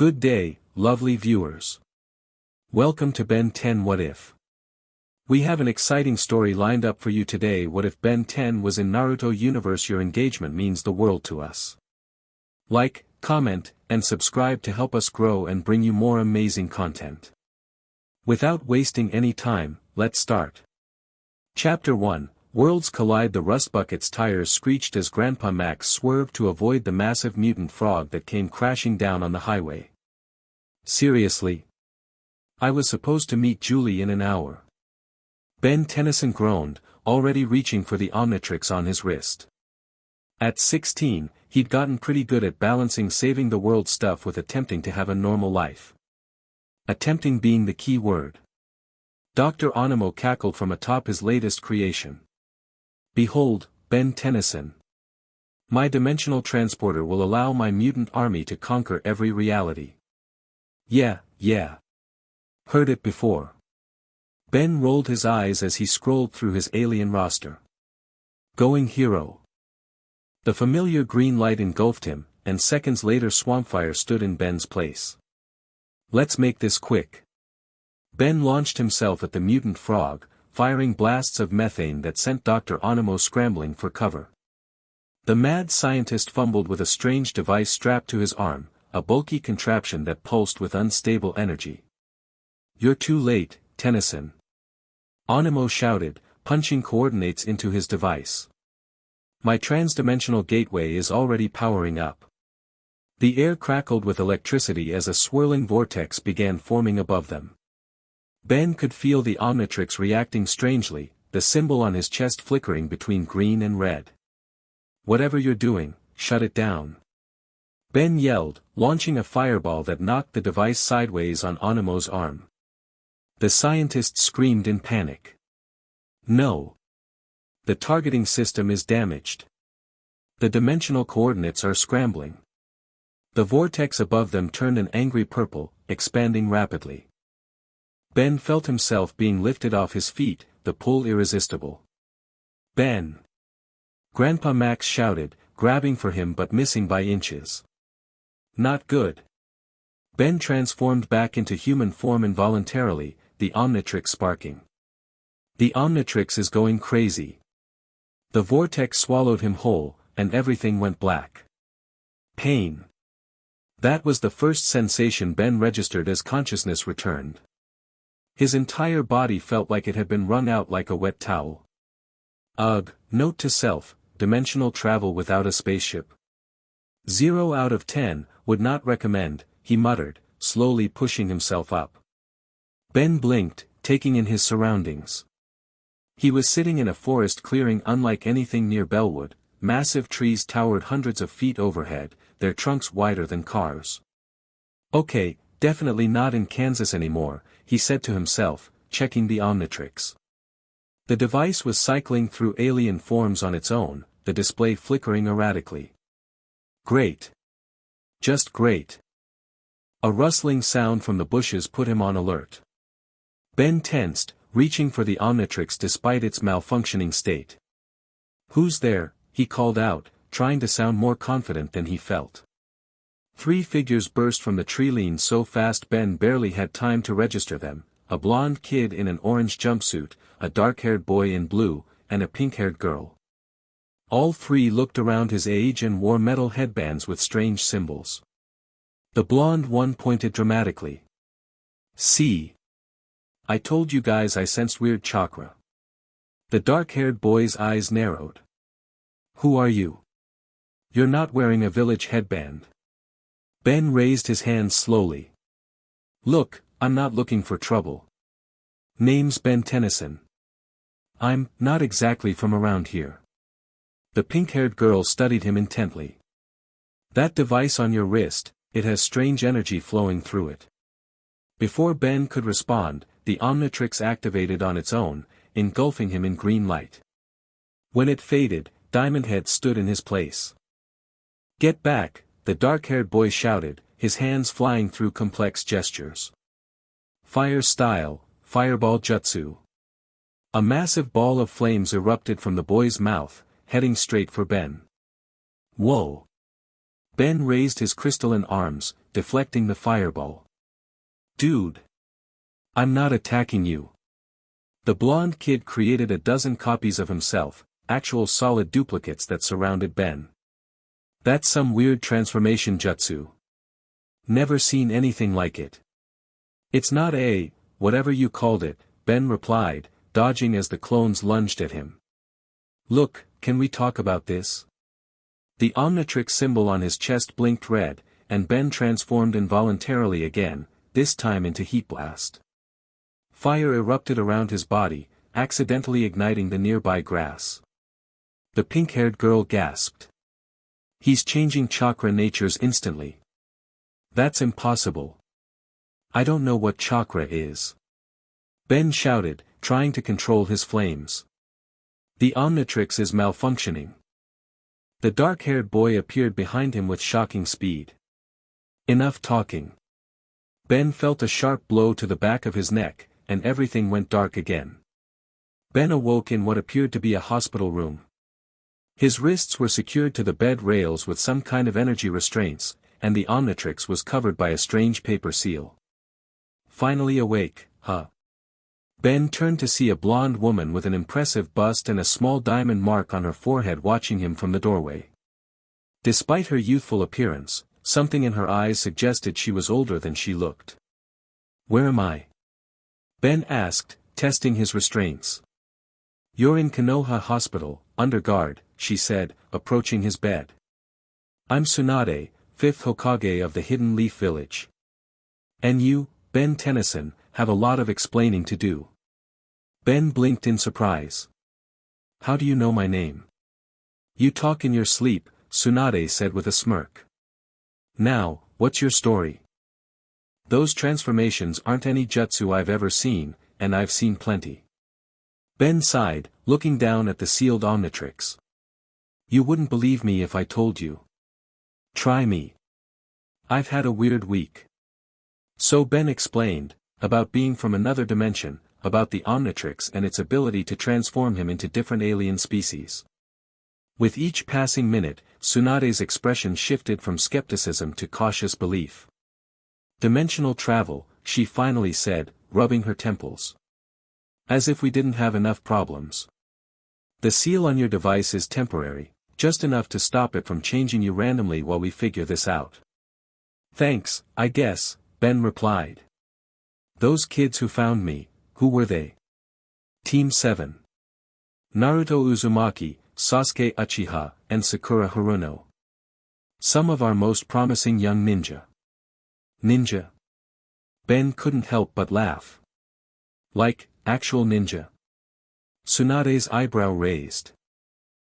Good day, lovely viewers. Welcome to Ben 10 What If. We have an exciting story lined up for you today. What if Ben 10 was in Naruto universe? Your engagement means the world to us. Like, comment, and subscribe to help us grow and bring you more amazing content. Without wasting any time, let's start. Chapter 1, Worlds Collide. The rust bucket's tires screeched as Grandpa Max swerved to avoid the massive mutant frog that came crashing down on the highway. Seriously? I was supposed to meet Julie in an hour. Ben Tennyson groaned, already reaching for the Omnitrix on his wrist. At 16, he'd gotten pretty good at balancing saving the world stuff with attempting to have a normal life. Attempting being the key word. Dr. Onimo cackled from atop his latest creation. Behold, Ben Tennyson. My dimensional transporter will allow my mutant army to conquer every reality. Yeah. Heard it before. Ben rolled his eyes as he scrolled through his alien roster. Going hero. The familiar green light engulfed him, and seconds later Swampfire stood in Ben's place. Let's make this quick. Ben launched himself at the mutant frog, firing blasts of methane that sent Dr. Onimo scrambling for cover. The mad scientist fumbled with a strange device strapped to his arm, a bulky contraption that pulsed with unstable energy. You're too late, Tennyson. Onimo shouted, punching coordinates into his device. My transdimensional gateway is already powering up. The air crackled with electricity as a swirling vortex began forming above them. Ben could feel the Omnitrix reacting strangely, the symbol on his chest flickering between green and red. Whatever you're doing, shut it down. Ben yelled, launching a fireball that knocked the device sideways on Onimo's arm. The scientist screamed in panic. No. The targeting system is damaged. The dimensional coordinates are scrambling. The vortex above them turned an angry purple, expanding rapidly. Ben felt himself being lifted off his feet, the pull irresistible. Ben! Grandpa Max shouted, grabbing for him but missing by inches. Not good. Ben transformed back into human form involuntarily, the Omnitrix sparking. The Omnitrix is going crazy. The vortex swallowed him whole, and everything went black. Pain. That was the first sensation Ben registered as consciousness returned. His entire body felt like it had been wrung out like a wet towel. Ugh, note to self, dimensional travel without a spaceship. 0 out of 10, would not recommend, he muttered, slowly pushing himself up. Ben blinked, taking in his surroundings. He was sitting in a forest clearing unlike anything near Bellwood. Massive trees towered hundreds of feet overhead, their trunks wider than cars. Okay, definitely not in Kansas anymore, he said to himself, checking the Omnitrix. The device was cycling through alien forms on its own, the display flickering erratically. Great. Just great. A rustling sound from the bushes put him on alert. Ben tensed, reaching for the Omnitrix despite its malfunctioning state. Who's there? He called out, trying to sound more confident than he felt. 3 figures burst from the tree lean so fast Ben barely had time to register them, a blonde kid in an orange jumpsuit, a dark-haired boy in blue, and a pink-haired girl. All 3 looked around his age and wore metal headbands with strange symbols. The blonde one pointed dramatically. See? I told you guys I sensed weird chakra. The dark-haired boy's eyes narrowed. Who are you? You're not wearing a village headband. Ben raised his hands slowly. Look, I'm not looking for trouble. Name's Ben Tennyson. I'm not exactly from around here. The pink-haired girl studied him intently. That device on your wrist, it has strange energy flowing through it. Before Ben could respond, the Omnitrix activated on its own, engulfing him in green light. When it faded, Diamond Head stood in his place. Get back, the dark-haired boy shouted, his hands flying through complex gestures. Fire style, fireball jutsu. A massive ball of flames erupted from the boy's mouth, heading straight for Ben. Whoa! Ben raised his crystalline arms, deflecting the fireball. Dude! I'm not attacking you. The blonde kid created a dozen copies of himself, actual solid duplicates that surrounded Ben. That's some weird transformation jutsu. Never seen anything like it. It's not whatever you called it, Ben replied, dodging as the clones lunged at him. Look, can we talk about this? The Omnitrix symbol on his chest blinked red, and Ben transformed involuntarily again, this time into Heat Blast. Fire erupted around his body, accidentally igniting the nearby grass. The pink-haired girl gasped. He's changing chakra natures instantly. That's impossible. I don't know what chakra is. Ben shouted, trying to control his flames. The Omnitrix is malfunctioning. The dark-haired boy appeared behind him with shocking speed. Enough talking. Ben felt a sharp blow to the back of his neck, and everything went dark again. Ben awoke in what appeared to be a hospital room. His wrists were secured to the bed rails with some kind of energy restraints, and the Omnitrix was covered by a strange paper seal. Finally awake, huh? Ben turned to see a blonde woman with an impressive bust and a small diamond mark on her forehead watching him from the doorway. Despite her youthful appearance, something in her eyes suggested she was older than she looked. Where am I? Ben asked, testing his restraints. You're in Konoha Hospital, under guard, she said, approaching his bed. I'm Tsunade, 5th Hokage of the Hidden Leaf Village. And you, Ben Tennyson, have a lot of explaining to do. Ben blinked in surprise. How do you know my name? You talk in your sleep, Tsunade said with a smirk. Now, what's your story? Those transformations aren't any jutsu I've ever seen, and I've seen plenty. Ben sighed, looking down at the sealed Omnitrix. You wouldn't believe me if I told you. Try me. I've had a weird week. So Ben explained, about being from another dimension, about the Omnitrix and its ability to transform him into different alien species. With each passing minute, Tsunade's expression shifted from skepticism to cautious belief. Dimensional travel, she finally said, rubbing her temples. As if we didn't have enough problems. The seal on your device is temporary, just enough to stop it from changing you randomly while we figure this out. Thanks, I guess, Ben replied. Those kids who found me, who were they? Team 7. Naruto Uzumaki, Sasuke Uchiha, and Sakura Haruno. Some of our most promising young ninja. Ninja? Ben couldn't help but laugh. Like, actual ninja? Tsunade's eyebrow raised.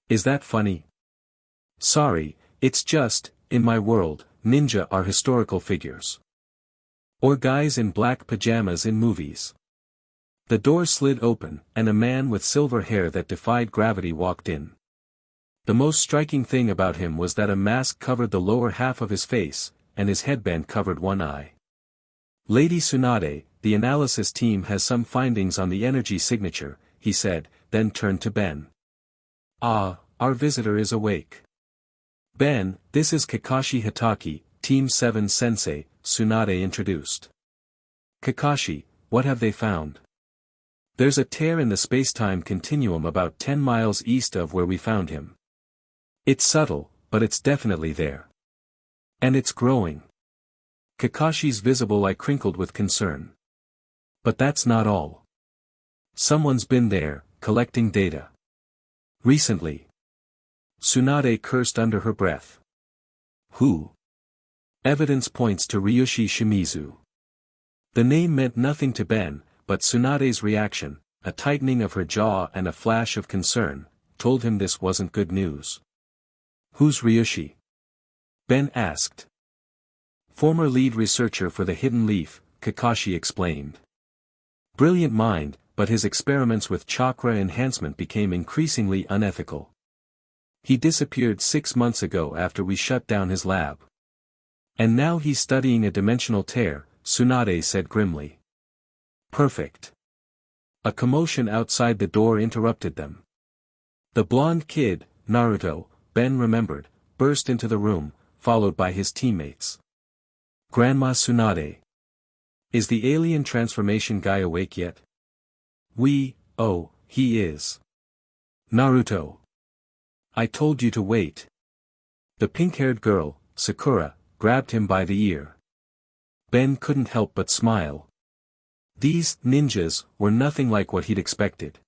Is that funny? Sorry, it's just, in my world, ninja are historical figures. Or guys in black pajamas in movies. The door slid open, and a man with silver hair that defied gravity walked in. The most striking thing about him was that a mask covered the lower half of his face, and his headband covered one eye. Lady Tsunade, the analysis team has some findings on the energy signature, he said, then turned to Ben. Ah, our visitor is awake. Ben, this is Kakashi Hitaki, Team 7 Sensei, Tsunade introduced. Kakashi, what have they found? There's a tear in the space-time continuum about 10 miles east of where we found him. It's subtle, but it's definitely there. And it's growing. Kakashi's visible eye crinkled with concern. But that's not all. Someone's been there, collecting data. Recently. Tsunade cursed under her breath. Who? Evidence points to Ryushi Shimizu. The name meant nothing to Ben, but Tsunade's reaction, a tightening of her jaw and a flash of concern, told him this wasn't good news. Who's Ryushi? Ben asked. Former lead researcher for the Hidden Leaf, Kakashi explained. Brilliant mind, but his experiments with chakra enhancement became increasingly unethical. He disappeared 6 months ago after we shut down his lab. And now he's studying a dimensional tear, Tsunade said grimly. Perfect. A commotion outside the door interrupted them. The blonde kid, Naruto, Ben remembered, burst into the room, followed by his teammates. Grandma Tsunade. Is the alien transformation guy awake yet? Oh, he is. Naruto. I told you to wait. The pink-haired girl, Sakura, grabbed him by the ear. Ben couldn't help but smile. These ninjas were nothing like what he'd expected.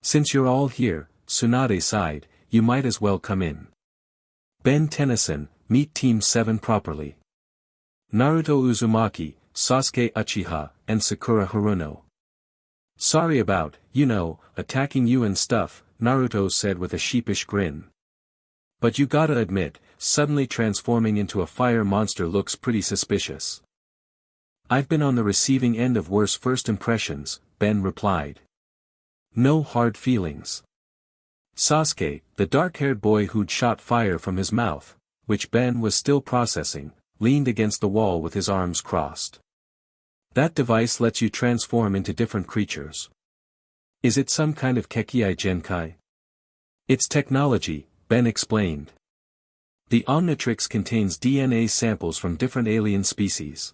Since you're all here, Tsunade sighed, you might as well come in. Ben Tennyson, meet Team 7 properly. Naruto Uzumaki, Sasuke Uchiha, and Sakura Haruno. Sorry about, attacking you and stuff, Naruto said with a sheepish grin. But you gotta admit, suddenly transforming into a fire monster looks pretty suspicious. I've been on the receiving end of worse first impressions, Ben replied. No hard feelings. Sasuke, the dark-haired boy who'd shot fire from his mouth, which Ben was still processing, leaned against the wall with his arms crossed. That device lets you transform into different creatures. Is it some kind of Kekkai Genkai? It's technology, Ben explained. The Omnitrix contains DNA samples from different alien species.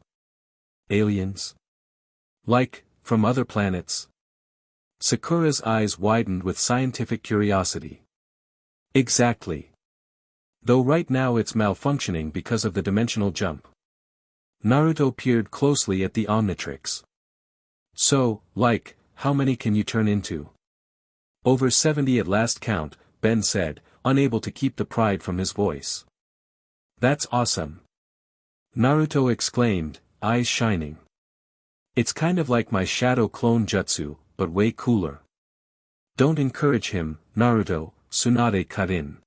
Aliens? Like, from other planets? Sakura's eyes widened with scientific curiosity. Exactly. Though right now it's malfunctioning because of the dimensional jump. Naruto peered closely at the Omnitrix. So, how many can you turn into? Over 70 at last count, Ben said, unable to keep the pride from his voice. That's awesome. Naruto exclaimed, eyes shining. It's kind of like my shadow clone jutsu, but way cooler. Don't encourage him, Naruto, Tsunade cut in.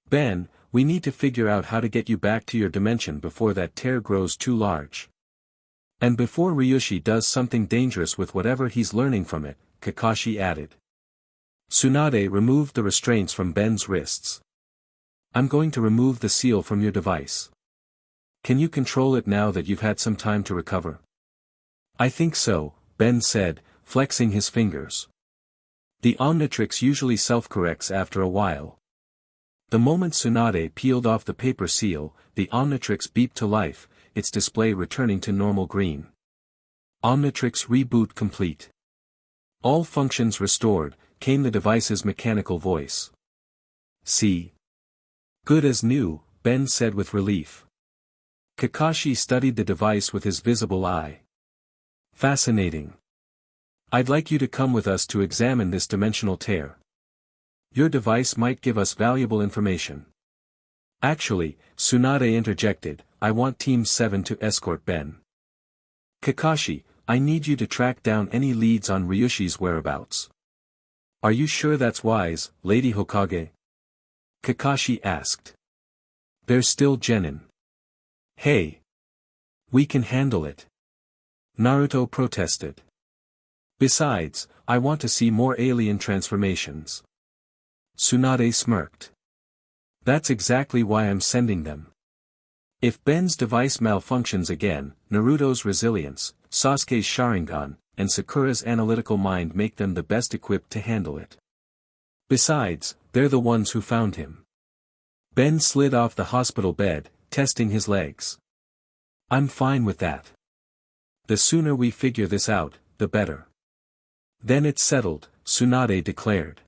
Ben, we need to figure out how to get you back to your dimension before that tear grows too large. And before Ryushi does something dangerous with whatever he's learning from it, Kakashi added. Tsunade removed the restraints from Ben's wrists. I'm going to remove the seal from your device. Can you control it now that you've had some time to recover? I think so, Ben said, flexing his fingers. The Omnitrix usually self-corrects after a while. The moment Tsunade peeled off the paper seal, the Omnitrix beeped to life, its display returning to normal green. Omnitrix reboot complete. All functions restored, came the device's mechanical voice. See? Good as new, Ben said with relief. Kakashi studied the device with his visible eye. Fascinating. I'd like you to come with us to examine this dimensional tear. Your device might give us valuable information. Actually, Tsunade interjected, I want Team 7 to escort Ben. Kakashi, I need you to track down any leads on Ryushi's whereabouts. Are you sure that's wise, Lady Hokage? Kakashi asked. There's still Genin. Hey. We can handle it. Naruto protested. Besides, I want to see more alien transformations. Tsunade smirked. That's exactly why I'm sending them. If Ben's device malfunctions again, Naruto's resilience, Sasuke's Sharingan, and Sakura's analytical mind make them the best equipped to handle it. Besides, they're the ones who found him. Ben slid off the hospital bed, testing his legs. I'm fine with that. The sooner we figure this out, the better. Then it's settled, Tsunade declared.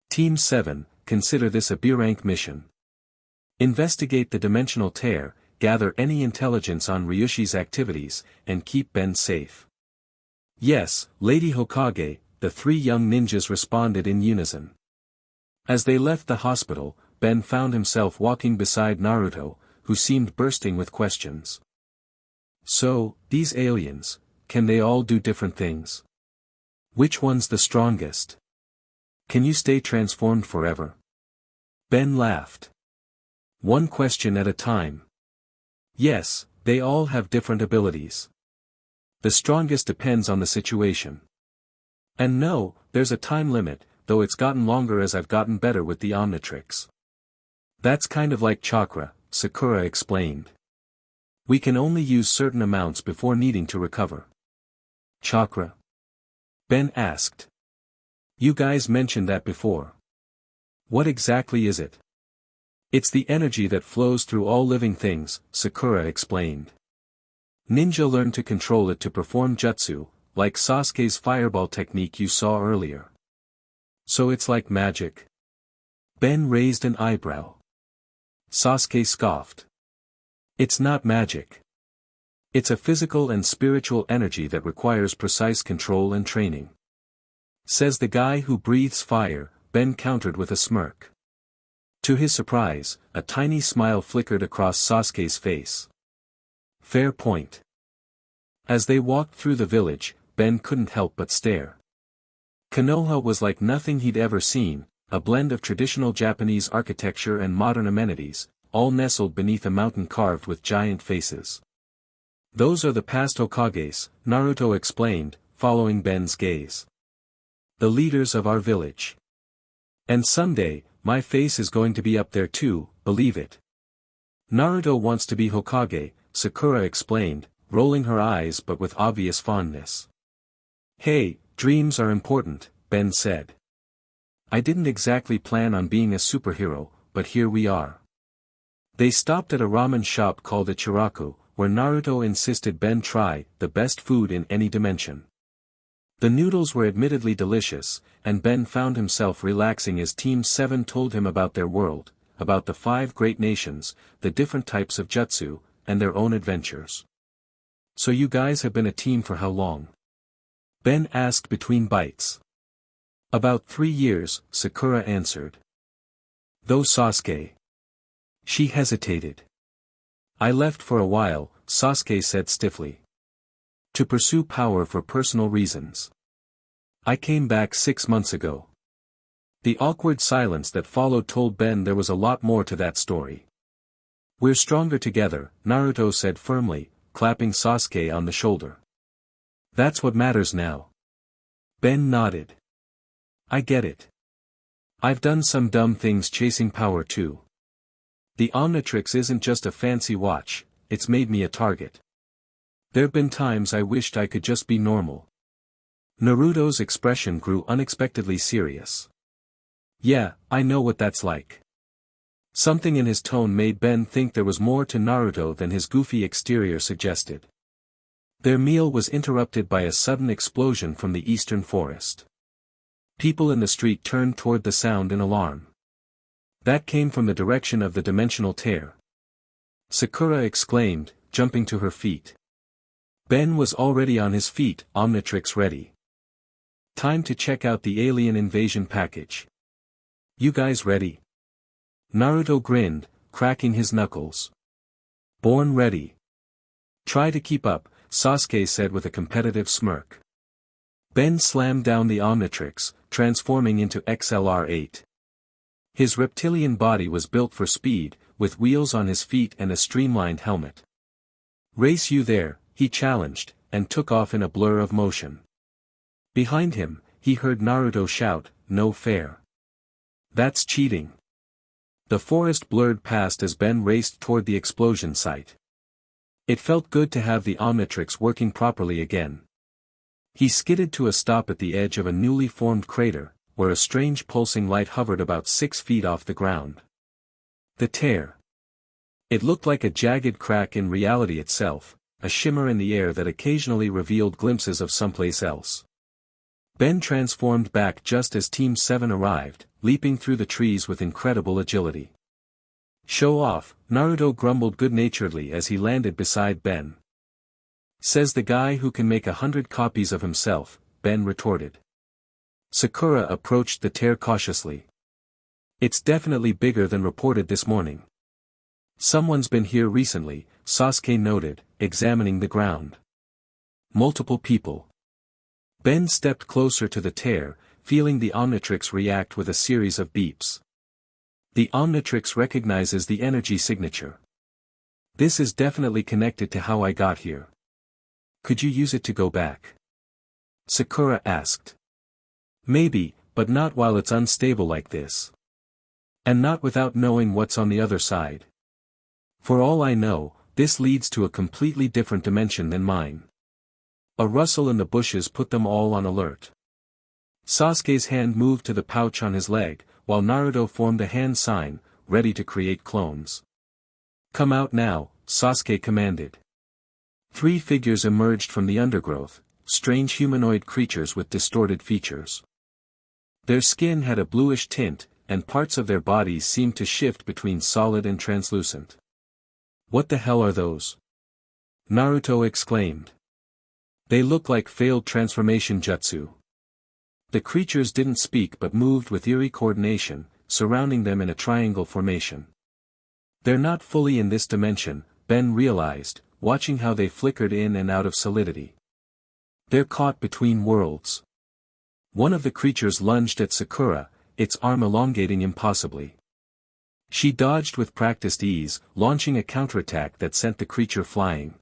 Team 7, consider this a B-rank mission. Investigate the dimensional tear, gather any intelligence on Ryushi's activities, and keep Ben safe. Yes, Lady Hokage, the three young ninjas responded in unison. As they left the hospital, Ben found himself walking beside Naruto, who seemed bursting with questions. So, these aliens, can they all do different things? Which one's the strongest? Can you stay transformed forever? Ben laughed. One question at a time. Yes, they all have different abilities. The strongest depends on the situation. And no, there's a time limit, though it's gotten longer as I've gotten better with the Omnitrix. That's kind of like chakra, Sakura explained. We can only use certain amounts before needing to recover. Chakra? Ben asked. You guys mentioned that before. What exactly is it? It's the energy that flows through all living things, Sakura explained. Ninja learn to control it to perform jutsu, like Sasuke's fireball technique you saw earlier. So it's like magic? Ben raised an eyebrow. Sasuke scoffed. It's not magic. It's a physical and spiritual energy that requires precise control and training. Says the guy who breathes fire, Ben countered with a smirk. To his surprise, a tiny smile flickered across Sasuke's face. Fair point. As they walked through the village, Ben couldn't help but stare. Konoha was like nothing he'd ever seen, a blend of traditional Japanese architecture and modern amenities, all nestled beneath a mountain carved with giant faces. Those are the past Hokages, Naruto explained, following Ben's gaze. The leaders of our village. And someday, my face is going to be up there too, believe it. Naruto wants to be Hokage, Sakura explained, rolling her eyes but with obvious fondness. Hey, dreams are important, Ben said. I didn't exactly plan on being a superhero, but here we are. They stopped at a ramen shop called Ichiraku, where Naruto insisted Ben try the best food in any dimension. The noodles were admittedly delicious, and Ben found himself relaxing as Team 7 told him about their world, about the 5 great nations, the different types of jutsu, and their own adventures. So you guys have been a team for how long? Ben asked between bites. About 3 years, Sakura answered. Though Sasuke. She hesitated. I left for a while, Sasuke said stiffly. To pursue power for personal reasons. I came back 6 months ago. The awkward silence that followed told Ben there was a lot more to that story. We're stronger together, Naruto said firmly, clapping Sasuke on the shoulder. That's what matters now. Ben nodded. I get it. I've done some dumb things chasing power too. The Omnitrix isn't just a fancy watch, it's made me a target. There've been times I wished I could just be normal. Naruto's expression grew unexpectedly serious. Yeah, I know what that's like. Something in his tone made Ben think there was more to Naruto than his goofy exterior suggested. Their meal was interrupted by a sudden explosion from the eastern forest. People in the street turned toward the sound in alarm. That came from the direction of the dimensional tear. Sakura exclaimed, jumping to her feet. Ben was already on his feet, Omnitrix ready. Time to check out the alien invasion package. You guys ready? Naruto grinned, cracking his knuckles. Born ready. Try to keep up, Sasuke said with a competitive smirk. Ben slammed down the Omnitrix, transforming into XLR-8. His reptilian body was built for speed, with wheels on his feet and a streamlined helmet. Race you there, he challenged, and took off in a blur of motion. Behind him, he heard Naruto shout, no fair. That's cheating. The forest blurred past as Ben raced toward the explosion site. It felt good to have the Omnitrix working properly again. He skidded to a stop at the edge of a newly formed crater, where a strange pulsing light hovered about 6 feet off the ground. The tear. It looked like a jagged crack in reality itself, a shimmer in the air that occasionally revealed glimpses of someplace else. Ben transformed back just as Team 7 arrived, leaping through the trees with incredible agility. Show off, Naruto grumbled good-naturedly as he landed beside Ben. Says the guy who can make 100 copies of himself, Ben retorted. Sakura approached the tear cautiously. It's definitely bigger than reported this morning. Someone's been here recently, Sasuke noted, examining the ground. Multiple people. Ben stepped closer to the tear, feeling the Omnitrix react with a series of beeps. The Omnitrix recognizes the energy signature. This is definitely connected to how I got here. Could you use it to go back? Sakura asked. Maybe, but not while it's unstable like this. And not without knowing what's on the other side. For all I know, this leads to a completely different dimension than mine. A rustle in the bushes put them all on alert. Sasuke's hand moved to the pouch on his leg, while Naruto formed a hand sign, ready to create clones. "Come out now," Sasuke commanded. 3 figures emerged from the undergrowth, strange humanoid creatures with distorted features. Their skin had a bluish tint, and parts of their bodies seemed to shift between solid and translucent. "What the hell are those?" Naruto exclaimed. "They look like failed transformation jutsu." The creatures didn't speak but moved with eerie coordination, surrounding them in a triangle formation. "They're not fully in this dimension," Ben realized, watching how they flickered in and out of solidity. "They're caught between worlds." One of the creatures lunged at Sakura, its arm elongating impossibly. She dodged with practiced ease, launching a counterattack that sent the creature flying.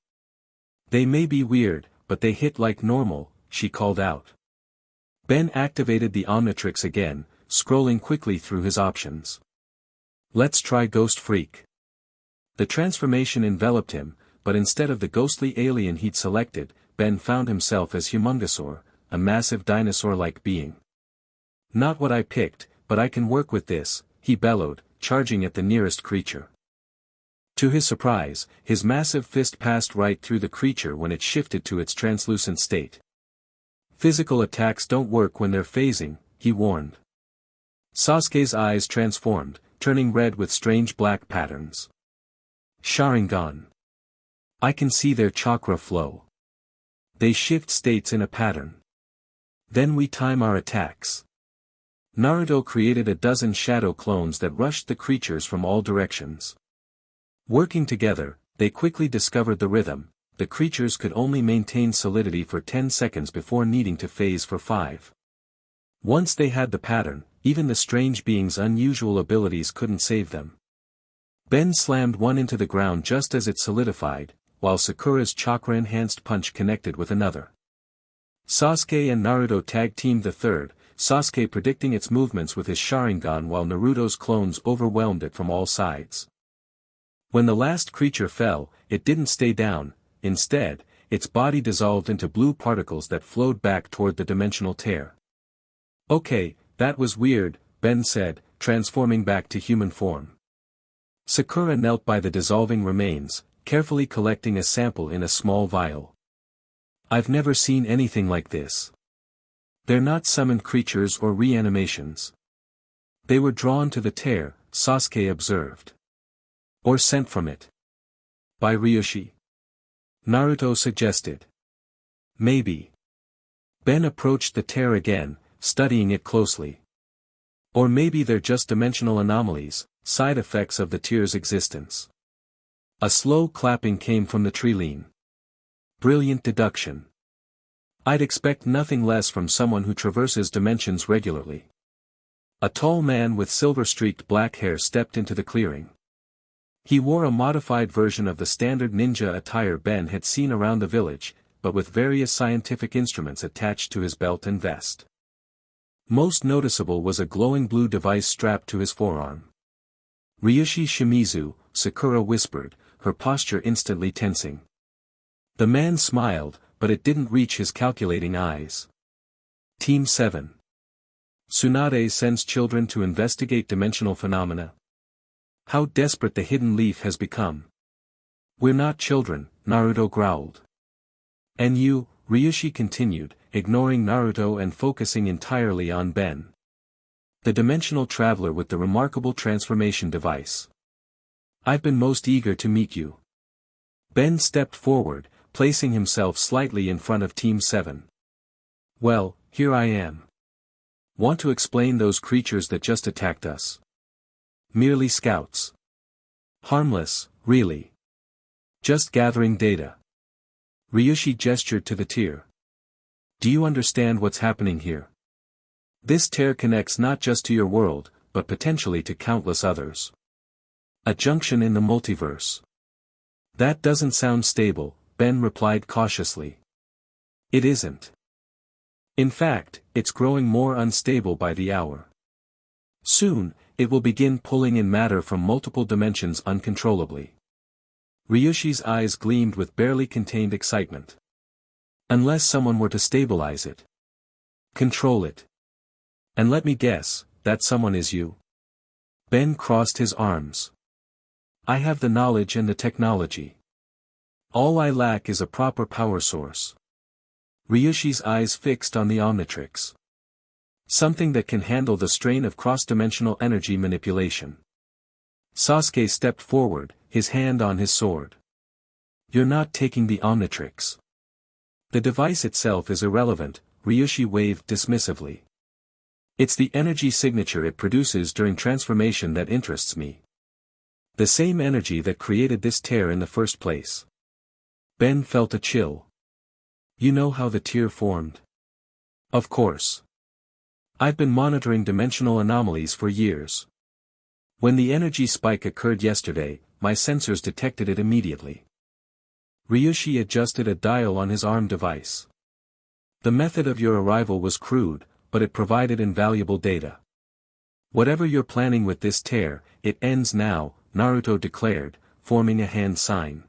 "They may be weird, but they hit like normal," she called out. Ben activated the Omnitrix again, scrolling quickly through his options. "Let's try Ghost Freak." The transformation enveloped him, but instead of the ghostly alien he'd selected, Ben found himself as Humongosaur, a massive dinosaur-like being. "Not what I picked, but I can work with this," he bellowed, charging at the nearest creature. To his surprise, his massive fist passed right through the creature when it shifted to its translucent state. "Physical attacks don't work when they're phasing," he warned. Sasuke's eyes transformed, turning red with strange black patterns. "Sharingan. I can see their chakra flow. They shift states in a pattern. Then we time our attacks." Naruto created a dozen shadow clones that rushed the creatures from all directions. Working together, they quickly discovered the rhythm. The creatures could only maintain solidity for 10 seconds before needing to phase for 5. Once they had the pattern, even the strange being's unusual abilities couldn't save them. Ben slammed one into the ground just as it solidified, while Sakura's chakra-enhanced punch connected with another. Sasuke and Naruto tag-teamed the third, Sasuke predicting its movements with his Sharingan while Naruto's clones overwhelmed it from all sides. When the last creature fell, it didn't stay down. Instead, its body dissolved into blue particles that flowed back toward the dimensional tear. "Okay, that was weird," Ben said, transforming back to human form. Sakura knelt by the dissolving remains, carefully collecting a sample in a small vial. "I've never seen anything like this. They're not summoned creatures or reanimations. They were drawn to the tear," Sasuke observed. "Or sent from it. By Ryushi?" Naruto suggested. "Maybe." Ben approached the tear again, studying it closely. "Or maybe they're just dimensional anomalies, side effects of the tear's existence." A slow clapping came from the tree-line. "Brilliant deduction. I'd expect nothing less from someone who traverses dimensions regularly." A tall man with silver-streaked black hair stepped into the clearing. He wore a modified version of the standard ninja attire Ben had seen around the village, but with various scientific instruments attached to his belt and vest. Most noticeable was a glowing blue device strapped to his forearm. "Ryushi Shimizu," Sakura whispered, her posture instantly tensing. The man smiled, but it didn't reach his calculating eyes. Team 7. Tsunade sends children to investigate dimensional phenomena. How desperate the hidden leaf has become. "We're not children," Naruto growled. "And you," Ryushi continued, ignoring Naruto and focusing entirely on Ben. "The dimensional traveler with the remarkable transformation device. I've been most eager to meet you." Ben stepped forward, placing himself slightly in front of Team 7. "Well, here I am. Want to explain those creatures that just attacked us?" "Merely scouts. Harmless, really. Just gathering data." Ryushi gestured to the tear. "Do you understand what's happening here? This tear connects not just to your world, but potentially to countless others. A junction in the multiverse." "That doesn't sound stable," Ben replied cautiously. "It isn't. In fact, it's growing more unstable by the hour. Soon, it will begin pulling in matter from multiple dimensions uncontrollably." Ryushi's eyes gleamed with barely contained excitement. "Unless someone were to stabilize it. Control it. And let me guess, that someone is you." Ben crossed his arms. I have the knowledge and the technology. All I lack is a proper power source. Ryushi's eyes fixed on the Omnitrix. Something that can handle the strain of cross-dimensional energy manipulation. Sasuke stepped forward, his hand on his sword. You're not taking the Omnitrix. The device itself is irrelevant, Ryushi waved dismissively. It's the energy signature it produces during transformation that interests me. The same energy that created this tear in the first place. Ben felt a chill. You know how the tear formed? Of course. I've been monitoring dimensional anomalies for years. When the energy spike occurred yesterday, my sensors detected it immediately. Ryushi adjusted a dial on his arm device. The method of your arrival was crude, but it provided invaluable data. Whatever you're planning with this tear, it ends now, Naruto declared, forming a hand sign.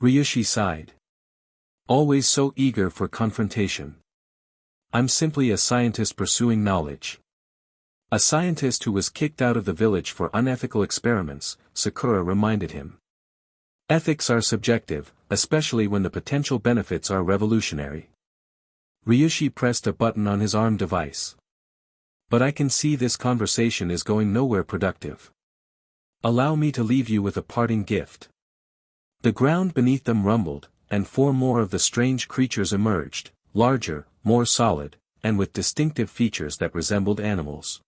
Ryushi sighed. Always so eager for confrontation. I'm simply a scientist pursuing knowledge. A scientist who was kicked out of the village for unethical experiments, Sakura reminded him. Ethics are subjective, especially when the potential benefits are revolutionary. Ryushi pressed a button on his arm device. But I can see this conversation is going nowhere productive. Allow me to leave you with a parting gift. The ground beneath them rumbled, and 4 more of the strange creatures emerged, larger, more solid, and with distinctive features that resembled animals.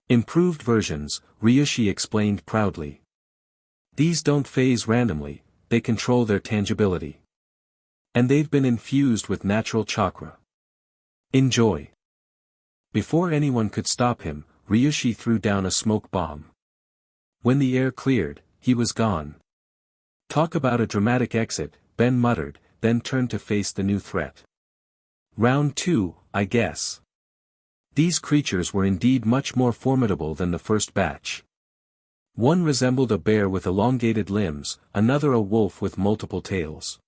Improved versions, Ryushi explained proudly. These don't phase randomly, they control their tangibility. And they've been infused with natural chakra. Enjoy. Before anyone could stop him, Ryushi threw down a smoke bomb. When the air cleared, he was gone. Talk about a dramatic exit, Ben muttered, then turned to face the new threat. Round 2, I guess. These creatures were indeed much more formidable than the first batch. One resembled a bear with elongated limbs, another a wolf with multiple tails.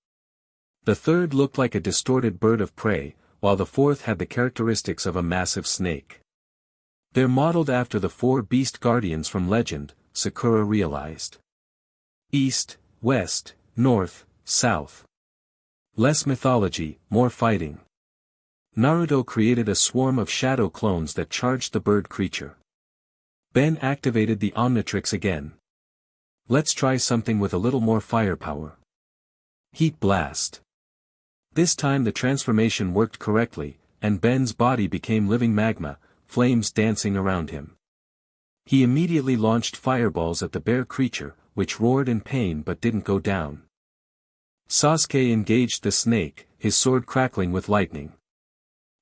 The third looked like a distorted bird of prey, while the fourth had the characteristics of a massive snake. They're modeled after the 4 beast guardians from legend, Sakura realized. East, west, north, south. Less mythology, more fighting. Naruto created a swarm of shadow clones that charged the bird creature. Ben activated the Omnitrix again. Let's try something with a little more firepower. Heat blast. This time the transformation worked correctly, and Ben's body became living magma, flames dancing around him. He immediately launched fireballs at the bear creature, which roared in pain but didn't go down. Sasuke engaged the snake, his sword crackling with lightning.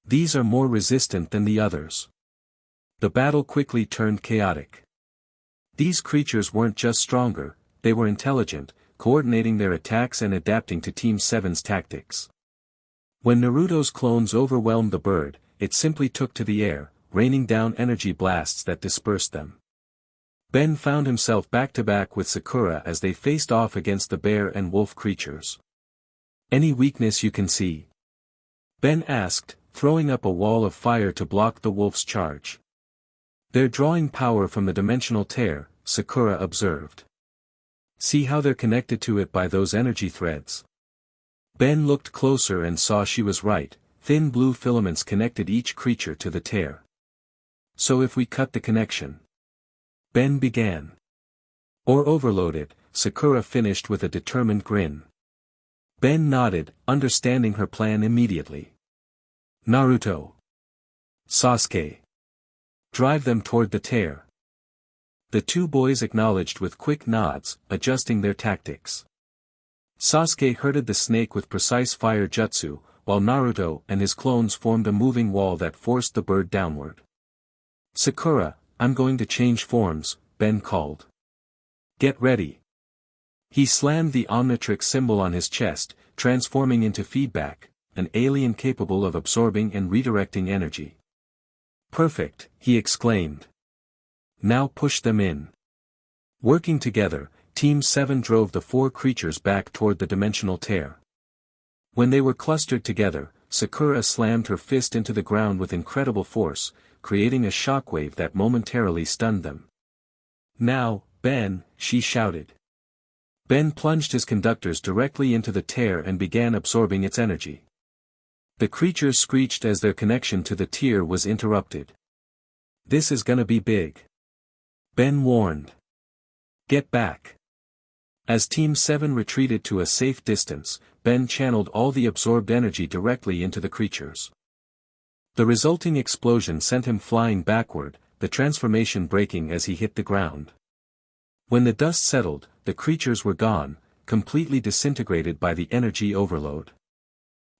These are more resistant than the others. The battle quickly turned chaotic. These creatures weren't just stronger, they were intelligent, coordinating their attacks and adapting to Team 7's tactics. When Naruto's clones overwhelmed the bird, it simply took to the air, raining down energy blasts that dispersed them. Ben found himself back-to-back with Sakura as they faced off against the bear and wolf creatures. Any weakness you can see? Ben asked, throwing up a wall of fire to block the wolf's charge. They're drawing power from the dimensional tear, Sakura observed. See how they're connected to it by those energy threads. Ben looked closer and saw she was right, thin blue filaments connected each creature to the tear. So if we cut the connection? Ben began. Or overload it, Sakura finished with a determined grin. Ben nodded, understanding her plan immediately. Naruto. Sasuke. Drive them toward the tear. The 2 boys acknowledged with quick nods, adjusting their tactics. Sasuke herded the snake with precise fire jutsu, while Naruto and his clones formed a moving wall that forced the bird downward. Sakura, I'm going to change forms, Ben called. Get ready. He slammed the Omnitrix symbol on his chest, transforming into feedback, an alien capable of absorbing and redirecting energy. Perfect, he exclaimed. Now push them in. Working together, Team 7 drove the 4 creatures back toward the dimensional tear. When they were clustered together, Sakura slammed her fist into the ground with incredible force, creating a shockwave that momentarily stunned them. Now, Ben, she shouted. Ben plunged his conductors directly into the tear and began absorbing its energy. The creatures screeched as their connection to the tear was interrupted. This is gonna be big. Ben warned. Get back. As Team 7 retreated to a safe distance, Ben channeled all the absorbed energy directly into the creatures. The resulting explosion sent him flying backward, the transformation breaking as he hit the ground. When the dust settled, the creatures were gone, completely disintegrated by the energy overload.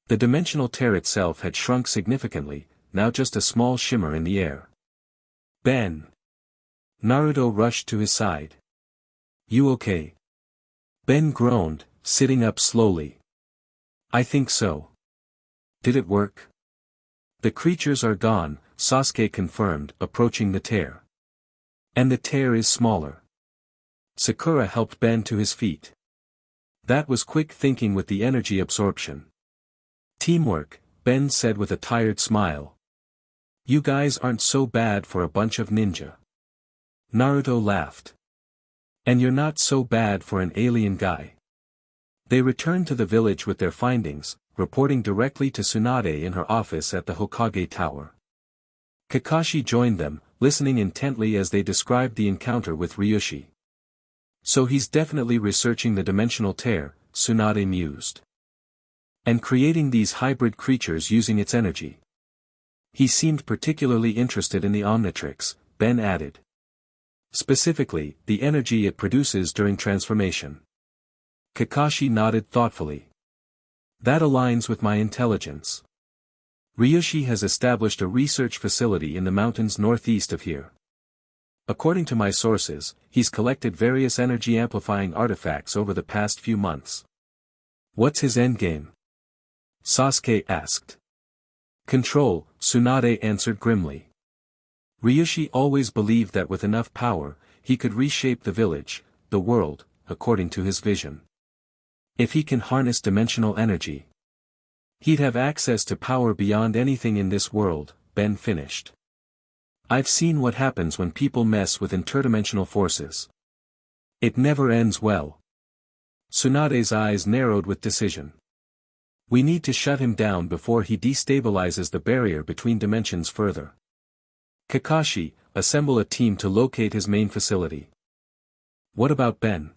The dimensional tear itself had shrunk significantly, now just a small shimmer in the air. Ben! Naruto rushed to his side. You okay? Ben groaned, sitting up slowly. I think so. Did it work? The creatures are gone, Sasuke confirmed, approaching the tear. And the tear is smaller. Sakura helped Ben to his feet. That was quick thinking with the energy absorption. Teamwork, Ben said with a tired smile. You guys aren't so bad for a bunch of ninja. Naruto laughed. And you're not so bad for an alien guy. They returned to the village with their findings, reporting directly to Tsunade in her office at the Hokage Tower. Kakashi joined them, listening intently as they described the encounter with Ryushi. So he's definitely researching the dimensional tear, Tsunade mused. And creating these hybrid creatures using its energy. He seemed particularly interested in the Omnitrix, Ben added. Specifically, the energy it produces during transformation. Kakashi nodded thoughtfully. That aligns with my intelligence. Ryushi has established a research facility in the mountains northeast of here. According to my sources, he's collected various energy-amplifying artifacts over the past few months. What's his endgame? Sasuke asked. Control, Tsunade answered grimly. Ryushi always believed that with enough power, he could reshape the village, the world, according to his vision. If he can harness dimensional energy, he'd have access to power beyond anything in this world, Ben finished. I've seen what happens when people mess with interdimensional forces. It never ends well. Tsunade's eyes narrowed with decision. We need to shut him down before he destabilizes the barrier between dimensions further. Kakashi, assemble a team to locate his main facility. What about Ben?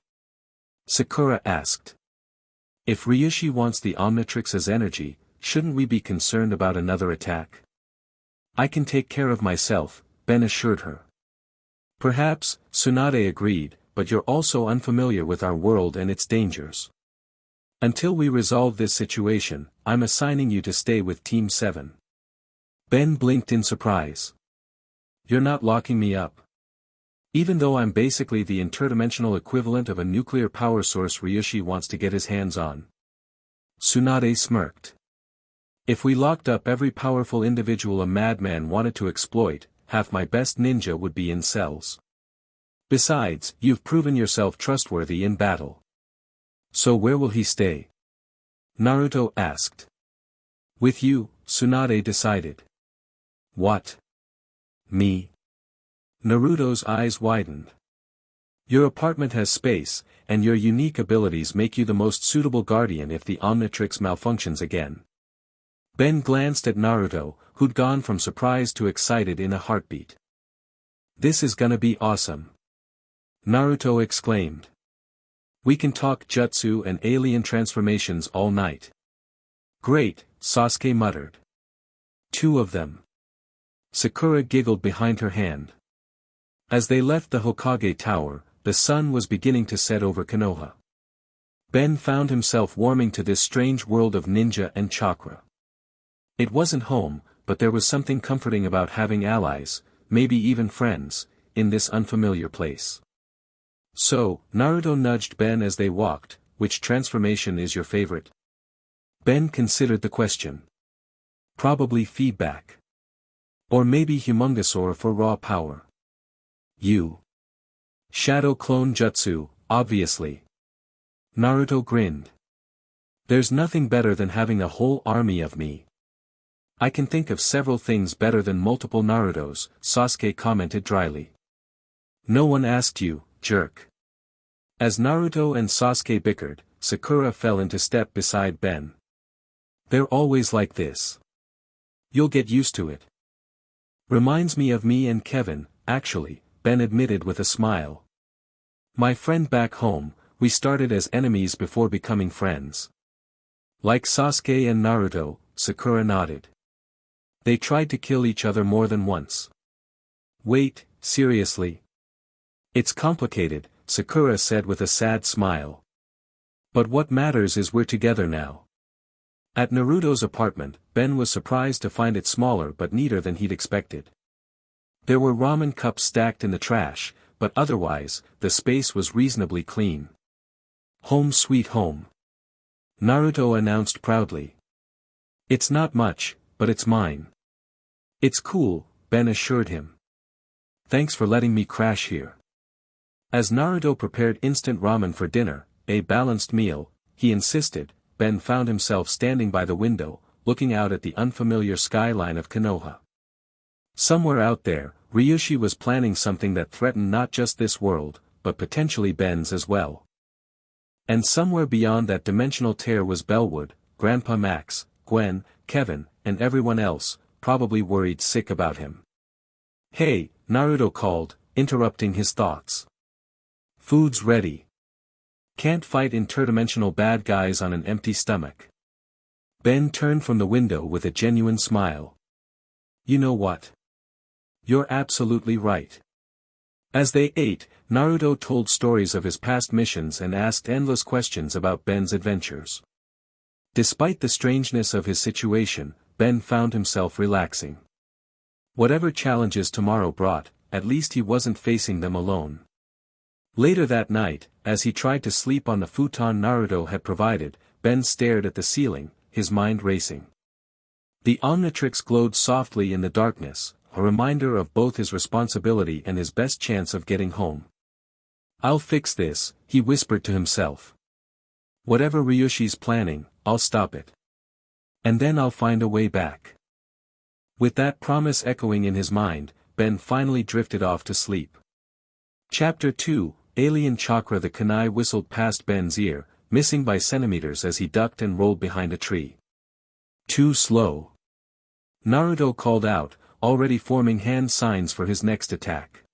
Sakura asked. If Ryushi wants the Omnitrix as energy, shouldn't we be concerned about another attack? I can take care of myself, Ben assured her. Perhaps, Tsunade agreed, but you're also unfamiliar with our world and its dangers. Until we resolve this situation, I'm assigning you to stay with Team 7. Ben blinked in surprise. You're not locking me up. Even though I'm basically the interdimensional equivalent of a nuclear power source Ryushi wants to get his hands on. Tsunade smirked. If we locked up every powerful individual a madman wanted to exploit, half my best ninja would be in cells. Besides, you've proven yourself trustworthy in battle. So where will he stay? Naruto asked. With you, Tsunade decided. What? Me? Naruto's eyes widened. Your apartment has space, and your unique abilities make you the most suitable guardian if the Omnitrix malfunctions again. Ben glanced at Naruto, who'd gone from surprised to excited in a heartbeat. This is gonna be awesome. Naruto exclaimed. We can talk jutsu and alien transformations all night. Great, Sasuke muttered. 2 of them. Sakura giggled behind her hand. As they left the Hokage Tower, the sun was beginning to set over Konoha. Ben found himself warming to this strange world of ninja and chakra. It wasn't home, but there was something comforting about having allies, maybe even friends, in this unfamiliar place. So, Naruto nudged Ben as they walked, which transformation is your favorite? Ben considered the question. Probably feedback. Or maybe Humongousaur for raw power. You. Shadow clone jutsu, obviously. Naruto grinned. There's nothing better than having a whole army of me. I can think of several things better than multiple Narutos, Sasuke commented dryly. No one asked you, jerk. As Naruto and Sasuke bickered, Sakura fell into step beside Ben. They're always like this. You'll get used to it. Reminds me of me and Kevin, actually, Ben admitted with a smile. My friend back home, we started as enemies before becoming friends. Like Sasuke and Naruto, Sakura nodded. They tried to kill each other more than once. Wait, seriously? It's complicated, Sakura said with a sad smile. But what matters is we're together now. At Naruto's apartment, Ben was surprised to find it smaller but neater than he'd expected. There were ramen cups stacked in the trash, but otherwise, the space was reasonably clean. Home sweet home. Naruto announced proudly. It's not much, but it's mine. It's cool, Ben assured him. Thanks for letting me crash here. As Naruto prepared instant ramen for dinner, a balanced meal, he insisted, Ben found himself standing by the window, looking out at the unfamiliar skyline of Konoha. Somewhere out there, Ryushi was planning something that threatened not just this world, but potentially Ben's as well. And somewhere beyond that dimensional tear was Bellwood, Grandpa Max, Gwen, Kevin, and everyone else, probably worried sick about him. Hey, Naruto called, interrupting his thoughts. Food's ready. Can't fight interdimensional bad guys on an empty stomach. Ben turned from the window with a genuine smile. You know what? You're absolutely right. As they ate, Naruto told stories of his past missions and asked endless questions about Ben's adventures. Despite the strangeness of his situation, Ben found himself relaxing. Whatever challenges tomorrow brought, at least he wasn't facing them alone. Later that night, as he tried to sleep on the futon Naruto had provided, Ben stared at the ceiling, his mind racing. The Omnitrix glowed softly in the darkness, a reminder of both his responsibility and his best chance of getting home. I'll fix this, he whispered to himself. Whatever Ryushi's planning, I'll stop it. And then I'll find a way back. With that promise echoing in his mind, Ben finally drifted off to sleep. Chapter 2, Alien Chakra. The kunai whistled past Ben's ear, missing by centimeters as he ducked and rolled behind a tree. Too slow. Naruto called out, already forming hand signs for his next attack.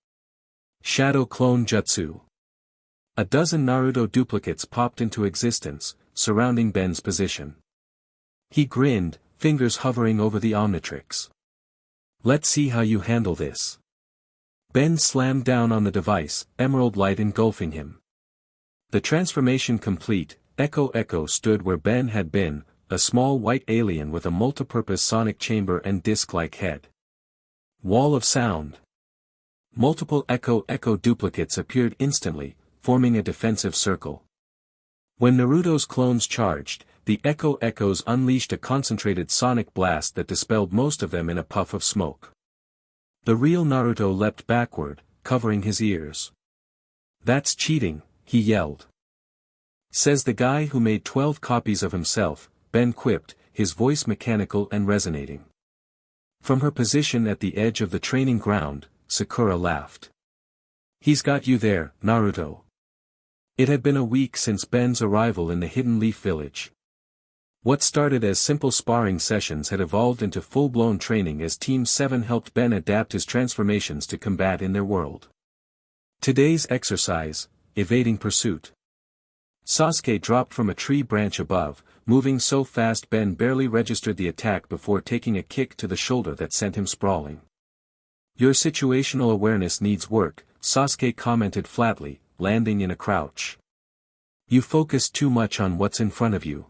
Shadow Clone Jutsu. A dozen Naruto duplicates popped into existence, surrounding Ben's position. He grinned, fingers hovering over the Omnitrix. Let's see how you handle this. Ben slammed down on the device, emerald light engulfing him. The transformation complete, Echo Echo stood where Ben had been, a small white alien with a multipurpose sonic chamber and disc-like head. Wall of sound. Multiple Echo Echo duplicates appeared instantly, forming a defensive circle. When Naruto's clones charged, the Echo Echoes unleashed a concentrated sonic blast that dispelled most of them in a puff of smoke. The real Naruto leapt backward, covering his ears. That's cheating, he yelled. Says the guy who made 12 copies of himself, Ben quipped, his voice mechanical and resonating. From her position at the edge of the training ground, Sakura laughed. He's got you there, Naruto. It had been a week since Ben's arrival in the Hidden Leaf Village. What started as simple sparring sessions had evolved into full-blown training as Team 7 helped Ben adapt his transformations to combat in their world. Today's exercise, evading pursuit. Sasuke dropped from a tree branch above, moving so fast Ben barely registered the attack before taking a kick to the shoulder that sent him sprawling. Your situational awareness needs work, Sasuke commented flatly, landing in a crouch. You focus too much on what's in front of you.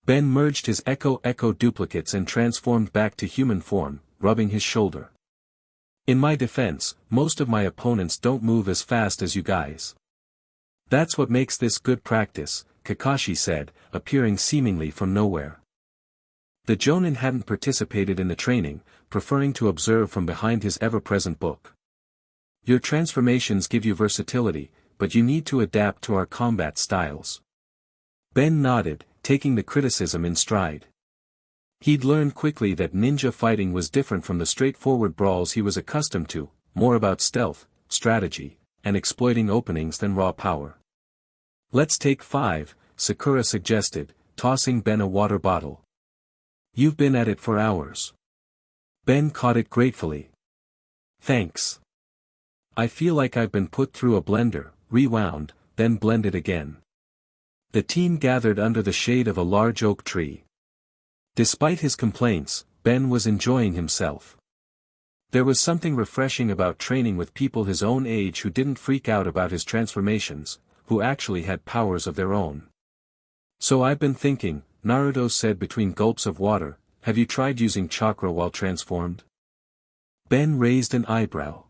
Ben merged his Echo Echo duplicates and transformed back to human form, rubbing his shoulder. In my defense, most of my opponents don't move as fast as you guys. That's what makes this good practice, Kakashi said, appearing seemingly from nowhere. The Jonin hadn't participated in the training, preferring to observe from behind his ever-present book. Your transformations give you versatility, but you need to adapt to our combat styles. Ben nodded, taking the criticism in stride. He'd learned quickly that ninja fighting was different from the straightforward brawls he was accustomed to, more about stealth, strategy, and exploiting openings than raw power. Let's take 5, Sakura suggested, tossing Ben a water bottle. You've been at it for hours. Ben caught it gratefully. Thanks. I feel like I've been put through a blender, rewound, then blended again. The team gathered under the shade of a large oak tree. Despite his complaints, Ben was enjoying himself. There was something refreshing about training with people his own age who didn't freak out about his transformations, who actually had powers of their own. So I've been thinking, Naruto said between gulps of water, have you tried using chakra while transformed? Ben raised an eyebrow.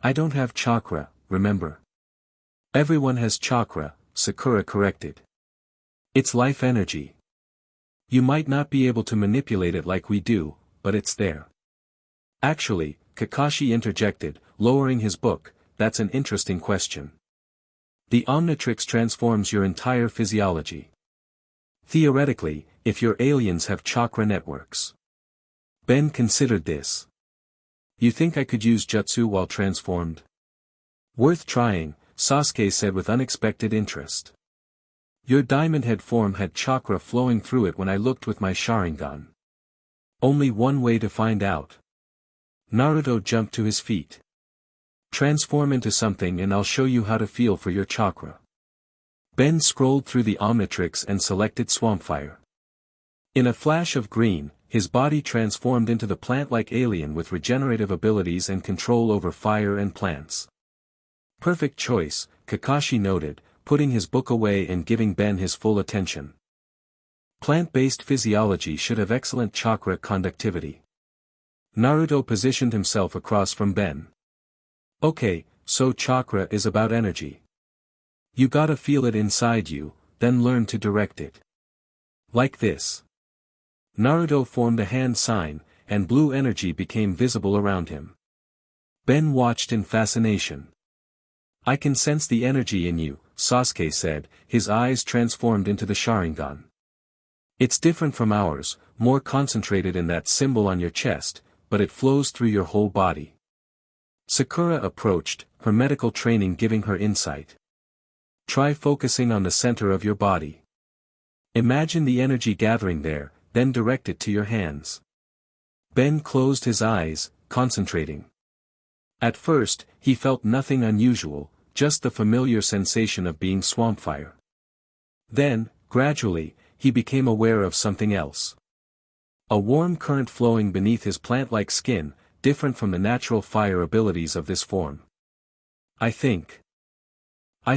I don't have chakra, remember? Everyone has chakra, Sakura corrected. It's life energy. You might not be able to manipulate it like we do, but it's there. Actually, Kakashi interjected, lowering his book, that's an interesting question. The Omnitrix transforms your entire physiology. Theoretically, if your aliens have chakra networks. Ben considered this. You think I could use jutsu while transformed? Worth trying, Sasuke said with unexpected interest. Your diamond head form had chakra flowing through it when I looked with my Sharingan. Only one way to find out. Naruto jumped to his feet. Transform into something and I'll show you how to feel for your chakra. Ben scrolled through the Omnitrix and selected Swampfire. In a flash of green, his body transformed into the plant-like alien with regenerative abilities and control over fire and plants. Perfect choice, Kakashi noted, putting his book away and giving Ben his full attention. Plant-based physiology should have excellent chakra conductivity. Naruto positioned himself across from Ben. Okay, so chakra is about energy. You gotta feel it inside you, then learn to direct it. Like this. Naruto formed a hand sign, and blue energy became visible around him. Ben watched in fascination. I can sense the energy in you, Sasuke said, his eyes transformed into the Sharingan. It's different from ours, more concentrated in that symbol on your chest, but it flows through your whole body. Sakura approached, her medical training giving her insight. Try focusing on the center of your body. Imagine the energy gathering there, then direct it to your hands. Ben closed his eyes, concentrating. At first, he felt nothing unusual, just the familiar sensation of being Swampfire. Then, gradually, he became aware of something else. A warm current flowing beneath his plant-like skin, different from the natural fire abilities of this form. I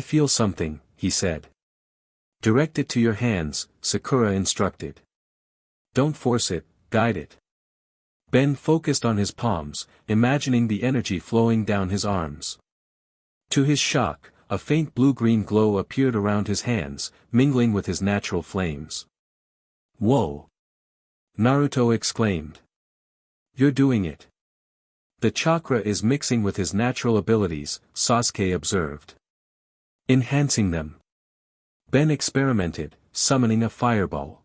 feel something, he said. Direct it to your hands, Sakura instructed. Don't force it, guide it. Ben focused on his palms, imagining the energy flowing down his arms. To his shock, a faint blue-green glow appeared around his hands, mingling with his natural flames. Whoa! Naruto exclaimed. You're doing it. The chakra is mixing with his natural abilities, Sasuke observed. Enhancing them. Ben experimented, summoning a fireball.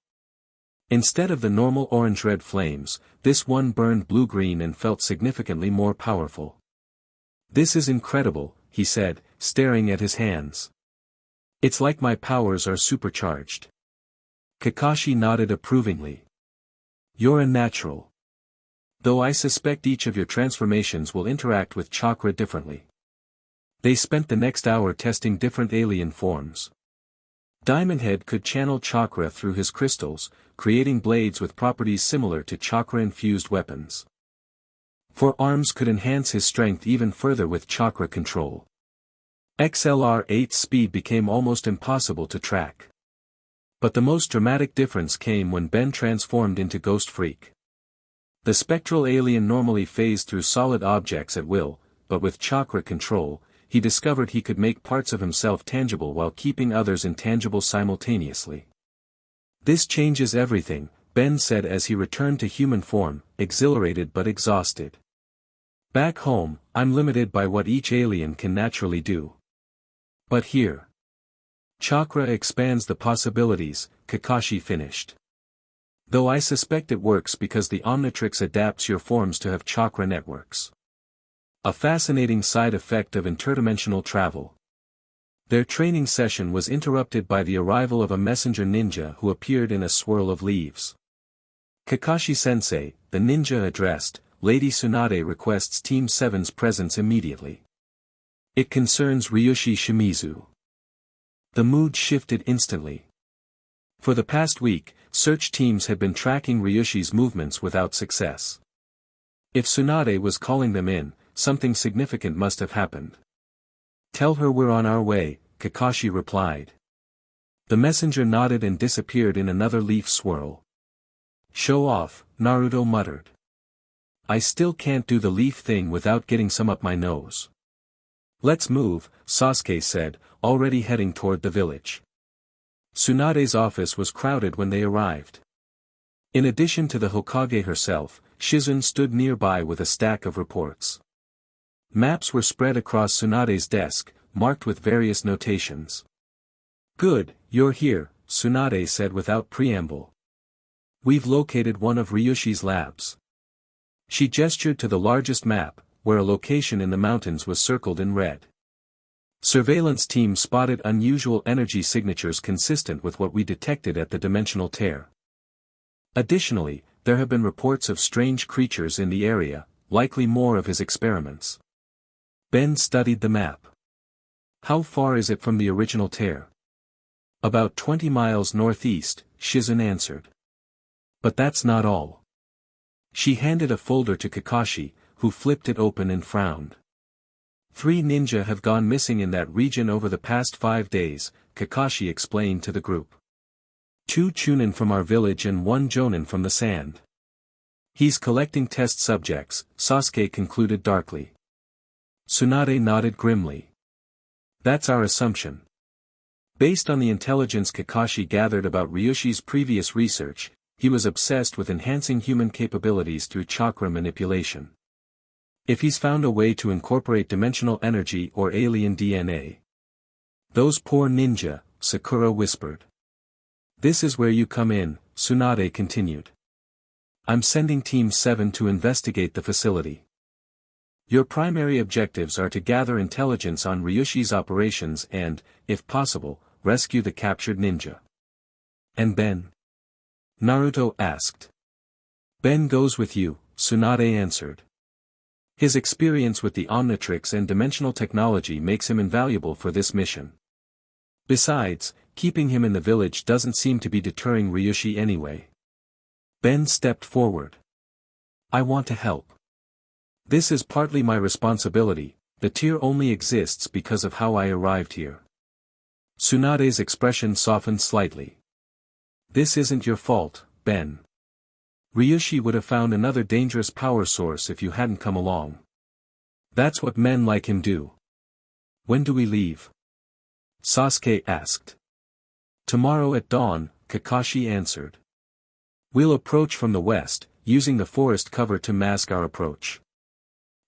Instead of the normal orange-red flames, this one burned blue-green and felt significantly more powerful. This is incredible, he said, staring at his hands. It's like my powers are supercharged. Kakashi nodded approvingly. You're a natural. Though I suspect each of your transformations will interact with chakra differently. They spent the next hour testing different alien forms. Diamond Head could channel chakra through his crystals, creating blades with properties similar to chakra-infused weapons. Forearms could enhance his strength even further with chakra control. XLR-8's speed became almost impossible to track. But the most dramatic difference came when Ben transformed into Ghost Freak. The spectral alien normally phased through solid objects at will, but with chakra control, he discovered he could make parts of himself tangible while keeping others intangible simultaneously. This changes everything, Ben said as he returned to human form, exhilarated but exhausted. Back home, I'm limited by what each alien can naturally do. But here. Chakra expands the possibilities, Kakashi finished. Though I suspect it works because the Omnitrix adapts your forms to have chakra networks. A fascinating side effect of interdimensional travel. Their training session was interrupted by the arrival of a messenger ninja who appeared in a swirl of leaves. Kakashi-sensei, the ninja addressed, Lady Tsunade requests Team 7's presence immediately. It concerns Ryushi Shimizu. The mood shifted instantly. For the past week, search teams had been tracking Ryushi's movements without success. If Tsunade was calling them in, something significant must have happened. Tell her we're on our way, Kakashi replied. The messenger nodded and disappeared in another leaf swirl. Show off, Naruto muttered. I still can't do the leaf thing without getting some up my nose. Let's move, Sasuke said, already heading toward the village. Tsunade's office was crowded when they arrived. In addition to the Hokage herself, Shizune stood nearby with a stack of reports. Maps were spread across Tsunade's desk, marked with various notations. Good, you're here, Tsunade said without preamble. We've located one of Ryushi's labs. She gestured to the largest map, where a location in the mountains was circled in red. Surveillance team spotted unusual energy signatures consistent with what we detected at the dimensional tear. Additionally, there have been reports of strange creatures in the area, likely more of his experiments. Ben studied the map. How far is it from the original tear? About 20 miles northeast, Shizune answered. But that's not all. She handed a folder to Kakashi, who flipped it open and frowned. 3 ninja have gone missing in that region over the past 5 days, Kakashi explained to the group. 2 Chunin from our village and 1 Jonin from the sand. He's collecting test subjects, Sasuke concluded darkly. Tsunade nodded grimly. That's our assumption. Based on the intelligence Kakashi gathered about Ryushi's previous research, he was obsessed with enhancing human capabilities through chakra manipulation. If he's found a way to incorporate dimensional energy or alien DNA. Those poor ninja, Sakura whispered. This is where you come in, Tsunade continued. I'm sending Team 7 to investigate the facility. Your primary objectives are to gather intelligence on Ryushi's operations and, if possible, rescue the captured ninja. And Ben? Naruto asked. Ben goes with you, Tsunade answered. His experience with the Omnitrix and dimensional technology makes him invaluable for this mission. Besides, keeping him in the village doesn't seem to be deterring Ryushi anyway. Ben stepped forward. I want to help. This is partly my responsibility, the tier only exists because of how I arrived here. Tsunade's expression softened slightly. This isn't your fault, Ben. Ryushi would have found another dangerous power source if you hadn't come along. That's what men like him do. When do we leave? Sasuke asked. Tomorrow at dawn, Kakashi answered. We'll approach from the west, using the forest cover to mask our approach.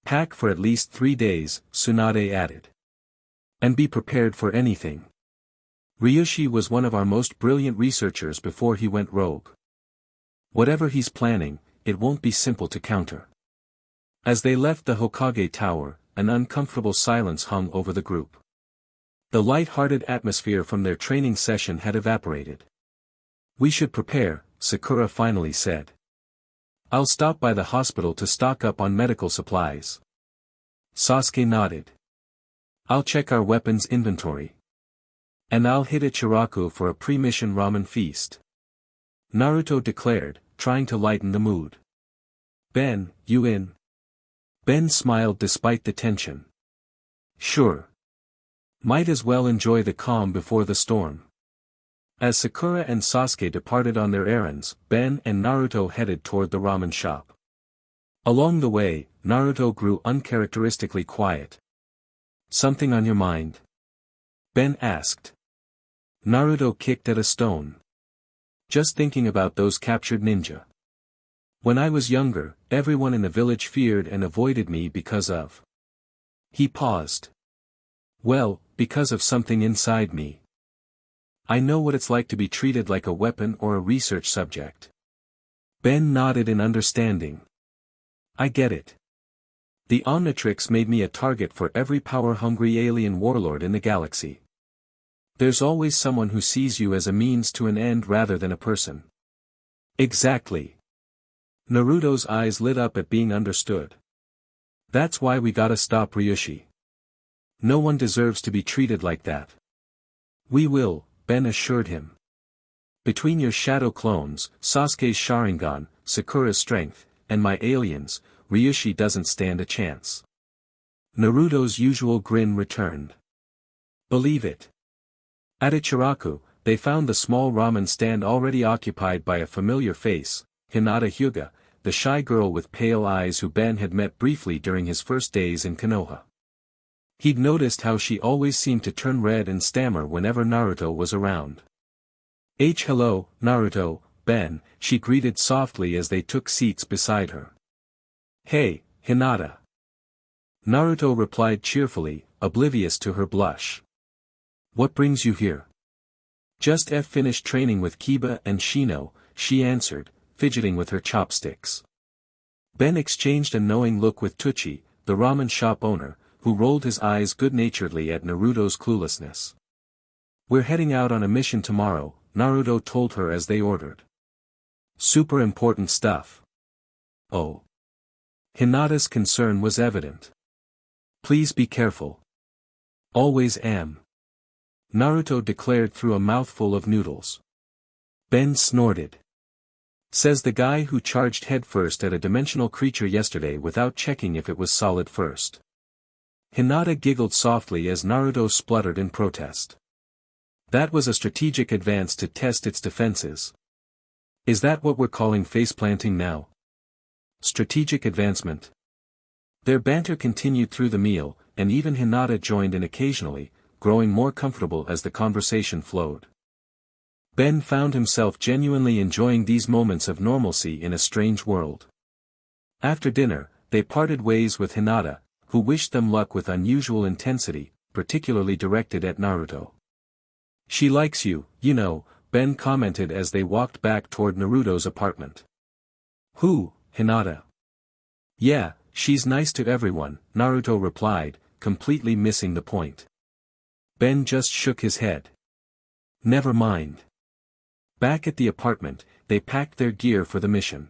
Pack for at least 3 days, Tsunade added. And be prepared for anything. Ryushi was one of our most brilliant researchers before he went rogue. Whatever he's planning, it won't be simple to counter. As they left the Hokage Tower, an uncomfortable silence hung over the group. The light-hearted atmosphere from their training session had evaporated. We should prepare, Sakura finally said. I'll stop by the hospital to stock up on medical supplies. Sasuke nodded. I'll check our weapons inventory. And I'll hit Ichiraku for a pre-mission ramen feast. Naruto declared, trying to lighten the mood. Ben, you in? Ben smiled despite the tension. Sure. Might as well enjoy the calm before the storm. As Sakura and Sasuke departed on their errands, Ben and Naruto headed toward the ramen shop. Along the way, Naruto grew uncharacteristically quiet. Something on your mind? Ben asked. Naruto kicked at a stone. Just thinking about those captured ninja. When I was younger, everyone in the village feared and avoided me because of. He paused. Well, because of something inside me. I know what it's like to be treated like a weapon or a research subject. Ben nodded in understanding. I get it. The Omnitrix made me a target for every power-hungry alien warlord in the galaxy. There's always someone who sees you as a means to an end rather than a person. Exactly. Naruto's eyes lit up at being understood. That's why we gotta stop Ryushi. No one deserves to be treated like that. We will, Ben assured him. Between your shadow clones, Sasuke's Sharingan, Sakura's strength, and my aliens, Ryushi doesn't stand a chance. Naruto's usual grin returned. Believe it. At Ichiraku, they found the small ramen stand already occupied by a familiar face, Hinata Hyuga, the shy girl with pale eyes who Ben had met briefly during his first days in Konoha. He'd noticed how she always seemed to turn red and stammer whenever Naruto was around. Hello, Naruto, Ben, she greeted softly as they took seats beside her. Hey, Hinata. Naruto replied cheerfully, oblivious to her blush. What brings you here? Just finished training with Kiba and Shino, she answered, fidgeting with her chopsticks. Ben exchanged a knowing look with Tucci, the ramen shop owner, who rolled his eyes good-naturedly at Naruto's cluelessness. We're heading out on a mission tomorrow, Naruto told her as they ordered. Super important stuff. Oh. Hinata's concern was evident. Please be careful. Always am. Naruto declared through a mouthful of noodles. Ben snorted. Says the guy who charged headfirst at a dimensional creature yesterday without checking if it was solid first. Hinata giggled softly as Naruto spluttered in protest. That was a strategic advance to test its defenses. Is that what we're calling faceplanting now? Strategic advancement. Their banter continued through the meal, and even Hinata joined in occasionally, growing more comfortable as the conversation flowed. Ben found himself genuinely enjoying these moments of normalcy in a strange world. After dinner, they parted ways with Hinata, who wished them luck with unusual intensity, particularly directed at Naruto. She likes you, you know, Ben commented as they walked back toward Naruto's apartment. Who, Hinata? Yeah, she's nice to everyone, Naruto replied, completely missing the point. Ben just shook his head. Never mind. Back at the apartment, they packed their gear for the mission.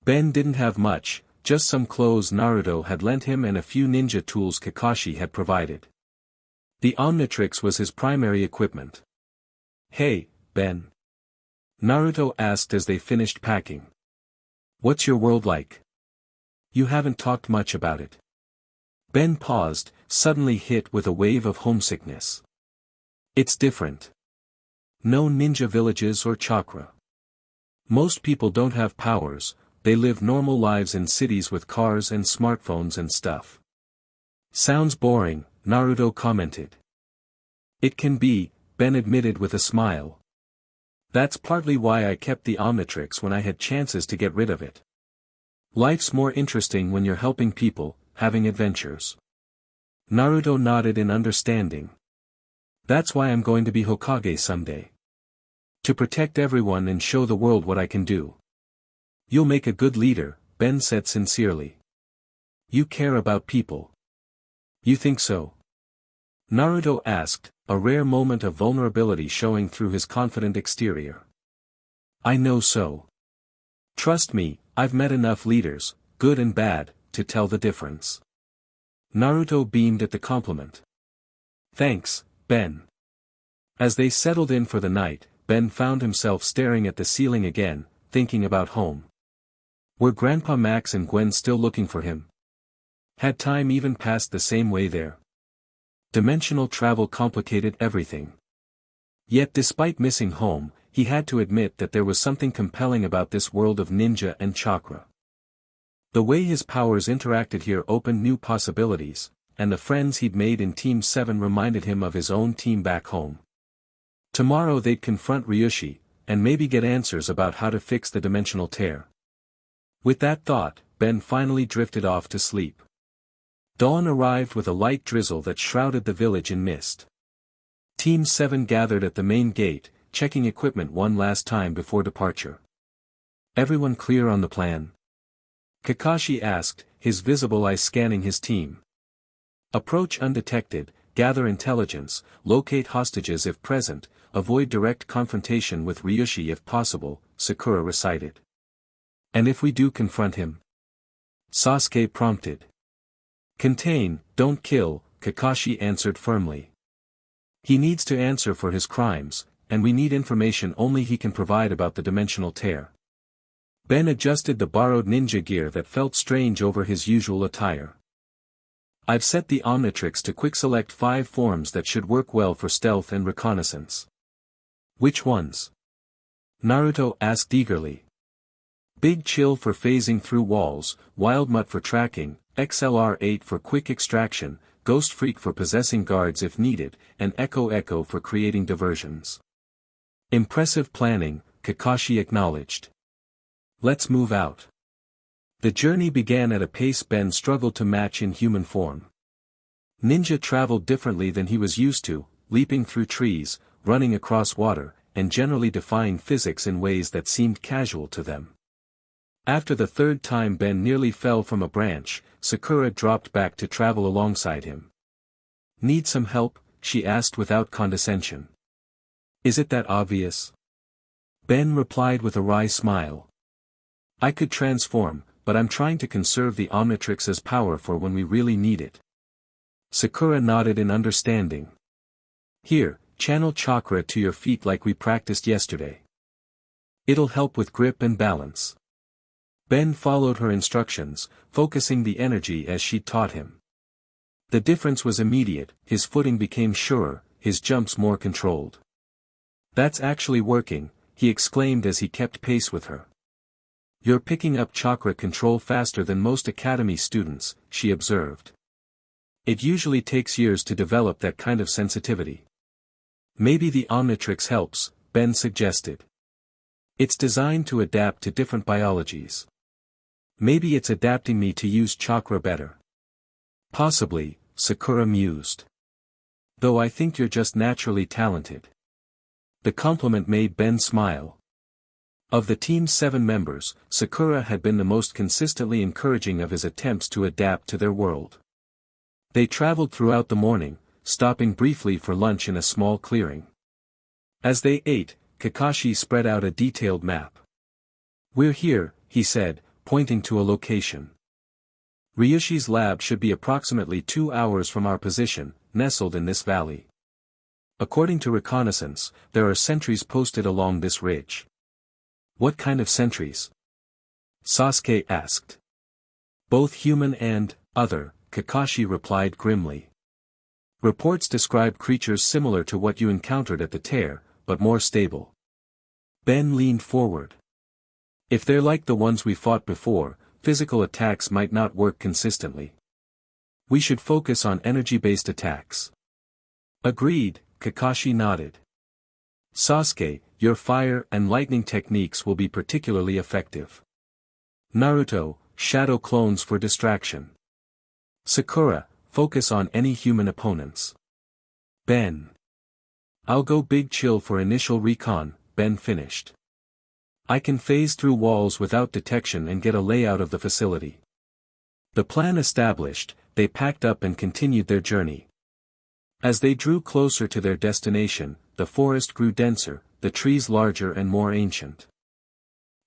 Ben didn't have much, just some clothes Naruto had lent him and a few ninja tools Kakashi had provided. The Omnitrix was his primary equipment. Hey, Ben. Naruto asked as they finished packing. What's your world like? You haven't talked much about it. Ben paused, suddenly hit with a wave of homesickness. It's different. No ninja villages or chakra. Most people don't have powers, they live normal lives in cities with cars and smartphones and stuff. Sounds boring, Naruto commented. It can be, Ben admitted with a smile. That's partly why I kept the Omnitrix when I had chances to get rid of it. Life's more interesting when you're helping people, having adventures. Naruto nodded in understanding. That's why I'm going to be Hokage someday. To protect everyone and show the world what I can do. You'll make a good leader, Ben said sincerely. You care about people. You think so? Naruto asked, a rare moment of vulnerability showing through his confident exterior. I know so. Trust me, I've met enough leaders, good and bad, to tell the difference. Naruto beamed at the compliment. Thanks, Ben. As they settled in for the night, Ben found himself staring at the ceiling again, thinking about home. Were Grandpa Max and Gwen still looking for him? Had time even passed the same way there? Dimensional travel complicated everything. Yet despite missing home, he had to admit that there was something compelling about this world of ninja and chakra. The way his powers interacted here opened new possibilities, and the friends he'd made in Team 7 reminded him of his own team back home. Tomorrow they'd confront Ryushi, and maybe get answers about how to fix the dimensional tear. With that thought, Ben finally drifted off to sleep. Dawn arrived with a light drizzle that shrouded the village in mist. Team 7 gathered at the main gate, checking equipment one last time before departure. Everyone clear on the plan? Kakashi asked, his visible eye scanning his team. Approach undetected, gather intelligence, locate hostages if present, avoid direct confrontation with Ryushi if possible, Sakura recited. And if we do confront him? Sasuke prompted. Contain, don't kill, Kakashi answered firmly. He needs to answer for his crimes, and we need information only he can provide about the dimensional tear. Ben adjusted the borrowed ninja gear that felt strange over his usual attire. I've set the Omnitrix to quick select 5 forms that should work well for stealth and reconnaissance. Which ones? Naruto asked eagerly. Big Chill for phasing through walls, Wild Mutt for tracking, XLR-8 for quick extraction, Ghost Freak for possessing guards if needed, and Echo for creating diversions. Impressive planning, Kakashi acknowledged. Let's move out. The journey began at a pace Ben struggled to match in human form. Ninja traveled differently than he was used to, leaping through trees, running across water, and generally defying physics in ways that seemed casual to them. After the 3rd time Ben nearly fell from a branch, Sakura dropped back to travel alongside him. Need some help? She asked without condescension. Is it that obvious? Ben replied with a wry smile. I could transform, but I'm trying to conserve the Omnitrix's power for when we really need it. Sakura nodded in understanding. Here, channel chakra to your feet like we practiced yesterday. It'll help with grip and balance. Ben followed her instructions, focusing the energy as she'd taught him. The difference was immediate, his footing became surer, his jumps more controlled. That's actually working, he exclaimed as he kept pace with her. You're picking up chakra control faster than most academy students, she observed. It usually takes years to develop that kind of sensitivity. Maybe the Omnitrix helps, Ben suggested. It's designed to adapt to different biologies. Maybe it's adapting me to use chakra better. Possibly, Sakura mused. Though I think you're just naturally talented. The compliment made Ben smile. Of the team's 7 members, Sakura had been the most consistently encouraging of his attempts to adapt to their world. They traveled throughout the morning, stopping briefly for lunch in a small clearing. As they ate, Kakashi spread out a detailed map. We're here, he said, pointing to a location. Ryushi's lab should be approximately 2 hours from our position, nestled in this valley. According to reconnaissance, there are sentries posted along this ridge. What kind of sentries? Sasuke asked. Both human and other, Kakashi replied grimly. Reports describe creatures similar to what you encountered at the tear, but more stable. Ben leaned forward. If they're like the ones we fought before, physical attacks might not work consistently. We should focus on energy-based attacks. Agreed, Kakashi nodded. Sasuke, your fire and lightning techniques will be particularly effective. Naruto, shadow clones for distraction. Sakura, focus on any human opponents. Ben. I'll go Big Chill for initial recon, Ben finished. I can phase through walls without detection and get a layout of the facility. The plan established, they packed up and continued their journey. As they drew closer to their destination, the forest grew denser, the trees larger and more ancient.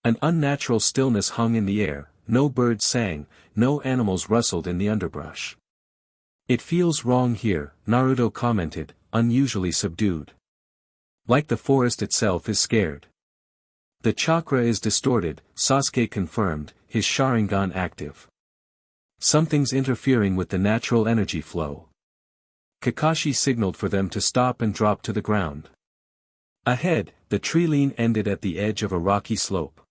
An unnatural stillness hung in the air, no birds sang, no animals rustled in the underbrush. It feels wrong here, Naruto commented, unusually subdued. Like the forest itself is scared. The chakra is distorted, Sasuke confirmed, his Sharingan active. Something's interfering with the natural energy flow. Kakashi signaled for them to stop and drop to the ground. Ahead, the tree line ended at the edge of a rocky slope.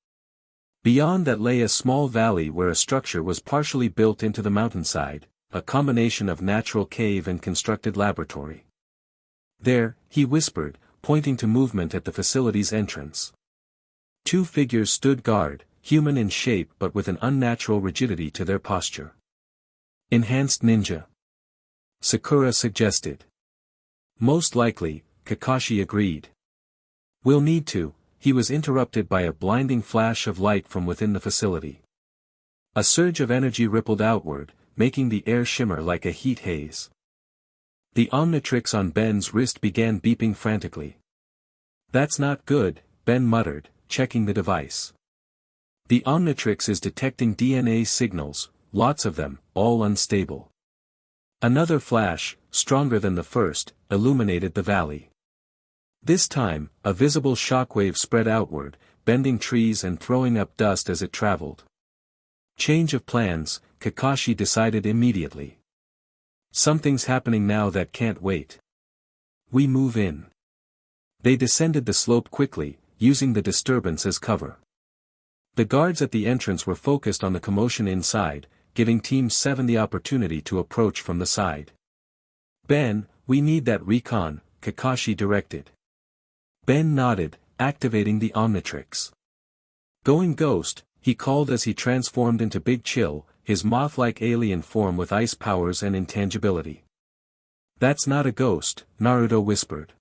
Beyond that lay a small valley where a structure was partially built into the mountainside, a combination of natural cave and constructed laboratory. There, he whispered, pointing to movement at the facility's entrance. 2 figures stood guard, human in shape but with an unnatural rigidity to their posture. Enhanced ninja. Sakura suggested. Most likely, Kakashi agreed. We'll need to. He was interrupted by a blinding flash of light from within the facility. A surge of energy rippled outward, making the air shimmer like a heat haze. The Omnitrix on Ben's wrist began beeping frantically. "That's not good," Ben muttered, checking the device. "The Omnitrix is detecting DNA signals, lots of them, all unstable." Another flash, stronger than the first, illuminated the valley. This time, a visible shockwave spread outward, bending trees and throwing up dust as it traveled. Change of plans, Kakashi decided immediately. Something's happening now that can't wait. We move in. They descended the slope quickly, using the disturbance as cover. The guards at the entrance were focused on the commotion inside, giving Team 7 the opportunity to approach from the side. "Ben, we need that recon," Kakashi directed. Ben nodded, activating the Omnitrix. "Going ghost," he called as he transformed into Big Chill, his moth-like alien form with ice powers and intangibility. "That's not a ghost," Naruto whispered.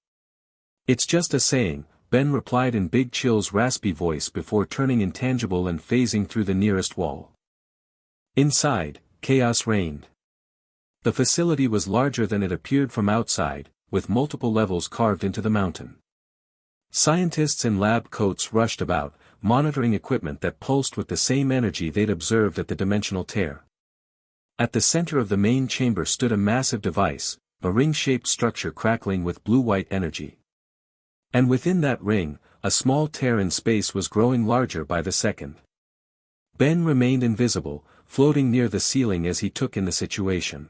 "It's just a saying," Ben replied in Big Chill's raspy voice before turning intangible and phasing through the nearest wall. Inside, chaos reigned. The facility was larger than it appeared from outside, with multiple levels carved into the mountain. Scientists in lab coats rushed about, monitoring equipment that pulsed with the same energy they'd observed at the dimensional tear. At the center of the main chamber stood a massive device, a ring-shaped structure crackling with blue-white energy. And within that ring, a small tear in space was growing larger by the second. Ben remained invisible, floating near the ceiling as he took in the situation.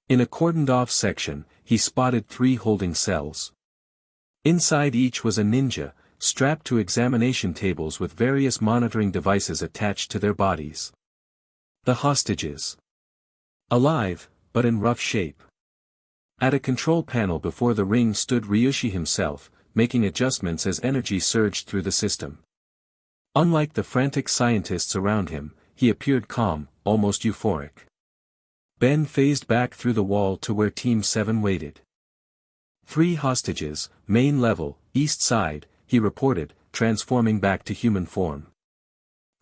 In a cordoned-off section, he spotted 3 holding cells. Inside each was a ninja, strapped to examination tables with various monitoring devices attached to their bodies. The hostages. Alive, but in rough shape. At a control panel before the ring stood Ryushi himself, making adjustments as energy surged through the system. Unlike the frantic scientists around him, he appeared calm, almost euphoric. Ben phased back through the wall to where Team 7 waited. 3 hostages, main level, east side, he reported, transforming back to human form.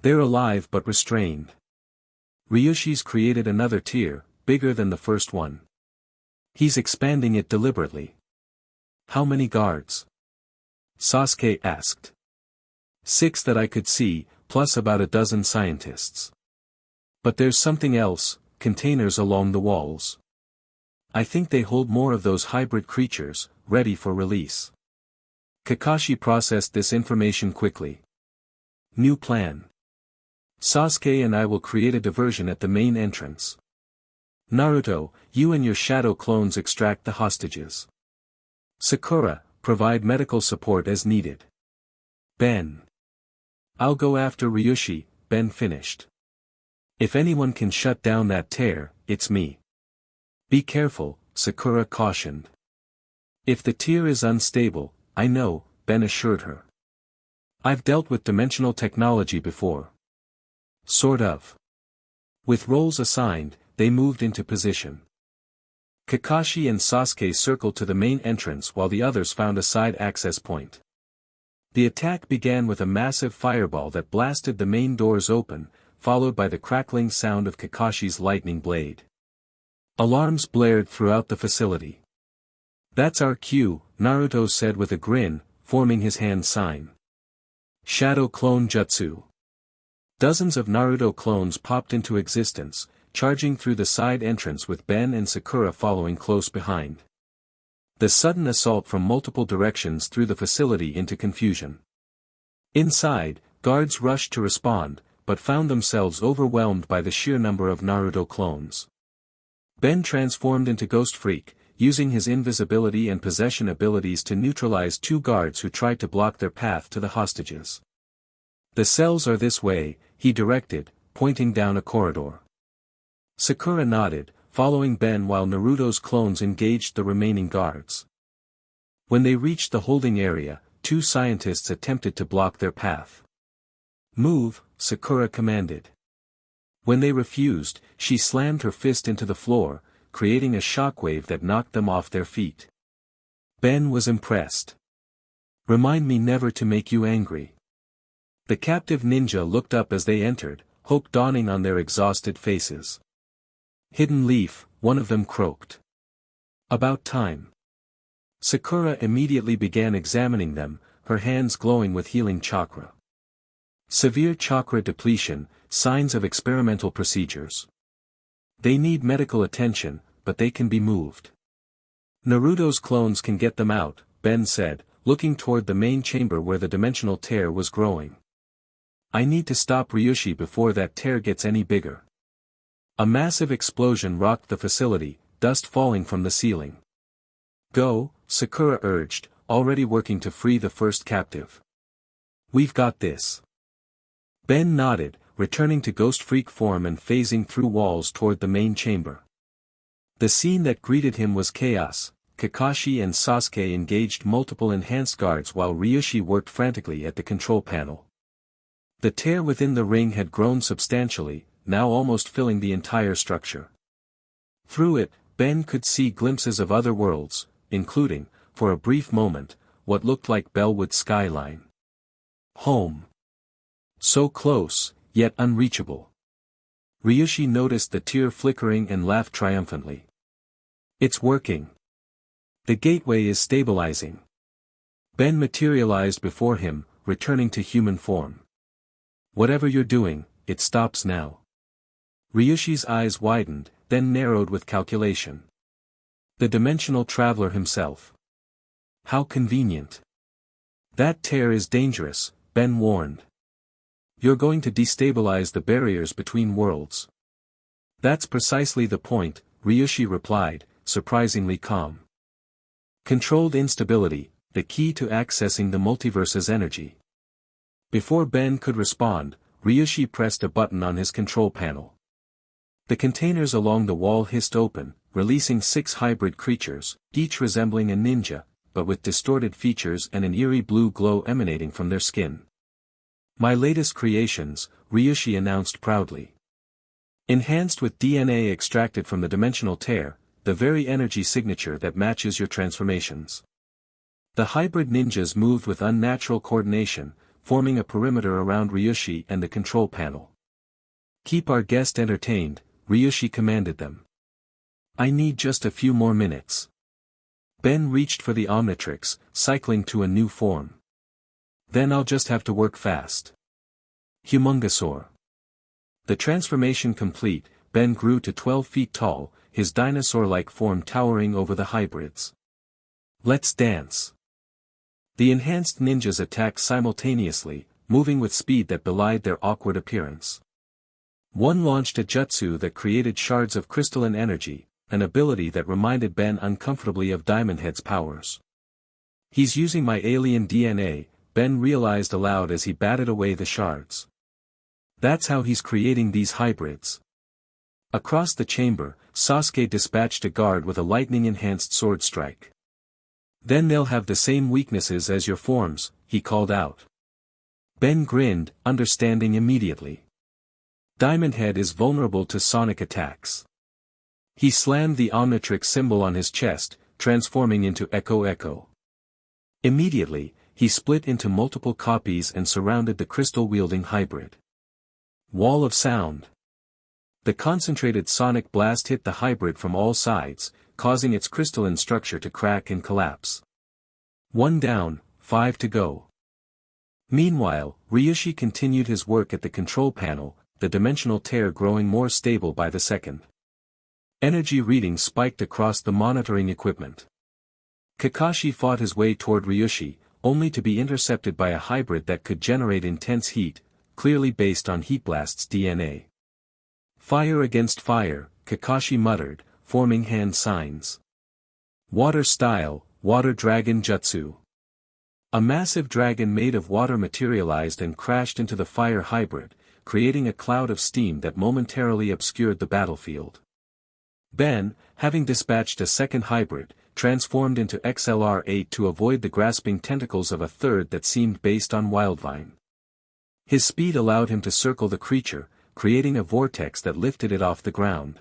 "They're alive but restrained. Ryushi's created another tier, bigger than the first one. He's expanding it deliberately." "How many guards?" Sasuke asked. 6 that I could see, plus about a dozen scientists. But there's something else, containers along the walls. I think they hold more of those hybrid creatures, ready for release. Kakashi processed this information quickly. New plan. Sasuke and I will create a diversion at the main entrance. Naruto, you and your shadow clones extract the hostages. Sakura, provide medical support as needed. Ben. I'll go after Ryushi, Ben finished. If anyone can shut down that tear, it's me. Be careful, Sakura cautioned. If the tier is unstable, I know, Ben assured her. I've dealt with dimensional technology before. Sort of. With roles assigned, they moved into position. Kakashi and Sasuke circled to the main entrance while the others found a side access point. The attack began with a massive fireball that blasted the main doors open, followed by the crackling sound of Kakashi's lightning blade. Alarms blared throughout the facility. That's our cue, Naruto said with a grin, forming his hand sign. Shadow Clone Jutsu. Dozens of Naruto clones popped into existence, charging through the side entrance with Ben and Sakura following close behind. The sudden assault from multiple directions threw the facility into confusion. Inside, guards rushed to respond, but found themselves overwhelmed by the sheer number of Naruto clones. Ben transformed into Ghost Freak, using his invisibility and possession abilities to neutralize 2 guards who tried to block their path to the hostages. The cells are this way, he directed, pointing down a corridor. Sakura nodded, following Ben while Naruto's clones engaged the remaining guards. When they reached the holding area, 2 scientists attempted to block their path. Move, Sakura commanded. When they refused, she slammed her fist into the floor, creating a shockwave that knocked them off their feet. Ben was impressed. Remind me never to make you angry. The captive ninja looked up as they entered, hope dawning on their exhausted faces. Hidden leaf, one of them croaked. About time. Sakura immediately began examining them, her hands glowing with healing chakra. Severe chakra depletion, signs of experimental procedures. They need medical attention, but they can be moved. Naruto's clones can get them out, Ben said, looking toward the main chamber where the dimensional tear was growing. I need to stop Ryushi before that tear gets any bigger. A massive explosion rocked the facility, dust falling from the ceiling. Go, Sakura urged, already working to free the first captive. We've got this. Ben nodded, returning to Ghost Freak form and phasing through walls toward the main chamber. The scene that greeted him was chaos. Kakashi and Sasuke engaged multiple enhanced guards while Ryushi worked frantically at the control panel. The tear within the ring had grown substantially, now almost filling the entire structure. Through it, Ben could see glimpses of other worlds, including, for a brief moment, what looked like Bellwood skyline. Home. So close, yet unreachable. Ryushi noticed the tear flickering and laughed triumphantly. It's working. The gateway is stabilizing. Ben materialized before him, returning to human form. Whatever you're doing, it stops now. Ryushi's eyes widened, then narrowed with calculation. The dimensional traveler himself. How convenient. That tear is dangerous, Ben warned. You're going to destabilize the barriers between worlds. That's precisely the point, Ryushi replied, surprisingly calm. Controlled instability, the key to accessing the multiverse's energy. Before Ben could respond, Ryushi pressed a button on his control panel. The containers along the wall hissed open, releasing 6 hybrid creatures, each resembling a ninja, but with distorted features and an eerie blue glow emanating from their skin. My latest creations, Ryushi announced proudly. Enhanced with DNA extracted from the dimensional tear, the very energy signature that matches your transformations. The hybrid ninjas moved with unnatural coordination, forming a perimeter around Ryushi and the control panel. Keep our guest entertained, Ryushi commanded them. I need just a few more minutes. Ben reached for the Omnitrix, cycling to a new form. Then I'll just have to work fast. Humongosaur. The transformation complete, Ben grew to 12 feet tall, his dinosaur-like form towering over the hybrids. Let's dance. The enhanced ninjas attacked simultaneously, moving with speed that belied their awkward appearance. One launched a jutsu that created shards of crystalline energy, an ability that reminded Ben uncomfortably of Diamond Head's powers. He's using my alien DNA, Ben realized aloud as he batted away the shards. That's how he's creating these hybrids. Across the chamber, Sasuke dispatched a guard with a lightning-enhanced sword strike. Then they'll have the same weaknesses as your forms, he called out. Ben grinned, understanding immediately. Diamond Head is vulnerable to sonic attacks. He slammed the Omnitrix symbol on his chest, transforming into Echo Echo. Immediately, he split into multiple copies and surrounded the crystal-wielding hybrid. Wall of sound. The concentrated sonic blast hit the hybrid from all sides, causing its crystalline structure to crack and collapse. 1 down, 5 to go. Meanwhile, Ryushi continued his work at the control panel, the dimensional tear growing more stable by the second. Energy readings spiked across the monitoring equipment. Kakashi fought his way toward Ryushi, only to be intercepted by a hybrid that could generate intense heat, clearly based on Heatblast's DNA. Fire against fire, Kakashi muttered, forming hand signs. Water style, water dragon jutsu. A massive dragon made of water materialized and crashed into the fire hybrid, creating a cloud of steam that momentarily obscured the battlefield. Ben, having dispatched a second hybrid, transformed into XLR-8 to avoid the grasping tentacles of a third that seemed based on Wildvine. His speed allowed him to circle the creature, creating a vortex that lifted it off the ground.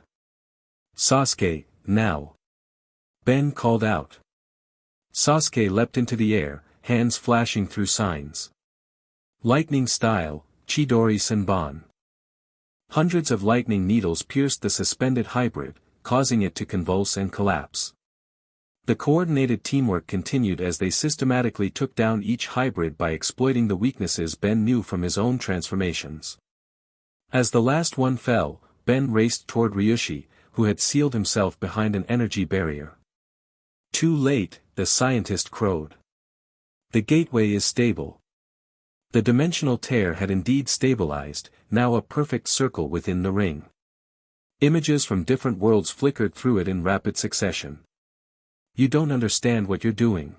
Sasuke, now. Ben called out. Sasuke leapt into the air, hands flashing through signs. Lightning style, Chidori Senbon. Hundreds of lightning needles pierced the suspended hybrid, causing it to convulse and collapse. The coordinated teamwork continued as they systematically took down each hybrid by exploiting the weaknesses Ben knew from his own transformations. As the last one fell, Ben raced toward Ryushi, who had sealed himself behind an energy barrier. Too late, the scientist crowed. The gateway is stable. The dimensional tear had indeed stabilized, now a perfect circle within the ring. Images from different worlds flickered through it in rapid succession. You don't understand what you're doing.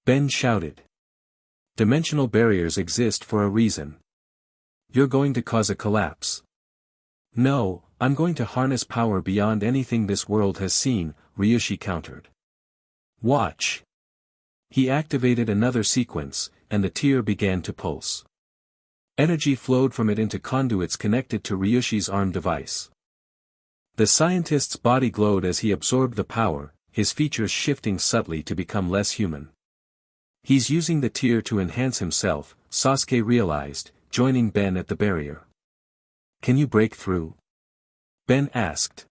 Ben shouted. Dimensional barriers exist for a reason. You're going to cause a collapse. No, I'm going to harness power beyond anything this world has seen, Ryushi countered. Watch. He activated another sequence, and the tear began to pulse. Energy flowed from it into conduits connected to Ryushi's arm device. The scientist's body glowed as he absorbed the power, his features shifting subtly to become less human. He's using the tear to enhance himself, Sasuke realized, joining Ben at the barrier. Can you break through? Ben asked.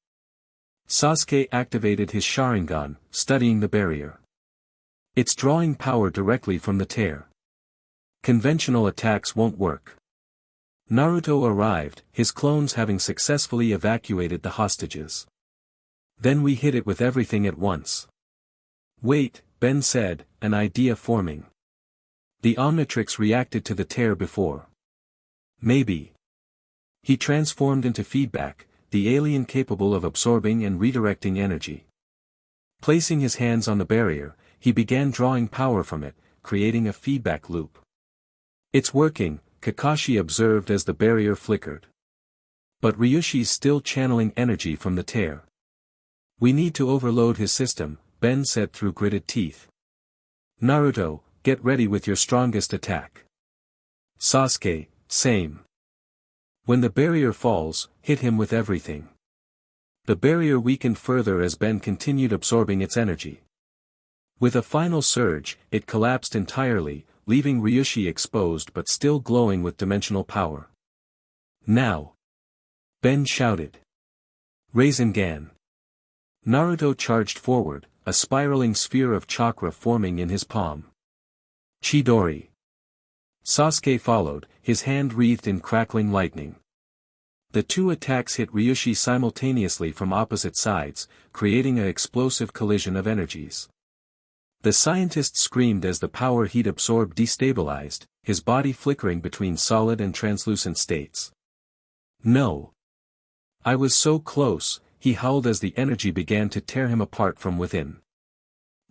Sasuke activated his Sharingan, studying the barrier. It's drawing power directly from the tear. Conventional attacks won't work. Naruto arrived, his clones having successfully evacuated the hostages. Then we hit it with everything at once. Wait, Ben said, an idea forming. The Omnitrix reacted to the tear before. Maybe. He transformed into feedback, the alien capable of absorbing and redirecting energy. Placing his hands on the barrier, he began drawing power from it, creating a feedback loop. It's working, Kakashi observed as the barrier flickered. But Ryushi's still channeling energy from the tear. We need to overload his system, Ben said through gritted teeth. Naruto, get ready with your strongest attack. Sasuke, same. When the barrier falls, hit him with everything. The barrier weakened further as Ben continued absorbing its energy. With a final surge, it collapsed entirely, leaving Ryushi exposed but still glowing with dimensional power. Now! Ben shouted. Rasengan. Naruto charged forward, a spiraling sphere of chakra forming in his palm. Chidori. Sasuke followed, his hand wreathed in crackling lightning. The two attacks hit Ryushi simultaneously from opposite sides, creating an explosive collision of energies. The scientist screamed as the power he'd absorbed destabilized, his body flickering between solid and translucent states. No! I was so close, he howled as the energy began to tear him apart from within.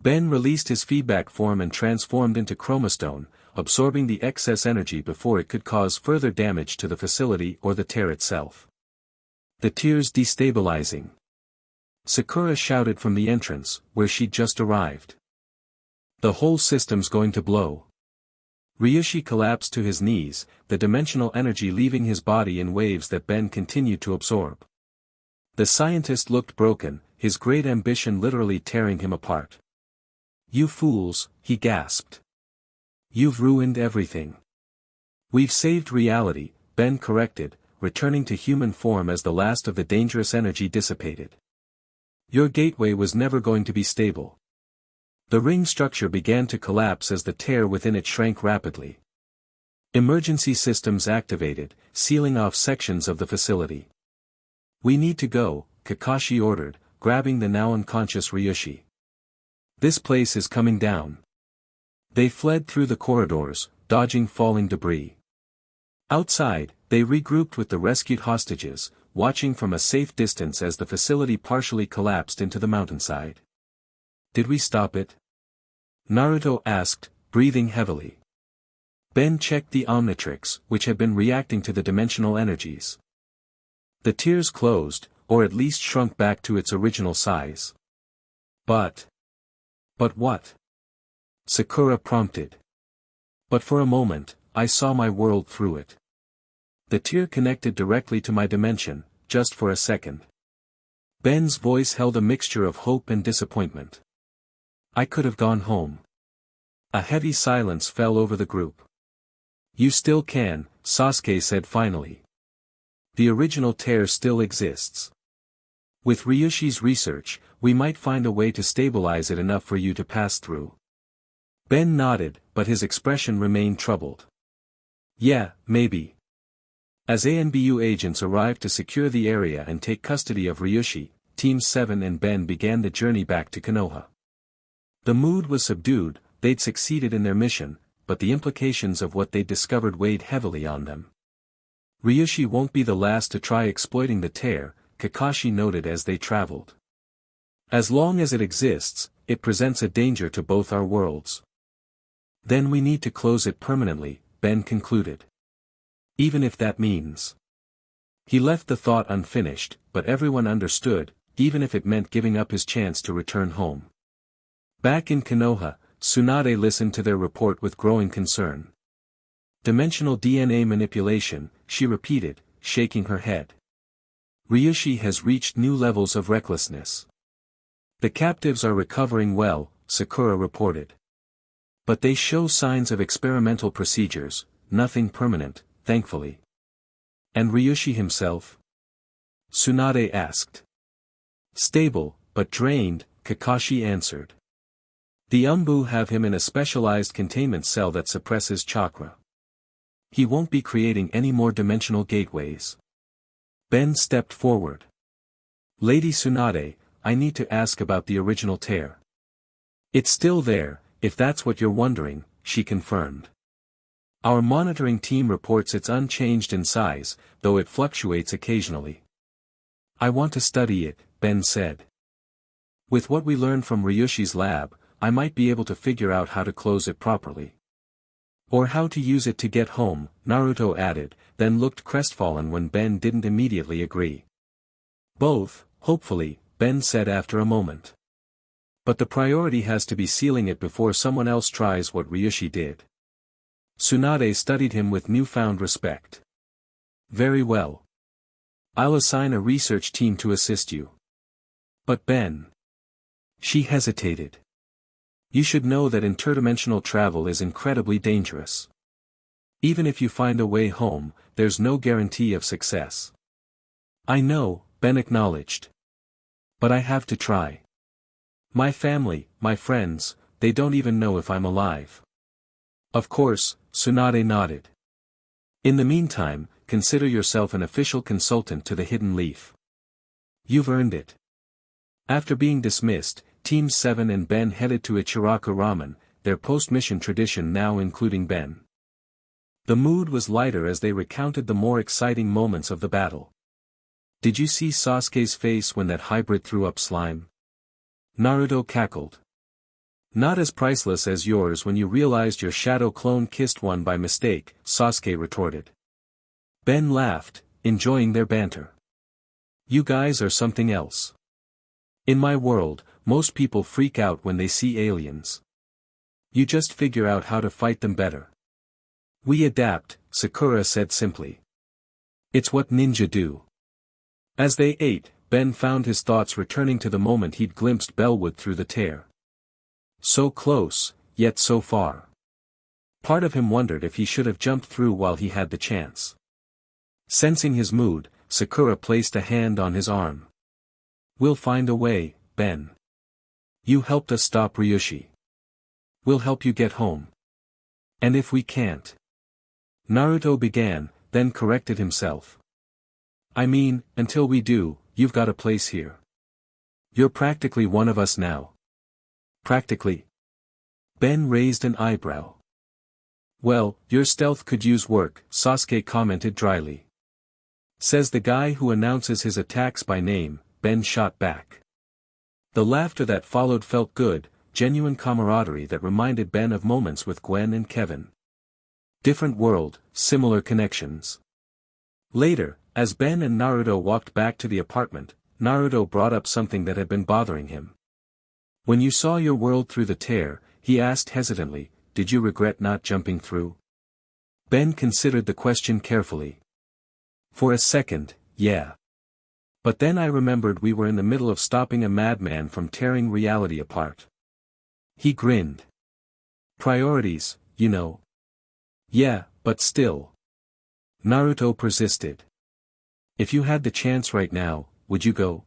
Ben released his feedback form and transformed into chromastone, absorbing the excess energy before it could cause further damage to the facility or the tear itself. The tears destabilizing. Sakura shouted from the entrance, where she'd just arrived. The whole system's going to blow. Ryushi collapsed to his knees, the dimensional energy leaving his body in waves that Ben continued to absorb. The scientist looked broken, his great ambition literally tearing him apart. You fools, he gasped. You've ruined everything. We've saved reality, Ben corrected, returning to human form as the last of the dangerous energy dissipated. Your gateway was never going to be stable. The ring structure began to collapse as the tear within it shrank rapidly. Emergency systems activated, sealing off sections of the facility. We need to go, Kakashi ordered, grabbing the now unconscious Ryushi. This place is coming down. They fled through the corridors, dodging falling debris. Outside, they regrouped with the rescued hostages, watching from a safe distance as the facility partially collapsed into the mountainside. Did we stop it? Naruto asked, breathing heavily. Ben checked the Omnitrix, which had been reacting to the dimensional energies. The tears closed, or at least shrunk back to its original size. But what? Sakura prompted. But for a moment, I saw my world through it. The tear connected directly to my dimension, just for a second. Ben's voice held a mixture of hope and disappointment. I could have gone home. A heavy silence fell over the group. You still can, Sasuke said finally. The original tear still exists. With Ryushi's research, we might find a way to stabilize it enough for you to pass through. Ben nodded, but his expression remained troubled. Yeah, maybe. As ANBU agents arrived to secure the area and take custody of Ryushi, Team 7 and Ben began the journey back to Konoha. The mood was subdued, they'd succeeded in their mission, but the implications of what they'd discovered weighed heavily on them. Ryushi won't be the last to try exploiting the tear, Kakashi noted as they traveled. As long as it exists, it presents a danger to both our worlds. Then we need to close it permanently, Ben concluded. Even if that means. He left the thought unfinished, but everyone understood, even if it meant giving up his chance to return home. Back in Konoha, Tsunade listened to their report with growing concern. Dimensional DNA manipulation, she repeated, shaking her head. Ryushi has reached new levels of recklessness. The captives are recovering well, Sakura reported. But they show signs of experimental procedures, nothing permanent, thankfully. And Ryushi himself? Tsunade asked. Stable, but drained, Kakashi answered. The Umbu have him in a specialized containment cell that suppresses chakra. He won't be creating any more dimensional gateways. Ben stepped forward. Lady Tsunade, I need to ask about the original tear. It's still there, if that's what you're wondering, she confirmed. Our monitoring team reports it's unchanged in size, though it fluctuates occasionally. I want to study it, Ben said. With what we learned from Ryushi's lab, I might be able to figure out how to close it properly. Or how to use it to get home, Naruto added, then looked crestfallen when Ben didn't immediately agree. Both, hopefully, Ben said after a moment. But the priority has to be sealing it before someone else tries what Ryushi did. Tsunade studied him with newfound respect. Very well. I'll assign a research team to assist you. But Ben. She hesitated. You should know that interdimensional travel is incredibly dangerous. Even if you find a way home, there's no guarantee of success. I know, Ben acknowledged. But I have to try. My family, my friends, they don't even know if I'm alive. Of course, Tsunade nodded. In the meantime, consider yourself an official consultant to the Hidden Leaf. You've earned it. After being dismissed, Team 7 and Ben headed to Ichiraku Ramen, their post-mission tradition now including Ben. The mood was lighter as they recounted the more exciting moments of the battle. Did you see Sasuke's face when that hybrid threw up slime? Naruto cackled. Not as priceless as yours when you realized your shadow clone kissed one by mistake, Sasuke retorted. Ben laughed, enjoying their banter. You guys are something else. In my world, most people freak out when they see aliens. You just figure out how to fight them better. We adapt, Sakura said simply. It's what ninja do. As they ate, Ben found his thoughts returning to the moment he'd glimpsed Bellwood through the tear. So close, yet so far. Part of him wondered if he should have jumped through while he had the chance. Sensing his mood, Sakura placed a hand on his arm. We'll find a way, Ben. You helped us stop Ryushi. We'll help you get home. And if we can't? Naruto began, then corrected himself. I mean, until we do, you've got a place here. You're practically one of us now. Practically? Ben raised an eyebrow. Well, your stealth could use work, Sasuke commented dryly. Says the guy who announces his attacks by name, Ben shot back. The laughter that followed felt good, genuine camaraderie that reminded Ben of moments with Gwen and Kevin. Different world, similar connections. Later, as Ben and Naruto walked back to the apartment, Naruto brought up something that had been bothering him. When you saw your world through the tear, he asked hesitantly, did you regret not jumping through? Ben considered the question carefully. For a second, yeah. But then I remembered we were in the middle of stopping a madman from tearing reality apart. He grinned. Priorities, you know. Yeah, but still. Naruto persisted. If you had the chance right now, would you go?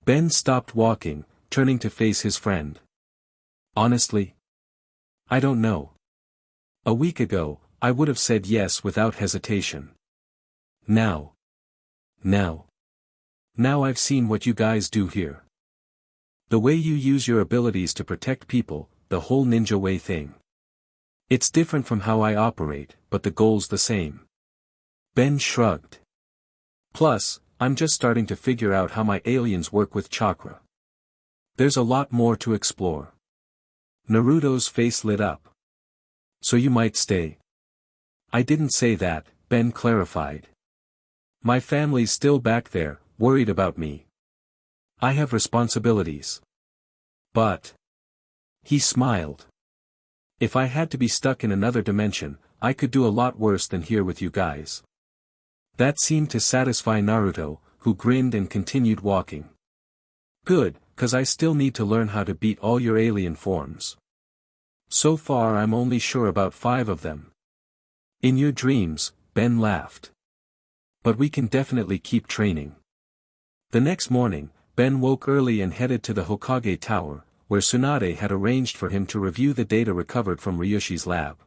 Ben stopped walking, turning to face his friend. Honestly? I don't know. A week ago, I would have said yes without hesitation. Now I've seen what you guys do here. The way you use your abilities to protect people, the whole ninja way thing. It's different from how I operate, but the goal's the same. Ben shrugged. Plus, I'm just starting to figure out how my aliens work with chakra. There's a lot more to explore. Naruto's face lit up. So you might stay. I didn't say that, Ben clarified. My family's still back there, worried about me. I have responsibilities. But. He smiled. If I had to be stuck in another dimension, I could do a lot worse than here with you guys. That seemed to satisfy Naruto, who grinned and continued walking. Good, 'cause I still need to learn how to beat all your alien forms. So far I'm only sure about 5 of them. In your dreams, Ben laughed. But we can definitely keep training. The next morning, Ben woke early and headed to the Hokage Tower, where Tsunade had arranged for him to review the data recovered from Ryushi's lab.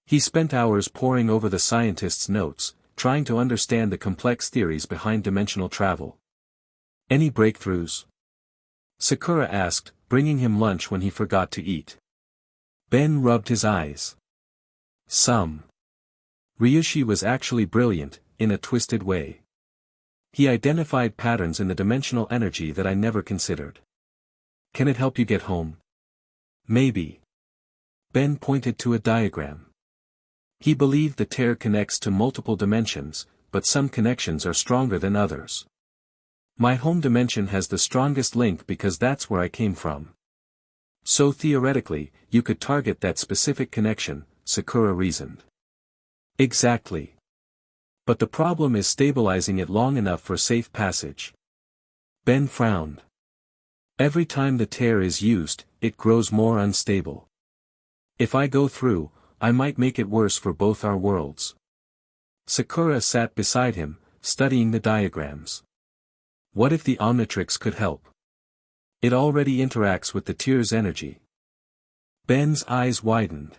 He spent hours poring over the scientist's notes, trying to understand the complex theories behind dimensional travel. Any breakthroughs? Sakura asked, bringing him lunch when he forgot to eat. Ben rubbed his eyes. Some. Ryushi was actually brilliant, in a twisted way. He identified patterns in the dimensional energy that I never considered. Can it help you get home? Maybe. Ben pointed to a diagram. He believed the tear connects to multiple dimensions, but some connections are stronger than others. My home dimension has the strongest link because that's where I came from. So theoretically, you could target that specific connection, Sakura reasoned. Exactly. But the problem is stabilizing it long enough for safe passage. Ben frowned. Every time the tear is used, it grows more unstable. If I go through, I might make it worse for both our worlds. Sakura sat beside him, studying the diagrams. What if the Omnitrix could help? It already interacts with the tear's energy. Ben's eyes widened.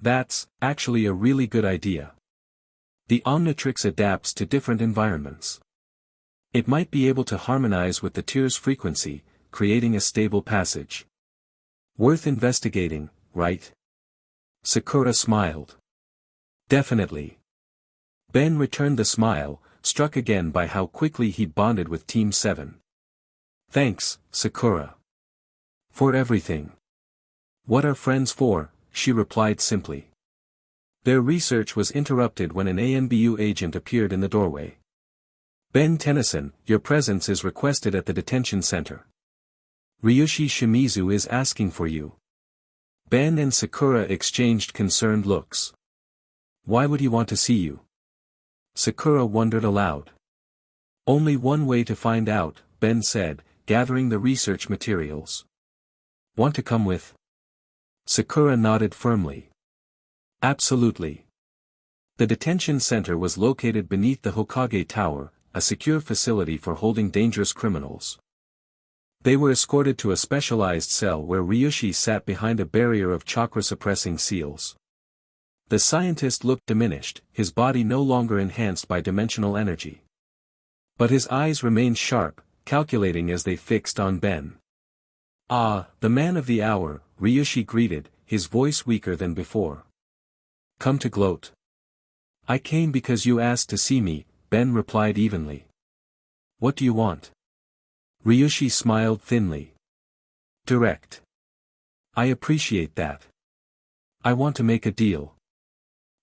That's, actually a really good idea. The Omnitrix adapts to different environments. It might be able to harmonize with the tear's frequency, creating a stable passage. Worth investigating, right? Sakura smiled. Definitely. Ben returned the smile, struck again by how quickly he'd bonded with Team 7. Thanks, Sakura. For everything. What are friends for? She replied simply. Their research was interrupted when an ANBU agent appeared in the doorway. Ben Tennyson, your presence is requested at the detention center. Ryushi Shimizu is asking for you. Ben and Sakura exchanged concerned looks. Why would he want to see you? Sakura wondered aloud. Only one way to find out, Ben said, gathering the research materials. Want to come with? Sakura nodded firmly. Absolutely. The detention center was located beneath the Hokage Tower, a secure facility for holding dangerous criminals. They were escorted to a specialized cell where Ryushi sat behind a barrier of chakra-suppressing seals. The scientist looked diminished, his body no longer enhanced by dimensional energy. But his eyes remained sharp, calculating as they fixed on Ben. Ah, the man of the hour, Ryushi greeted, his voice weaker than before. Come to gloat. I came because you asked to see me, Ben replied evenly. What do you want? Ryushi smiled thinly. Direct. I appreciate that. I want to make a deal.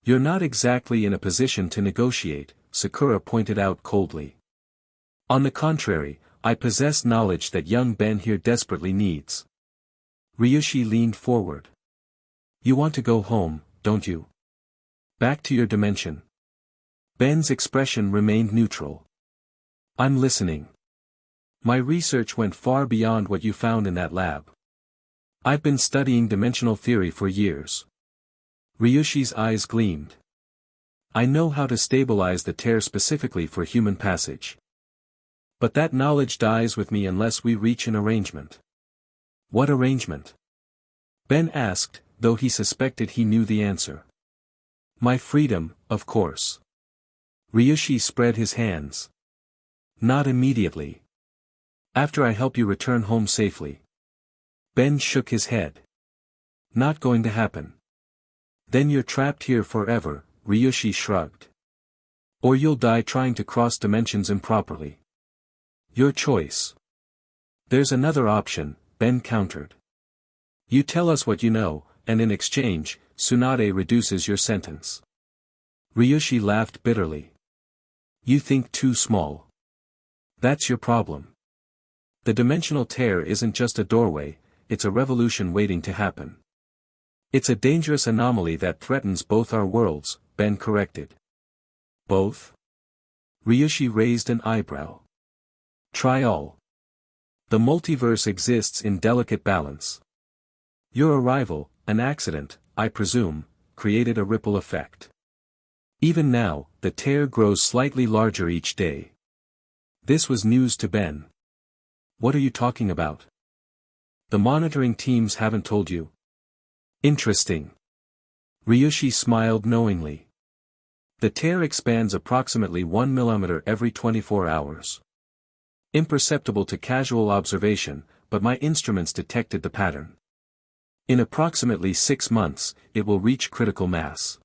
You're not exactly in a position to negotiate, Sakura pointed out coldly. On the contrary, I possess knowledge that young Ben here desperately needs. Ryushi leaned forward. You want to go home, don't you? Back to your dimension. Ben's expression remained neutral. I'm listening. My research went far beyond what you found in that lab. I've been studying dimensional theory for years. Ryushi's eyes gleamed. I know how to stabilize the tear specifically for human passage. But that knowledge dies with me unless we reach an arrangement. What arrangement? Ben asked, though he suspected he knew the answer. My freedom, of course. Ryushi spread his hands. Not immediately. After I help you return home safely. Ben shook his head. Not going to happen. Then you're trapped here forever, Ryushi shrugged. Or you'll die trying to cross dimensions improperly. Your choice. There's another option, Ben countered. You tell us what you know, and in exchange, Tsunade reduces your sentence. Ryushi laughed bitterly. You think too small. That's your problem. The dimensional tear isn't just a doorway, it's a revolution waiting to happen. It's a dangerous anomaly that threatens both our worlds, Ben corrected. Both? Ryushi raised an eyebrow. Try all. The multiverse exists in delicate balance. Your arrival, an accident, I presume, created a ripple effect. Even now, the tear grows slightly larger each day. This was news to Ben. What are you talking about? The monitoring teams haven't told you. Interesting. Ryushi smiled knowingly. The tear expands approximately 1 mm every 24 hours. Imperceptible to casual observation, but my instruments detected the pattern. In approximately 6 months, it will reach critical mass.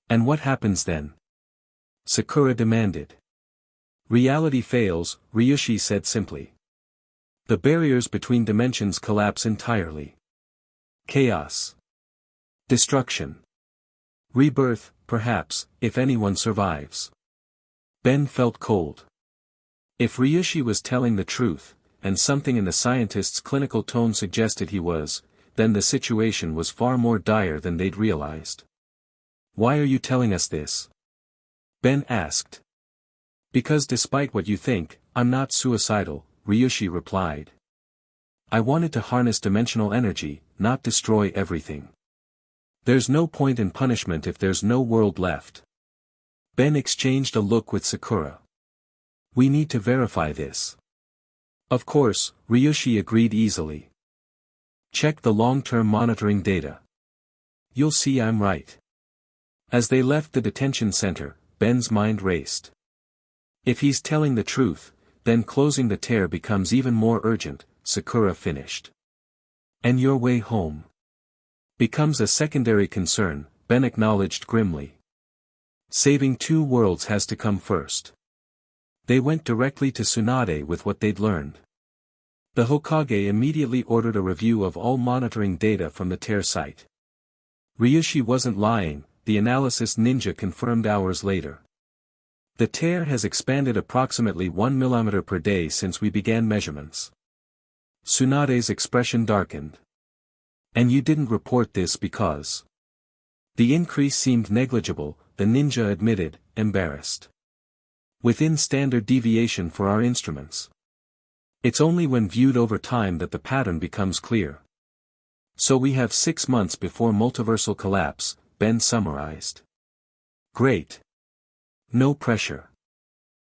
And what happens then? Sakura demanded. Reality fails, Ryushi said simply. The barriers between dimensions collapse entirely. Chaos. Destruction. Rebirth, perhaps, if anyone survives. Ben felt cold. If Ryushi was telling the truth, and something in the scientist's clinical tone suggested he was, then the situation was far more dire than they'd realized. Why are you telling us this? Ben asked. Because despite what you think, I'm not suicidal, Ryushi replied. I wanted to harness dimensional energy, not destroy everything. There's no point in punishment if there's no world left. Ben exchanged a look with Sakura. We need to verify this. Of course, Ryushi agreed easily. Check the long-term monitoring data. You'll see I'm right. As they left the detention center, Ben's mind raced. If he's telling the truth, then closing the tear becomes even more urgent, Sakura finished. And your way home becomes a secondary concern, Ben acknowledged grimly. Saving 2 worlds has to come first. They went directly to Tsunade with what they'd learned. The Hokage immediately ordered a review of all monitoring data from the tear site. Ryushi wasn't lying, the analysis ninja confirmed hours later. The tear has expanded approximately 1 mm per day since we began measurements. Tsunade's expression darkened. And you didn't report this because... The increase seemed negligible, the ninja admitted, embarrassed. Within standard deviation for our instruments. It's only when viewed over time that the pattern becomes clear. So we have 6 months before multiversal collapse, Ben summarized. Great. No pressure.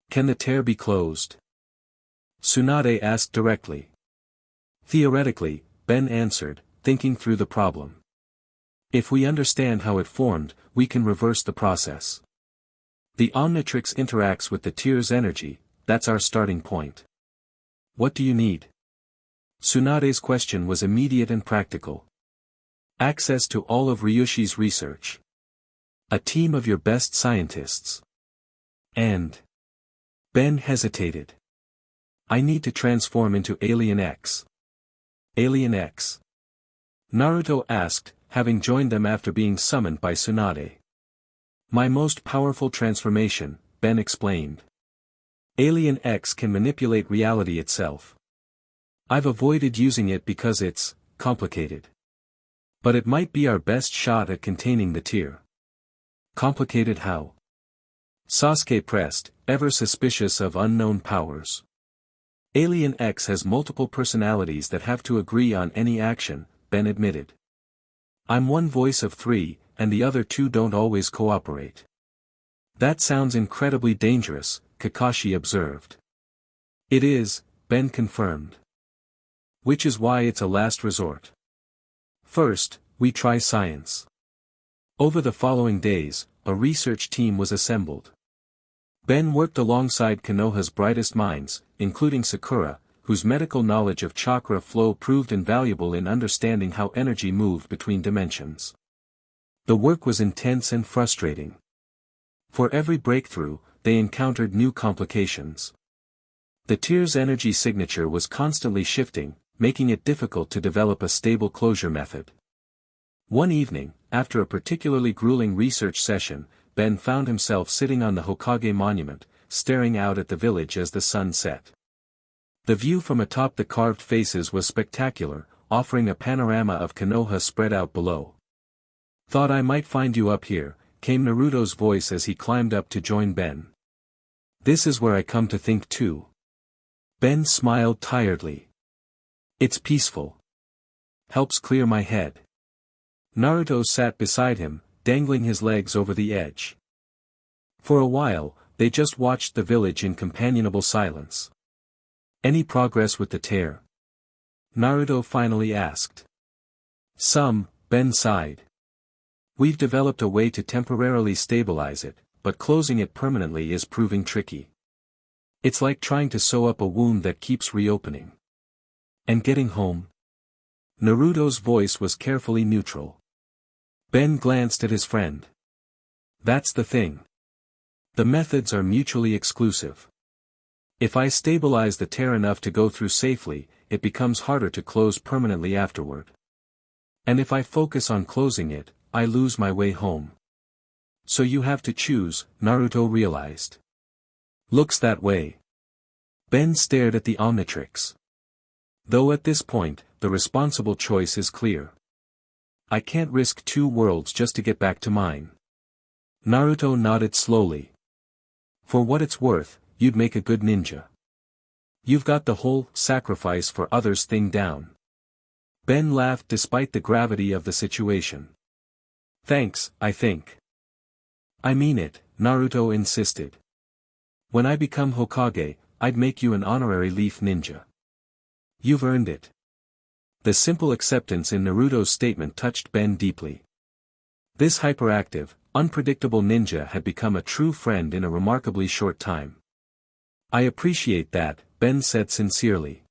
Can the tear be closed? Tsunade asked directly. Theoretically, Ben answered, thinking through the problem. If we understand how it formed, we can reverse the process. The Omnitrix interacts with the tear's energy, that's our starting point. What do you need? Tsunade's question was immediate and practical. Access to all of Ryushi's research. A team of your best scientists. And... Ben hesitated. I need to transform into Alien X. Alien X? Naruto asked, having joined them after being summoned by Tsunade. My most powerful transformation, Ben explained. Alien X can manipulate reality itself. I've avoided using it because it's complicated. But it might be our best shot at containing the tear. Complicated how? Sasuke pressed, ever suspicious of unknown powers. Alien X has multiple personalities that have to agree on any action, Ben admitted. I'm one voice of 3, and the other 2 don't always cooperate. That sounds incredibly dangerous, Kakashi observed. It is, Ben confirmed. Which is why it's a last resort. First, we try science. Over the following days, a research team was assembled. Ben worked alongside Konoha's brightest minds, including Sakura, whose medical knowledge of chakra flow proved invaluable in understanding how energy moved between dimensions. The work was intense and frustrating. For every breakthrough, they encountered new complications. The tear's energy signature was constantly shifting, making it difficult to develop a stable closure method. One evening, after a particularly grueling research session, Ben found himself sitting on the Hokage monument, staring out at the village as the sun set. The view from atop the carved faces was spectacular, offering a panorama of Konoha spread out below. "Thought I might find you up here," came Naruto's voice as he climbed up to join Ben. "This is where I come to think too." Ben smiled tiredly. "It's peaceful. Helps clear my head." Naruto sat beside him, dangling his legs over the edge. For a while, they just watched the village in companionable silence. "Any progress with the tear?" Naruto finally asked. "Some," Ben sighed. "We've developed a way to temporarily stabilize it, but closing it permanently is proving tricky. It's like trying to sew up a wound that keeps reopening." "And getting home?" Naruto's voice was carefully neutral. Ben glanced at his friend. "That's the thing. The methods are mutually exclusive. If I stabilize the tear enough to go through safely, it becomes harder to close permanently afterward. And if I focus on closing it, I lose my way home. So you have to choose," Naruto realized. "Looks that way." Ben stared at the Omnitrix. "Though at this point, the responsible choice is clear. I can't risk 2 worlds just to get back to mine." Naruto nodded slowly. "For what it's worth, you'd make a good ninja. You've got the whole sacrifice for others thing down." Ben laughed despite the gravity of the situation. "Thanks, I think." "I mean it," Naruto insisted. "When I become Hokage, I'd make you an honorary leaf ninja. You've earned it." The simple acceptance in Naruto's statement touched Ben deeply. This hyperactive, unpredictable ninja had become a true friend in a remarkably short time. "I appreciate that," Ben said sincerely.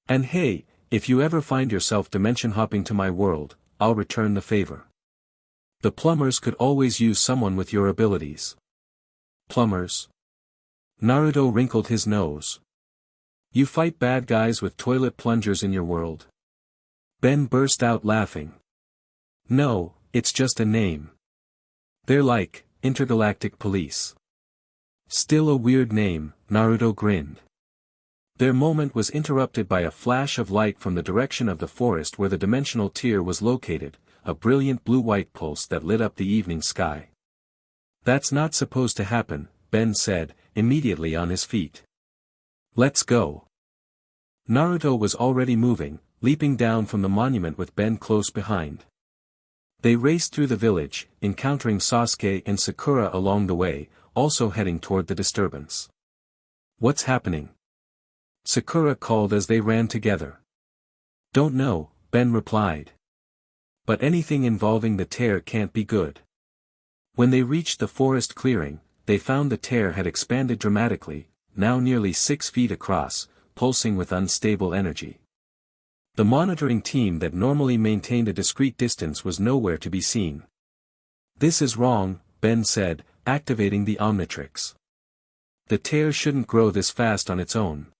"And hey, if you ever find yourself dimension hopping to my world, I'll return the favor. The plumbers could always use someone with your abilities." "Plumbers?" Naruto wrinkled his nose. "You fight bad guys with toilet plungers in your world?" Ben burst out laughing. "No, it's just a name. They're like, intergalactic police." "Still a weird name," Naruto grinned. Their moment was interrupted by a flash of light from the direction of the forest where the dimensional tier was located, a brilliant blue-white pulse that lit up the evening sky. "That's not supposed to happen," Ben said, immediately on his feet. "Let's go." Naruto was already moving, leaping down from the monument with Ben close behind. They raced through the village, encountering Sasuke and Sakura along the way, also heading toward the disturbance. "What's happening?" Sakura called as they ran together. "Don't know," Ben replied. "But anything involving the tear can't be good." When they reached the forest clearing, they found the tear had expanded dramatically, now nearly 6 feet across, pulsing with unstable energy. The monitoring team that normally maintained a discreet distance was nowhere to be seen. "This is wrong," Ben said, activating the Omnitrix. "The tear shouldn't grow this fast on its own."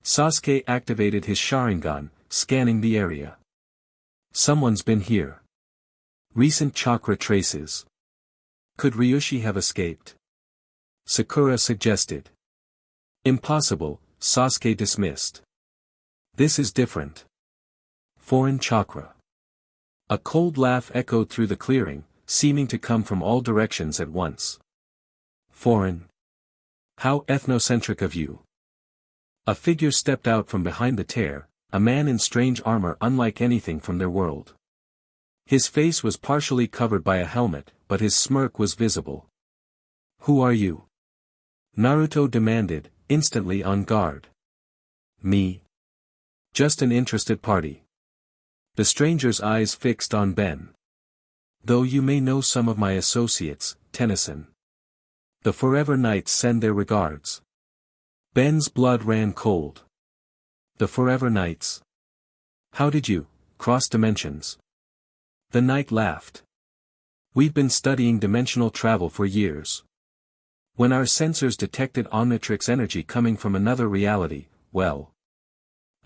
Sasuke activated his Sharingan, scanning the area. "Someone's been here. Recent chakra traces. Could Ryushi have escaped?" Sakura suggested. "Impossible," Sasuke dismissed. "This is different. Foreign chakra." A cold laugh echoed through the clearing, seeming to come from all directions at once. "Foreign? How ethnocentric of you." A figure stepped out from behind the tear, a man in strange armor unlike anything from their world. His face was partially covered by a helmet, but his smirk was visible. Who are you? Naruto demanded, instantly on guard. Me. Just an interested party. The stranger's eyes fixed on Ben. Though you may know some of my associates, Tennyson. The Forever Knights send their regards. Ben's blood ran cold. The Forever Knights. How did you cross dimensions? The knight laughed. We've been studying dimensional travel for years. When our sensors detected Omnitrix energy coming from another reality, well,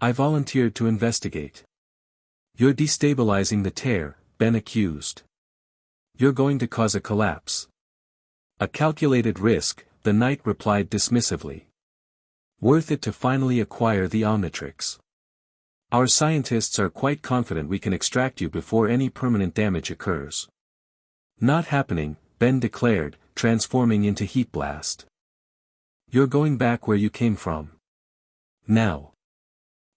I volunteered to investigate. You're destabilizing the tear, Ben accused. You're going to cause a collapse. A calculated risk, the knight replied dismissively. Worth it to finally acquire the Omnitrix. Our scientists are quite confident we can extract you before any permanent damage occurs. Not happening, Ben declared, transforming into Heat Blast. You're going back where you came from. Now.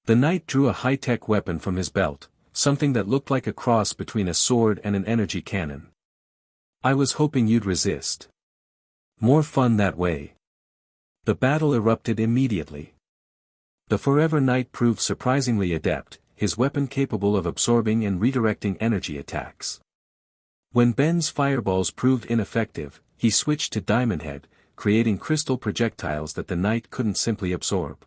The knight drew a high-tech weapon from his belt, something that looked like a cross between a sword and an energy cannon. I was hoping you'd resist. More fun that way. The battle erupted immediately. The Forever Knight proved surprisingly adept, his weapon capable of absorbing and redirecting energy attacks. When Ben's fireballs proved ineffective, he switched to Diamond Head, creating crystal projectiles that the knight couldn't simply absorb.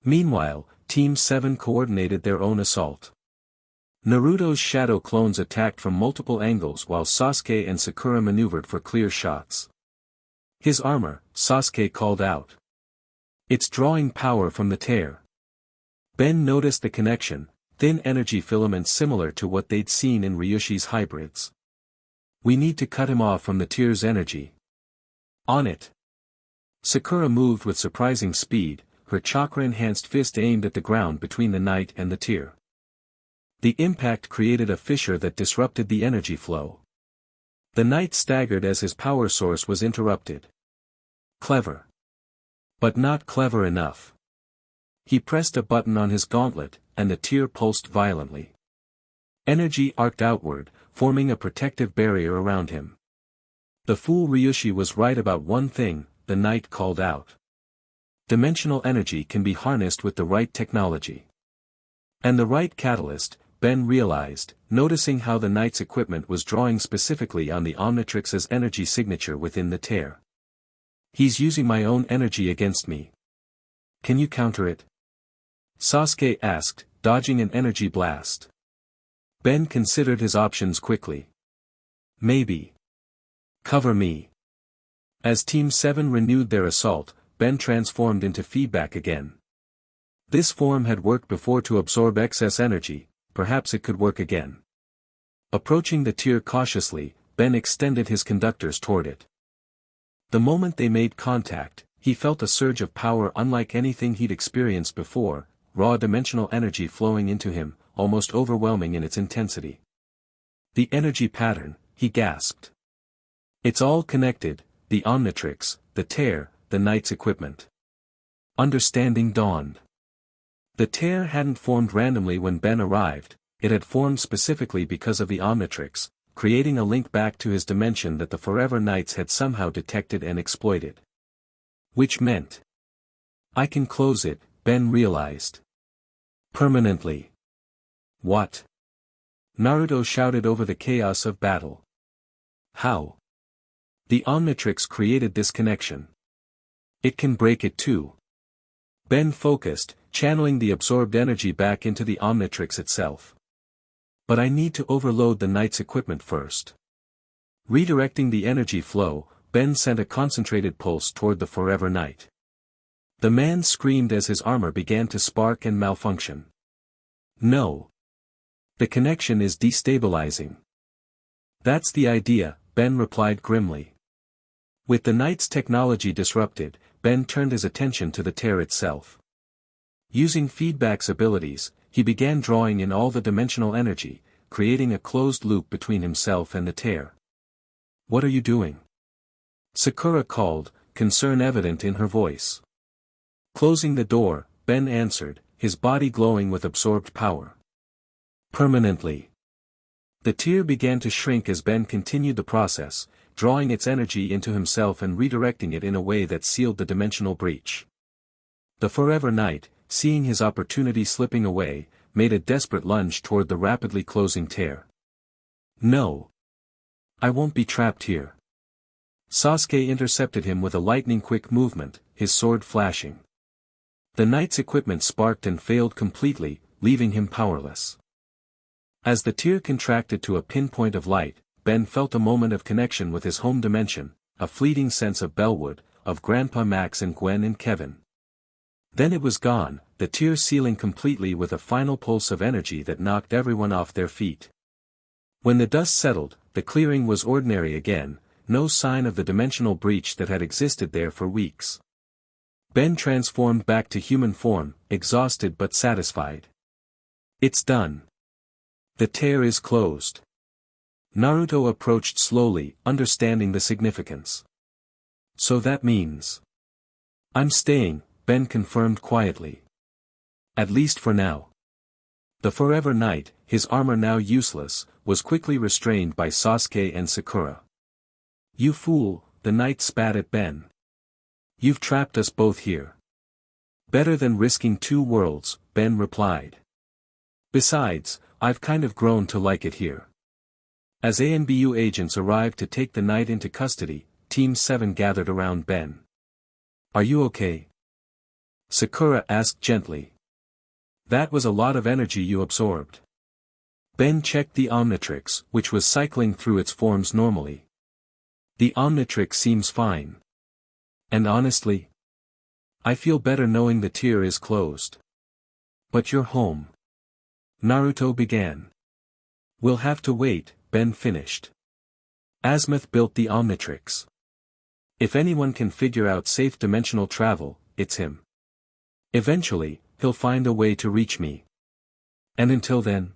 Meanwhile, Team 7 coordinated their own assault. Naruto's shadow clones attacked from multiple angles while Sasuke and Sakura maneuvered for clear shots. His armor, Sasuke called out. It's drawing power from the tear. Ben noticed the connection, thin energy filaments similar to what they'd seen in Ryushi's hybrids. We need to cut him off from the tear's energy. On it. Sakura moved with surprising speed, her chakra-enhanced fist aimed at the ground between the knight and the tear. The impact created a fissure that disrupted the energy flow. The knight staggered as his power source was interrupted. Clever. But not clever enough. He pressed a button on his gauntlet, and the tear pulsed violently. Energy arced outward, forming a protective barrier around him. The fool Ryushi was right about one thing, the knight called out. Dimensional energy can be harnessed with the right technology. And the right catalyst, Ben realized, noticing how the knight's equipment was drawing specifically on the Omnitrix's energy signature within the tear. He's using my own energy against me. Can you counter it? Sasuke asked, dodging an energy blast. Ben considered his options quickly. Maybe. Cover me. As Team 7 renewed their assault, Ben transformed into feedback again. This form had worked before to absorb excess energy, perhaps it could work again. Approaching the tear cautiously, Ben extended his conductors toward it. The moment they made contact, he felt a surge of power unlike anything he'd experienced before, raw dimensional energy flowing into him, almost overwhelming in its intensity. The energy pattern, he gasped. It's all connected, the Omnitrix, the tear, the knight's equipment. Understanding dawned. The tear hadn't formed randomly when Ben arrived, it had formed specifically because of the Omnitrix, creating a link back to his dimension that the Forever Knights had somehow detected and exploited. Which meant, I can close it, Ben realized. Permanently. What? Naruto shouted over the chaos of battle. How? The Omnitrix created this connection. It can break it too. Ben focused, channeling the absorbed energy back into the Omnitrix itself. But I need to overload the knight's equipment first. Redirecting the energy flow, Ben sent a concentrated pulse toward the Forever Knight. The man screamed as his armor began to spark and malfunction. No. The connection is destabilizing. That's the idea, Ben replied grimly. With the knight's technology disrupted, Ben turned his attention to the tear itself. Using feedback's abilities, he began drawing in all the dimensional energy, creating a closed loop between himself and the tear. What are you doing? Sakura called, concern evident in her voice. Closing the door, Ben answered, his body glowing with absorbed power. Permanently. The tear began to shrink as Ben continued the process, drawing its energy into himself and redirecting it in a way that sealed the dimensional breach. The Forever Knight, seeing his opportunity slipping away, made a desperate lunge toward the rapidly closing tear. No! I won't be trapped here. Sasuke intercepted him with a lightning-quick movement, his sword flashing. The knight's equipment sparked and failed completely, leaving him powerless. As the tear contracted to a pinpoint of light, Ben felt a moment of connection with his home dimension, a fleeting sense of Bellwood, of Grandpa Max and Gwen and Kevin. Then it was gone, the tear sealing completely with a final pulse of energy that knocked everyone off their feet. When the dust settled, the clearing was ordinary again, no sign of the dimensional breach that had existed there for weeks. Ben transformed back to human form, exhausted but satisfied. It's done. The tear is closed. Naruto approached slowly, understanding the significance. So that means... I'm staying, Ben confirmed quietly. At least for now. The Forever Knight, his armor now useless, was quickly restrained by Sasuke and Sakura. You fool, the knight spat at Ben. You've trapped us both here. Better than risking 2 worlds, Ben replied. Besides, I've kind of grown to like it here. As ANBU agents arrived to take the knight into custody, Team 7 gathered around Ben. Are you okay? Sakura asked gently. That was a lot of energy you absorbed. Ben checked the Omnitrix, which was cycling through its forms normally. The Omnitrix seems fine. And honestly, I feel better knowing the tear is closed. But you're home. Naruto began. We'll have to wait, Ben finished. Azimuth built the Omnitrix. If anyone can figure out safe dimensional travel, it's him. Eventually, he'll find a way to reach me. And until then?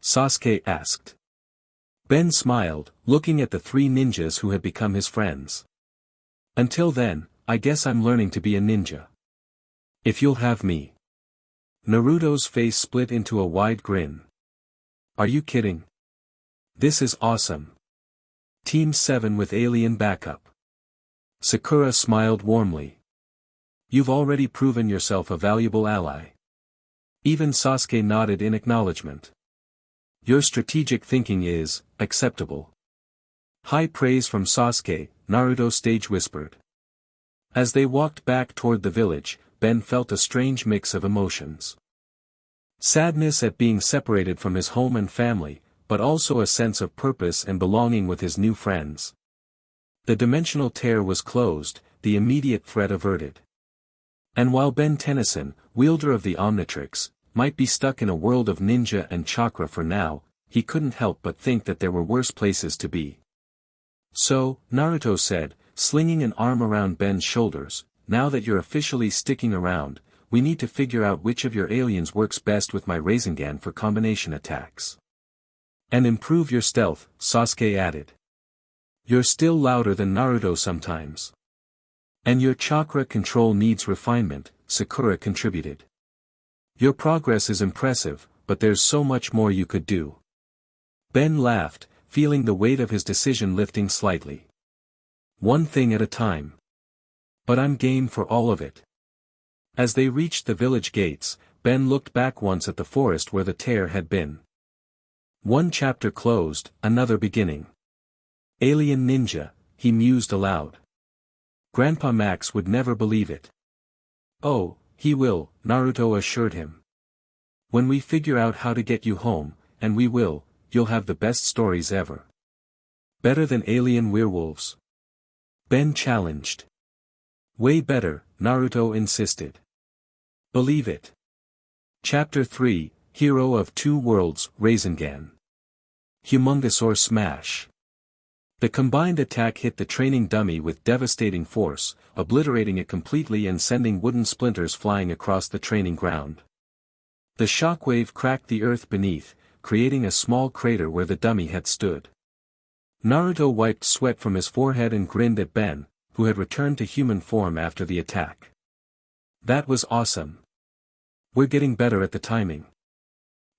Sasuke asked. Ben smiled, looking at the 3 ninjas who had become his friends. Until then, I guess I'm learning to be a ninja. If you'll have me. Naruto's face split into a wide grin. Are you kidding? This is awesome. Team 7 with alien backup. Sakura smiled warmly. You've already proven yourself a valuable ally. Even Sasuke nodded in acknowledgement. Your strategic thinking is acceptable. High praise from Sasuke, Naruto stage whispered. As they walked back toward the village, Ben felt a strange mix of emotions. Sadness at being separated from his home and family, but also a sense of purpose and belonging with his new friends. The dimensional tear was closed, the immediate threat averted. And while Ben Tennyson, wielder of the Omnitrix, might be stuck in a world of ninja and chakra for now, he couldn't help but think that there were worse places to be. So, Naruto said, slinging an arm around Ben's shoulders, now that you're officially sticking around, we need to figure out which of your aliens works best with my Rasengan for combination attacks. And improve your stealth, Sasuke added. You're still louder than Naruto sometimes. And your chakra control needs refinement, Sakura contributed. Your progress is impressive, but there's so much more you could do. Ben laughed, feeling the weight of his decision lifting slightly. One thing at a time. But I'm game for all of it. As they reached the village gates, Ben looked back once at the forest where the tear had been. One chapter closed, another beginning. Alien ninja, he mused aloud. Grandpa Max would never believe it. Oh, he will, Naruto assured him. When we figure out how to get you home, and we will, you'll have the best stories ever. Better than alien werewolves? Ben challenged. Way better, Naruto insisted. Believe it. Chapter 3, Hero of Two Worlds, Rasengan. Humongousaur Smash. The combined attack hit the training dummy with devastating force, obliterating it completely and sending wooden splinters flying across the training ground. The shockwave cracked the earth beneath, creating a small crater where the dummy had stood. Naruto wiped sweat from his forehead and grinned at Ben, who had returned to human form after the attack. That was awesome. We're getting better at the timing.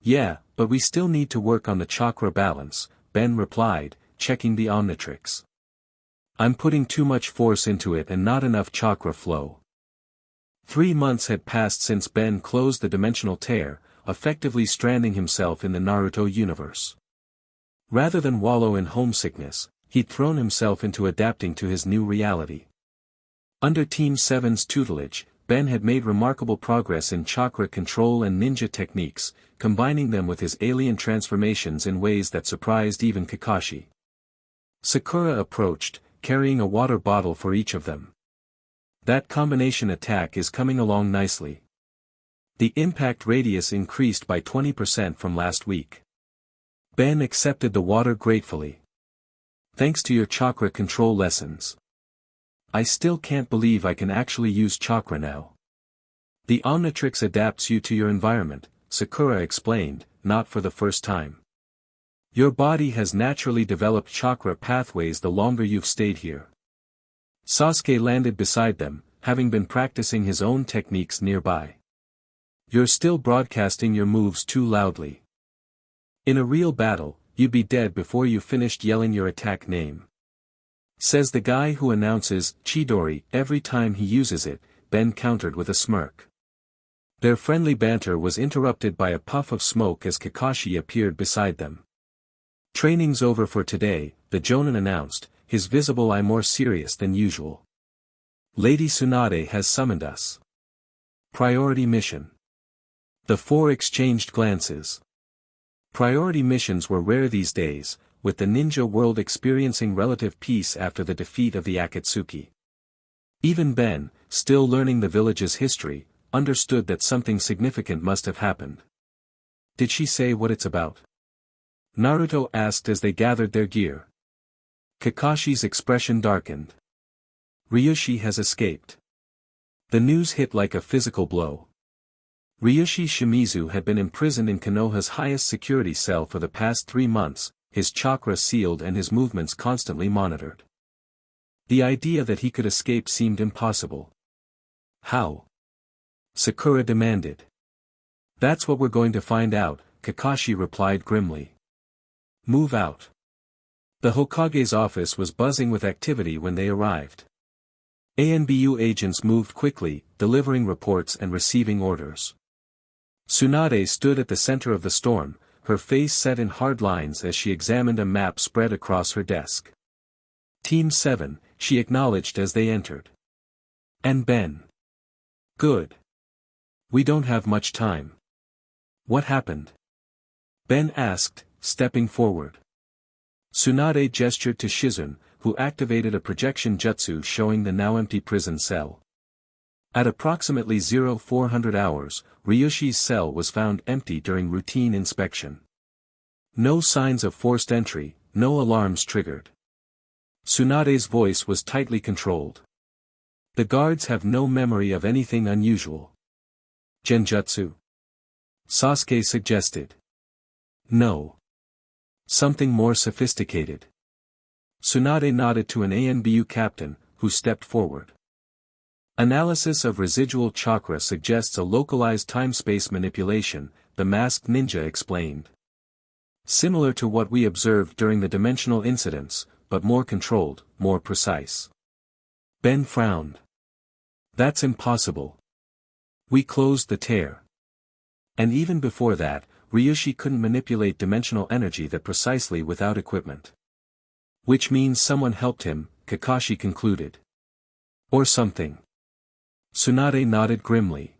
Yeah, but we still need to work on the chakra balance, Ben replied, checking the Omnitrix. I'm putting too much force into it and not enough chakra flow. 3 months had passed since Ben closed the dimensional tear, effectively stranding himself in the Naruto universe. Rather than wallow in homesickness, he'd thrown himself into adapting to his new reality. Under Team 7's tutelage, Ben had made remarkable progress in chakra control and ninja techniques, combining them with his alien transformations in ways that surprised even Kakashi. Sakura approached, carrying a water bottle for each of them. That combination attack is coming along nicely. The impact radius increased by 20% from last week. Ben accepted the water gratefully. Thanks to your chakra control lessons. I still can't believe I can actually use chakra now. The Omnitrix adapts you to your environment, Sakura explained, not for the first time. Your body has naturally developed chakra pathways the longer you've stayed here. Sasuke landed beside them, having been practicing his own techniques nearby. You're still broadcasting your moves too loudly. In a real battle, you'd be dead before you finished yelling your attack name. Says the guy who announces Chidori every time he uses it, Ben countered with a smirk. Their friendly banter was interrupted by a puff of smoke as Kakashi appeared beside them. Training's over for today, the Jonin announced, his visible eye more serious than usual. Lady Tsunade has summoned us. Priority mission. The four exchanged glances. Priority missions were rare these days, with the ninja world experiencing relative peace after the defeat of the Akatsuki. Even Ben, still learning the village's history, understood that something significant must have happened. Did she say what it's about? Naruto asked as they gathered their gear. Kakashi's expression darkened. Ryushi has escaped. The news hit like a physical blow. Ryushi Shimizu had been imprisoned in Konoha's highest security cell for the past 3 months, his chakra sealed and his movements constantly monitored. The idea that he could escape seemed impossible. How? Sakura demanded. That's what we're going to find out, Kakashi replied grimly. Move out. The Hokage's office was buzzing with activity when they arrived. ANBU agents moved quickly, delivering reports and receiving orders. Tsunade stood at the center of the storm, her face set in hard lines as she examined a map spread across her desk. Team 7, she acknowledged as they entered. And Ben. Good. We don't have much time. What happened? Ben asked, stepping forward. Tsunade gestured to Shizune, who activated a projection jutsu showing the now-empty prison cell. At approximately 0400 hours, Ryushi's cell was found empty during routine inspection. No signs of forced entry, no alarms triggered. Tsunade's voice was tightly controlled. The guards have no memory of anything unusual. Genjutsu? Sasuke suggested. No. Something more sophisticated. Tsunade nodded to an ANBU captain, who stepped forward. Analysis of residual chakra suggests a localized time-space manipulation, the masked ninja explained. Similar to what we observed during the dimensional incidents, but more controlled, more precise. Ben frowned. That's impossible. We closed the tear. And even before that, Ryushi couldn't manipulate dimensional energy that precisely without equipment. Which means someone helped him, Kakashi concluded. Or something. Tsunade nodded grimly.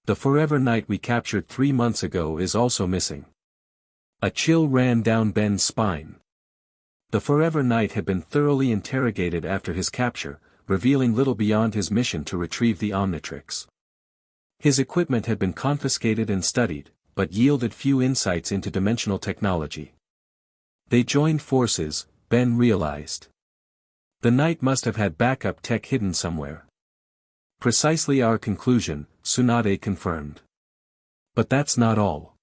The Forever Knight we captured 3 months ago is also missing. A chill ran down Ben's spine. The Forever Knight had been thoroughly interrogated after his capture, revealing little beyond his mission to retrieve the Omnitrix. His equipment had been confiscated and studied, but yielded few insights into dimensional technology. They joined forces, Ben realized. The Knight must have had backup tech hidden somewhere. Precisely our conclusion, Tsunade confirmed. But that's not all.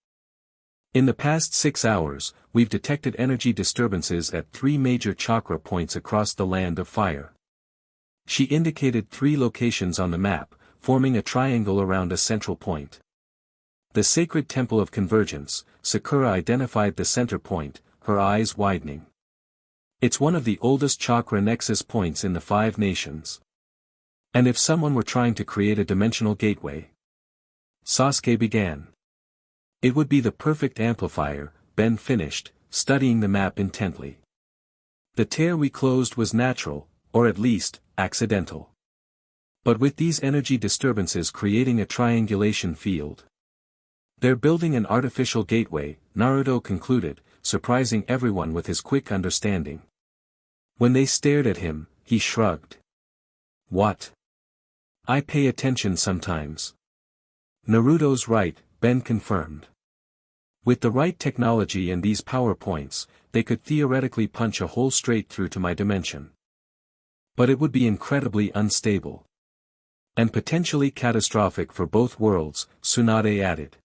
In the past 6 hours, we've detected energy disturbances at 3 major chakra points across the Land of Fire. She indicated 3 locations on the map, forming a triangle around a central point. The Sacred Temple of Convergence, Sakura identified the center point, her eyes widening. It's one of the oldest chakra nexus points in the Five Nations. And if someone were trying to create a dimensional gateway, Sasuke began. It would be the perfect amplifier, Ben finished, studying the map intently. The tear we closed was natural, or at least, accidental. But with these energy disturbances creating a triangulation field, they're building an artificial gateway, Naruto concluded, surprising everyone with his quick understanding. When they stared at him, he shrugged. What? I pay attention sometimes. Naruto's right, Ben confirmed. With the right technology and these power points, they could theoretically punch a hole straight through to my dimension. But it would be incredibly unstable. And potentially catastrophic for both worlds, Tsunade added.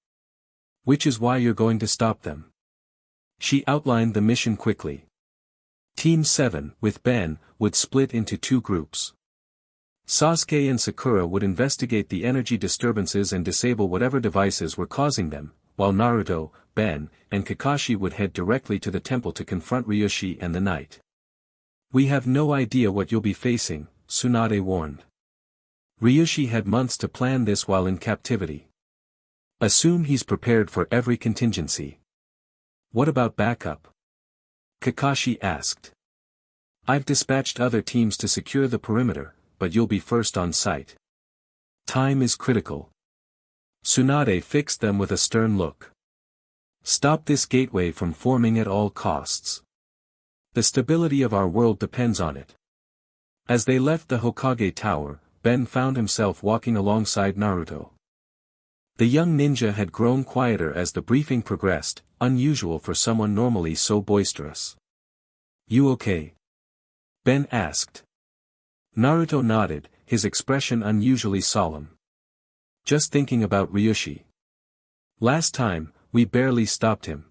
Which is why you're going to stop them. She outlined the mission quickly. Team 7, with Ben, would split into two groups. Sasuke and Sakura would investigate the energy disturbances and disable whatever devices were causing them, while Naruto, Ben, and Kakashi would head directly to the temple to confront Ryushi and the Knight. We have no idea what you'll be facing, Tsunade warned. Ryushi had months to plan this while in captivity. Assume he's prepared for every contingency. What about backup? Kakashi asked. I've dispatched other teams to secure the perimeter, but you'll be first on site. Time is critical. Tsunade fixed them with a stern look. Stop this gateway from forming at all costs. The stability of our world depends on it. As they left the Hokage Tower, Ben found himself walking alongside Naruto. The young ninja had grown quieter as the briefing progressed, unusual for someone normally so boisterous. You okay? Ben asked. Naruto nodded, his expression unusually solemn. Just thinking about Ryushi. Last time, we barely stopped him.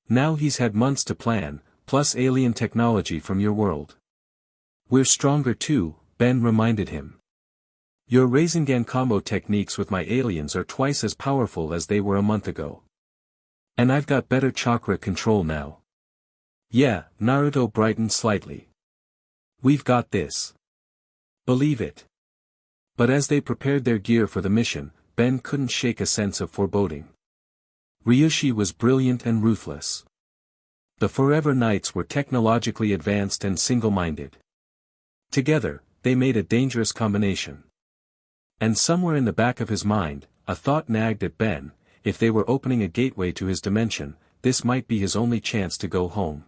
Now he's had months to plan, plus alien technology from your world. We're stronger too, Ben reminded him. Your Rasengan combo techniques with my aliens are twice as powerful as they were a month ago. And I've got better chakra control now. Yeah, Naruto brightened slightly. We've got this. Believe it. But as they prepared their gear for the mission, Ben couldn't shake a sense of foreboding. Ryushi was brilliant and ruthless. The Forever Knights were technologically advanced and single-minded. Together, they made a dangerous combination. And somewhere in the back of his mind, a thought nagged at Ben, if they were opening a gateway to his dimension, this might be his only chance to go home.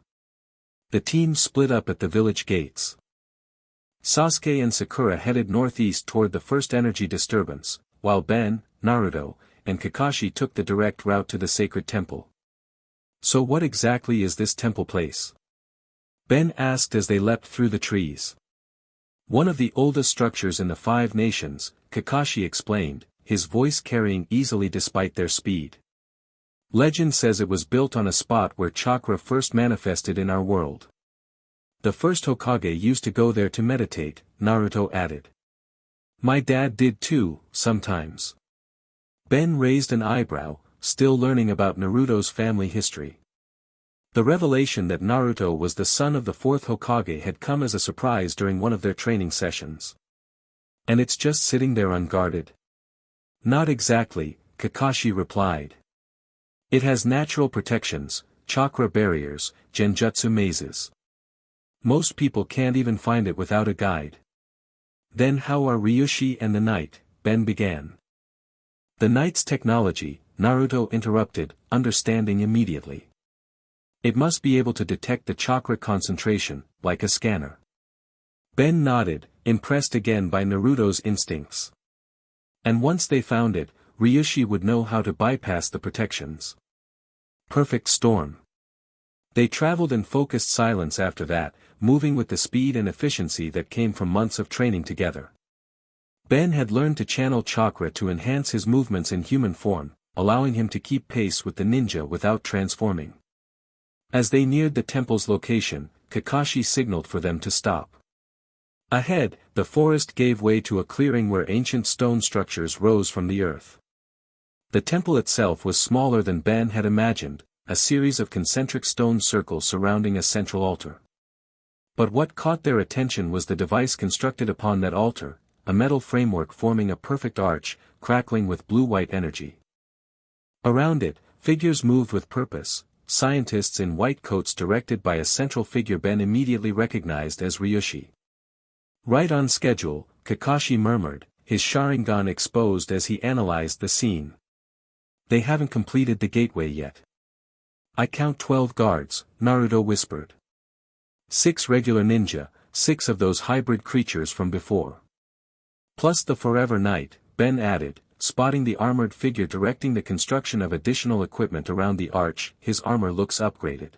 The team split up at the village gates. Sasuke and Sakura headed northeast toward the first energy disturbance, while Ben, Naruto, and Kakashi took the direct route to the sacred temple. So what exactly is this temple place? Ben asked as they leapt through the trees. One of the oldest structures in the Five Nations, Kakashi explained, his voice carrying easily despite their speed. Legend says it was built on a spot where chakra first manifested in our world. The first Hokage used to go there to meditate, Naruto added. My dad did too, sometimes. Ben raised an eyebrow, still learning about Naruto's family history. The revelation that Naruto was the son of the fourth Hokage had come as a surprise during one of their training sessions. And it's just sitting there unguarded? Not exactly, Kakashi replied. It has natural protections, chakra barriers, genjutsu mazes. Most people can't even find it without a guide. Then how are Ryushi and the Knight? Ben began. The Knight's technology, Naruto interrupted, understanding immediately. It must be able to detect the chakra concentration, like a scanner. Ben nodded, impressed again by Naruto's instincts. And once they found it, Ryushi would know how to bypass the protections. Perfect storm. They traveled in focused silence after that, moving with the speed and efficiency that came from months of training together. Ben had learned to channel chakra to enhance his movements in human form, allowing him to keep pace with the ninja without transforming. As they neared the temple's location, Kakashi signaled for them to stop. Ahead, the forest gave way to a clearing where ancient stone structures rose from the earth. The temple itself was smaller than Ben had imagined, a series of concentric stone circles surrounding a central altar. But what caught their attention was the device constructed upon that altar, a metal framework forming a perfect arch, crackling with blue-white energy. Around it, figures moved with purpose, scientists in white coats directed by a central figure Ben immediately recognized as Ryushi. Right on schedule, Kakashi murmured, his Sharingan exposed as he analyzed the scene. They haven't completed the gateway yet. I count 12 guards, Naruto whispered. 6 regular ninja, 6 of those hybrid creatures from before. Plus the Forever Knight, Ben added, spotting the armored figure directing the construction of additional equipment around the arch. His armor looks upgraded.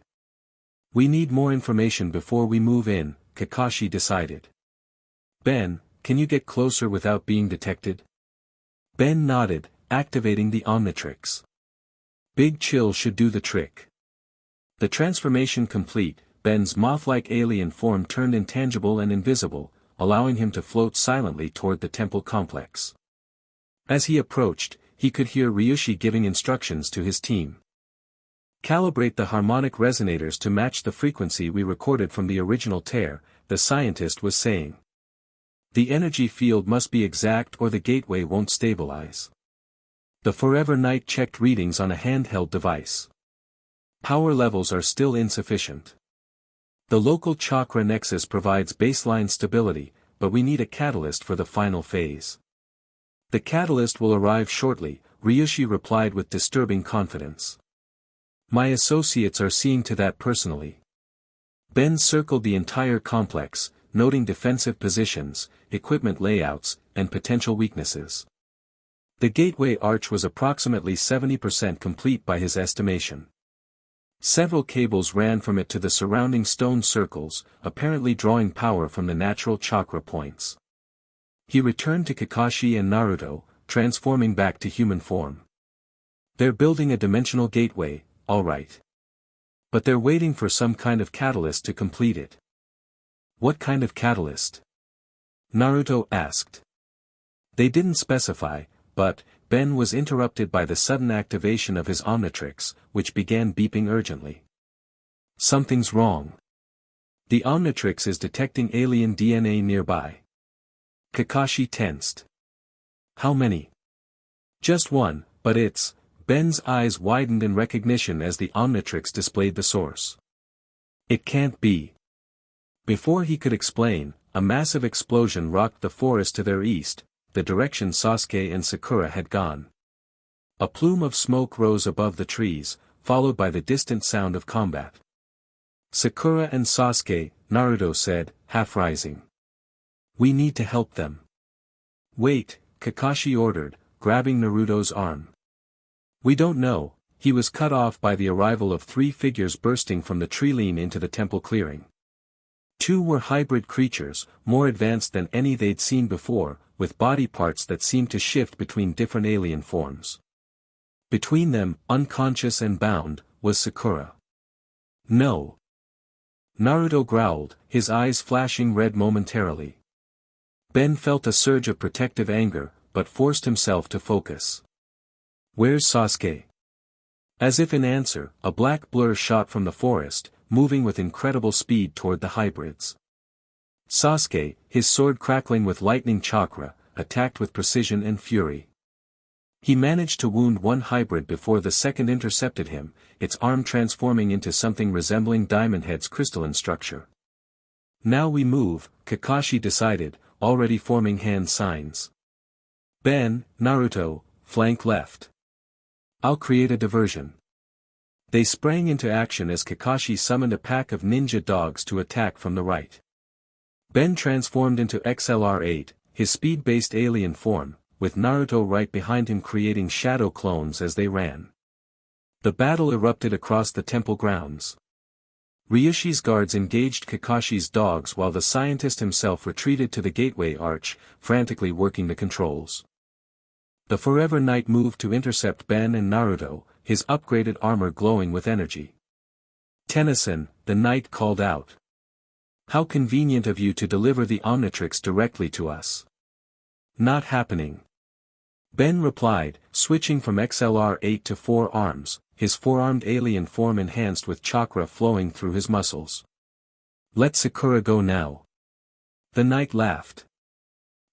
We need more information before we move in, Kakashi decided. Ben, can you get closer without being detected? Ben nodded, activating the Omnitrix. Big Chill should do the trick. The transformation complete, Ben's moth-like alien form turned intangible and invisible, allowing him to float silently toward the temple complex. As he approached, he could hear Ryushi giving instructions to his team. Calibrate the harmonic resonators to match the frequency we recorded from the original tear, the scientist was saying. The energy field must be exact or the gateway won't stabilize. The Forever Knight checked readings on a handheld device. Power levels are still insufficient. The local chakra nexus provides baseline stability, but we need a catalyst for the final phase. The catalyst will arrive shortly, Ryushi replied with disturbing confidence. My associates are seeing to that personally. Ben circled the entire complex, noting defensive positions, equipment layouts, and potential weaknesses. The gateway arch was approximately 70% complete by his estimation. Several cables ran from it to the surrounding stone circles, apparently drawing power from the natural chakra points. He returned to Kakashi and Naruto, transforming back to human form. They're building a dimensional gateway, all right. But they're waiting for some kind of catalyst to complete it. What kind of catalyst? Naruto asked. They didn't specify, but Ben was interrupted by the sudden activation of his Omnitrix, which began beeping urgently. Something's wrong. The Omnitrix is detecting alien DNA nearby. Kakashi tensed. How many? Just one, but it's... Ben's eyes widened in recognition as the Omnitrix displayed the source. It can't be. Before he could explain, a massive explosion rocked the forest to their east, the direction Sasuke and Sakura had gone. A plume of smoke rose above the trees, followed by the distant sound of combat. Sakura and Sasuke, Naruto said, half rising. We need to help them. Wait, Kakashi ordered, grabbing Naruto's arm. We don't know, he was cut off by the arrival of 3 figures bursting from the tree lean into the temple clearing. 2 were hybrid creatures, more advanced than any they'd seen before, with body parts that seemed to shift between different alien forms. Between them, unconscious and bound, was Sakura. No. Naruto growled, his eyes flashing red momentarily. Ben felt a surge of protective anger, but forced himself to focus. Where's Sasuke? As if in answer, a black blur shot from the forest, moving with incredible speed toward the hybrids. Sasuke, his sword crackling with lightning chakra, attacked with precision and fury. He managed to wound one hybrid before the second intercepted him, its arm transforming into something resembling Diamond Head's crystalline structure. Now we move, Kakashi decided, already forming hand signs. Ben, Naruto, flank left. I'll create a diversion. They sprang into action as Kakashi summoned a pack of ninja dogs to attack from the right. Ben transformed into XLR-8, his speed-based alien form, with Naruto right behind him creating shadow clones as they ran. The battle erupted across the temple grounds. Ryushi's guards engaged Kakashi's dogs while the scientist himself retreated to the gateway arch, frantically working the controls. The Forever Knight moved to intercept Ben and Naruto, his upgraded armor glowing with energy. Tennyson, the knight called out. How convenient of you to deliver the Omnitrix directly to us. Not happening. Ben replied, switching from XLR-8 to 4 arms, his four-armed alien form enhanced with chakra flowing through his muscles. Let Sakura go now. The knight laughed.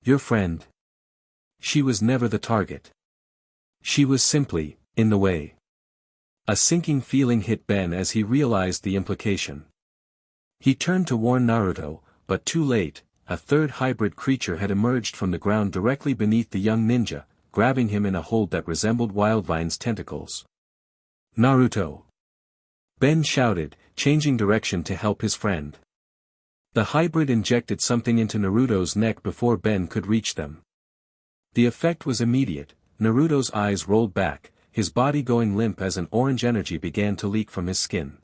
Your friend. She was never the target. She was simply, in the way. A sinking feeling hit Ben as he realized the implication. He turned to warn Naruto, but too late. A third hybrid creature had emerged from the ground directly beneath the young ninja, grabbing him in a hold that resembled Wildvine's tentacles. Naruto! Ben shouted, changing direction to help his friend. The hybrid injected something into Naruto's neck before Ben could reach them. The effect was immediate. Naruto's eyes rolled back, his body going limp as an orange energy began to leak from his skin.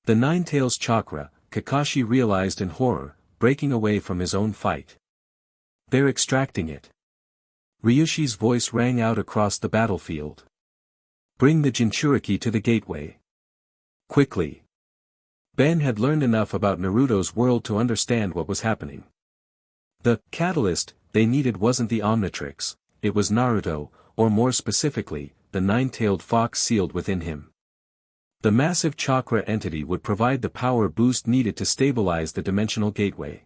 The Nine-Tails chakra, Kakashi realized in horror, breaking away from his own fight. They're extracting it. Ryushi's voice rang out across the battlefield. Bring the Jinchuriki to the gateway. Quickly. Ben had learned enough about Naruto's world to understand what was happening. The catalyst they needed wasn't the Omnitrix, it was Naruto, or more specifically, the nine-tailed fox sealed within him. The massive chakra entity would provide the power boost needed to stabilize the dimensional gateway.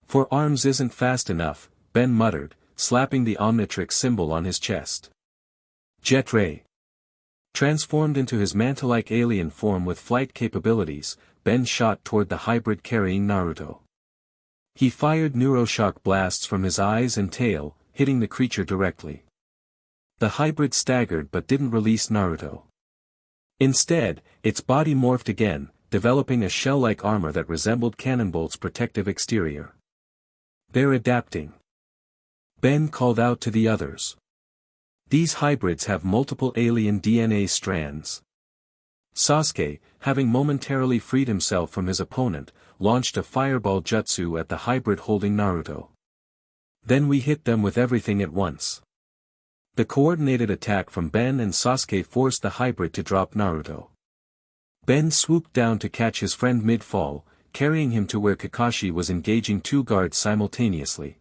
"Four arms isn't fast enough," Ben muttered, slapping the Omnitrix symbol on his chest. Jet Ray. Transformed into his manta-like alien form with flight capabilities, Ben shot toward the hybrid carrying Naruto. He fired neuroshock blasts from his eyes and tail, hitting the creature directly. The hybrid staggered but didn't release Naruto. Instead, its body morphed again, developing a shell-like armor that resembled Cannonbolt's protective exterior. They're adapting. Ben called out to the others. These hybrids have multiple alien DNA strands. Sasuke, having momentarily freed himself from his opponent, launched a fireball jutsu at the hybrid holding Naruto. Then we hit them with everything at once. The coordinated attack from Ben and Sasuke forced the hybrid to drop Naruto. Ben swooped down to catch his friend mid-fall, carrying him to where Kakashi was engaging two guards simultaneously.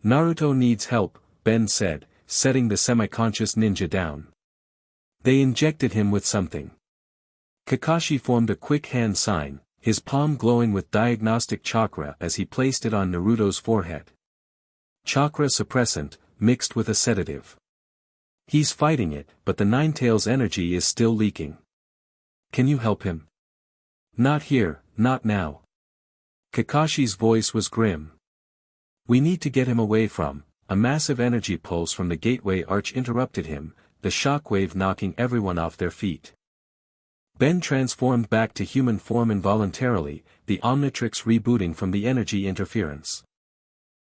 Naruto needs help, Ben said, setting the semi-conscious ninja down. They injected him with something. Kakashi formed a quick hand sign, his palm glowing with diagnostic chakra as he placed it on Naruto's forehead. Chakra suppressant, mixed with a sedative. He's fighting it, but the Nine-Tails energy is still leaking. Can you help him? Not here, not now. Kakashi's voice was grim. We need to get him away from. A massive energy pulse from the gateway arch interrupted him, the shockwave knocking everyone off their feet. Ben transformed back to human form involuntarily, the Omnitrix rebooting from the energy interference.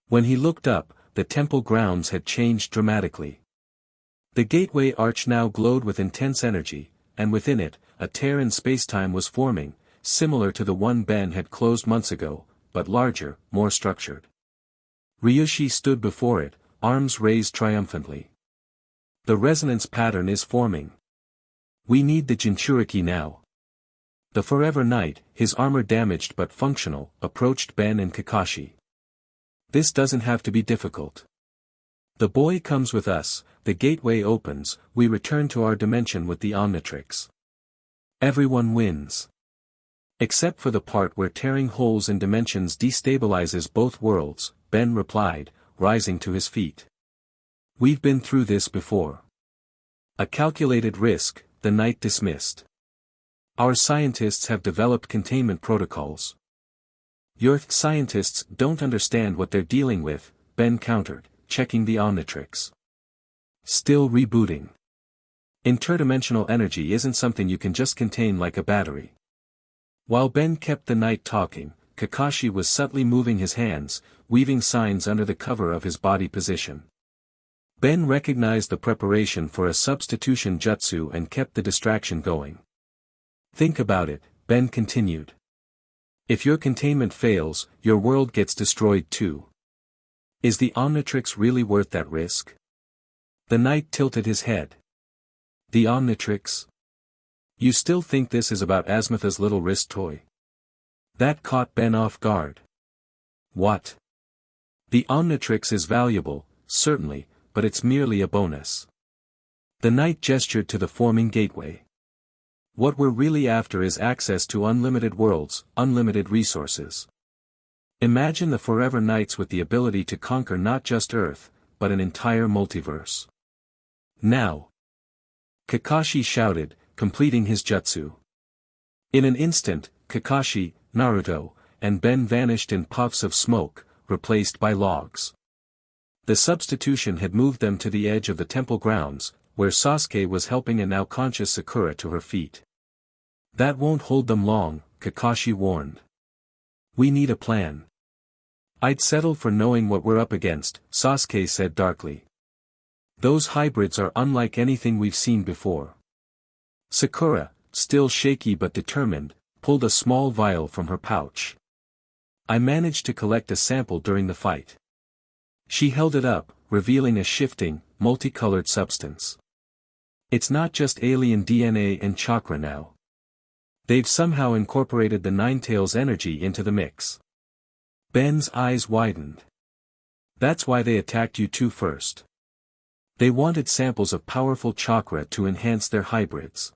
When he looked up, the temple grounds had changed dramatically. The gateway arch now glowed with intense energy, and within it, a tear in spacetime was forming, similar to the one Ben had closed months ago, but larger, more structured. Ryushi stood before it, arms raised triumphantly. The resonance pattern is forming. We need the Jinchuriki now. The Forever Knight, his armor damaged but functional, approached Ben and Kakashi. This doesn't have to be difficult. The boy comes with us, the gateway opens, we return to our dimension with the Omnitrix. Everyone wins. Except for the part where tearing holes in dimensions destabilizes both worlds, Ben replied, rising to his feet. We've been through this before. A calculated risk, the knight dismissed. Our scientists have developed containment protocols. Your scientists don't understand what they're dealing with, Ben countered, checking the Omnitrix. Still rebooting. Interdimensional energy isn't something you can just contain like a battery. While Ben kept the knight talking, Kakashi was subtly moving his hands, weaving signs under the cover of his body position. Ben recognized the preparation for a substitution jutsu and kept the distraction going. Think about it, Ben continued. If your containment fails, your world gets destroyed too. Is the Omnitrix really worth that risk? The knight tilted his head. The Omnitrix? You still think this is about Asmitha's little wrist toy? That caught Ben off guard. What? The Omnitrix is valuable, certainly, but it's merely a bonus. The knight gestured to the forming gateway. What we're really after is access to unlimited worlds, unlimited resources. Imagine the forever nights with the ability to conquer not just Earth, but an entire multiverse. Now! Kakashi shouted, completing his jutsu. In an instant, Kakashi, Naruto, and Ben vanished in puffs of smoke, replaced by logs. The substitution had moved them to the edge of the temple grounds, where Sasuke was helping a now conscious Sakura to her feet. That won't hold them long, Kakashi warned. We need a plan. I'd settle for knowing what we're up against, Sasuke said darkly. Those hybrids are unlike anything we've seen before. Sakura, still shaky but determined, pulled a small vial from her pouch. I managed to collect a sample during the fight. She held it up, revealing a shifting, multicolored substance. It's not just alien DNA and chakra now. They've somehow incorporated the Ninetales energy into the mix. Ben's eyes widened. That's why they attacked you two first. They wanted samples of powerful chakra to enhance their hybrids.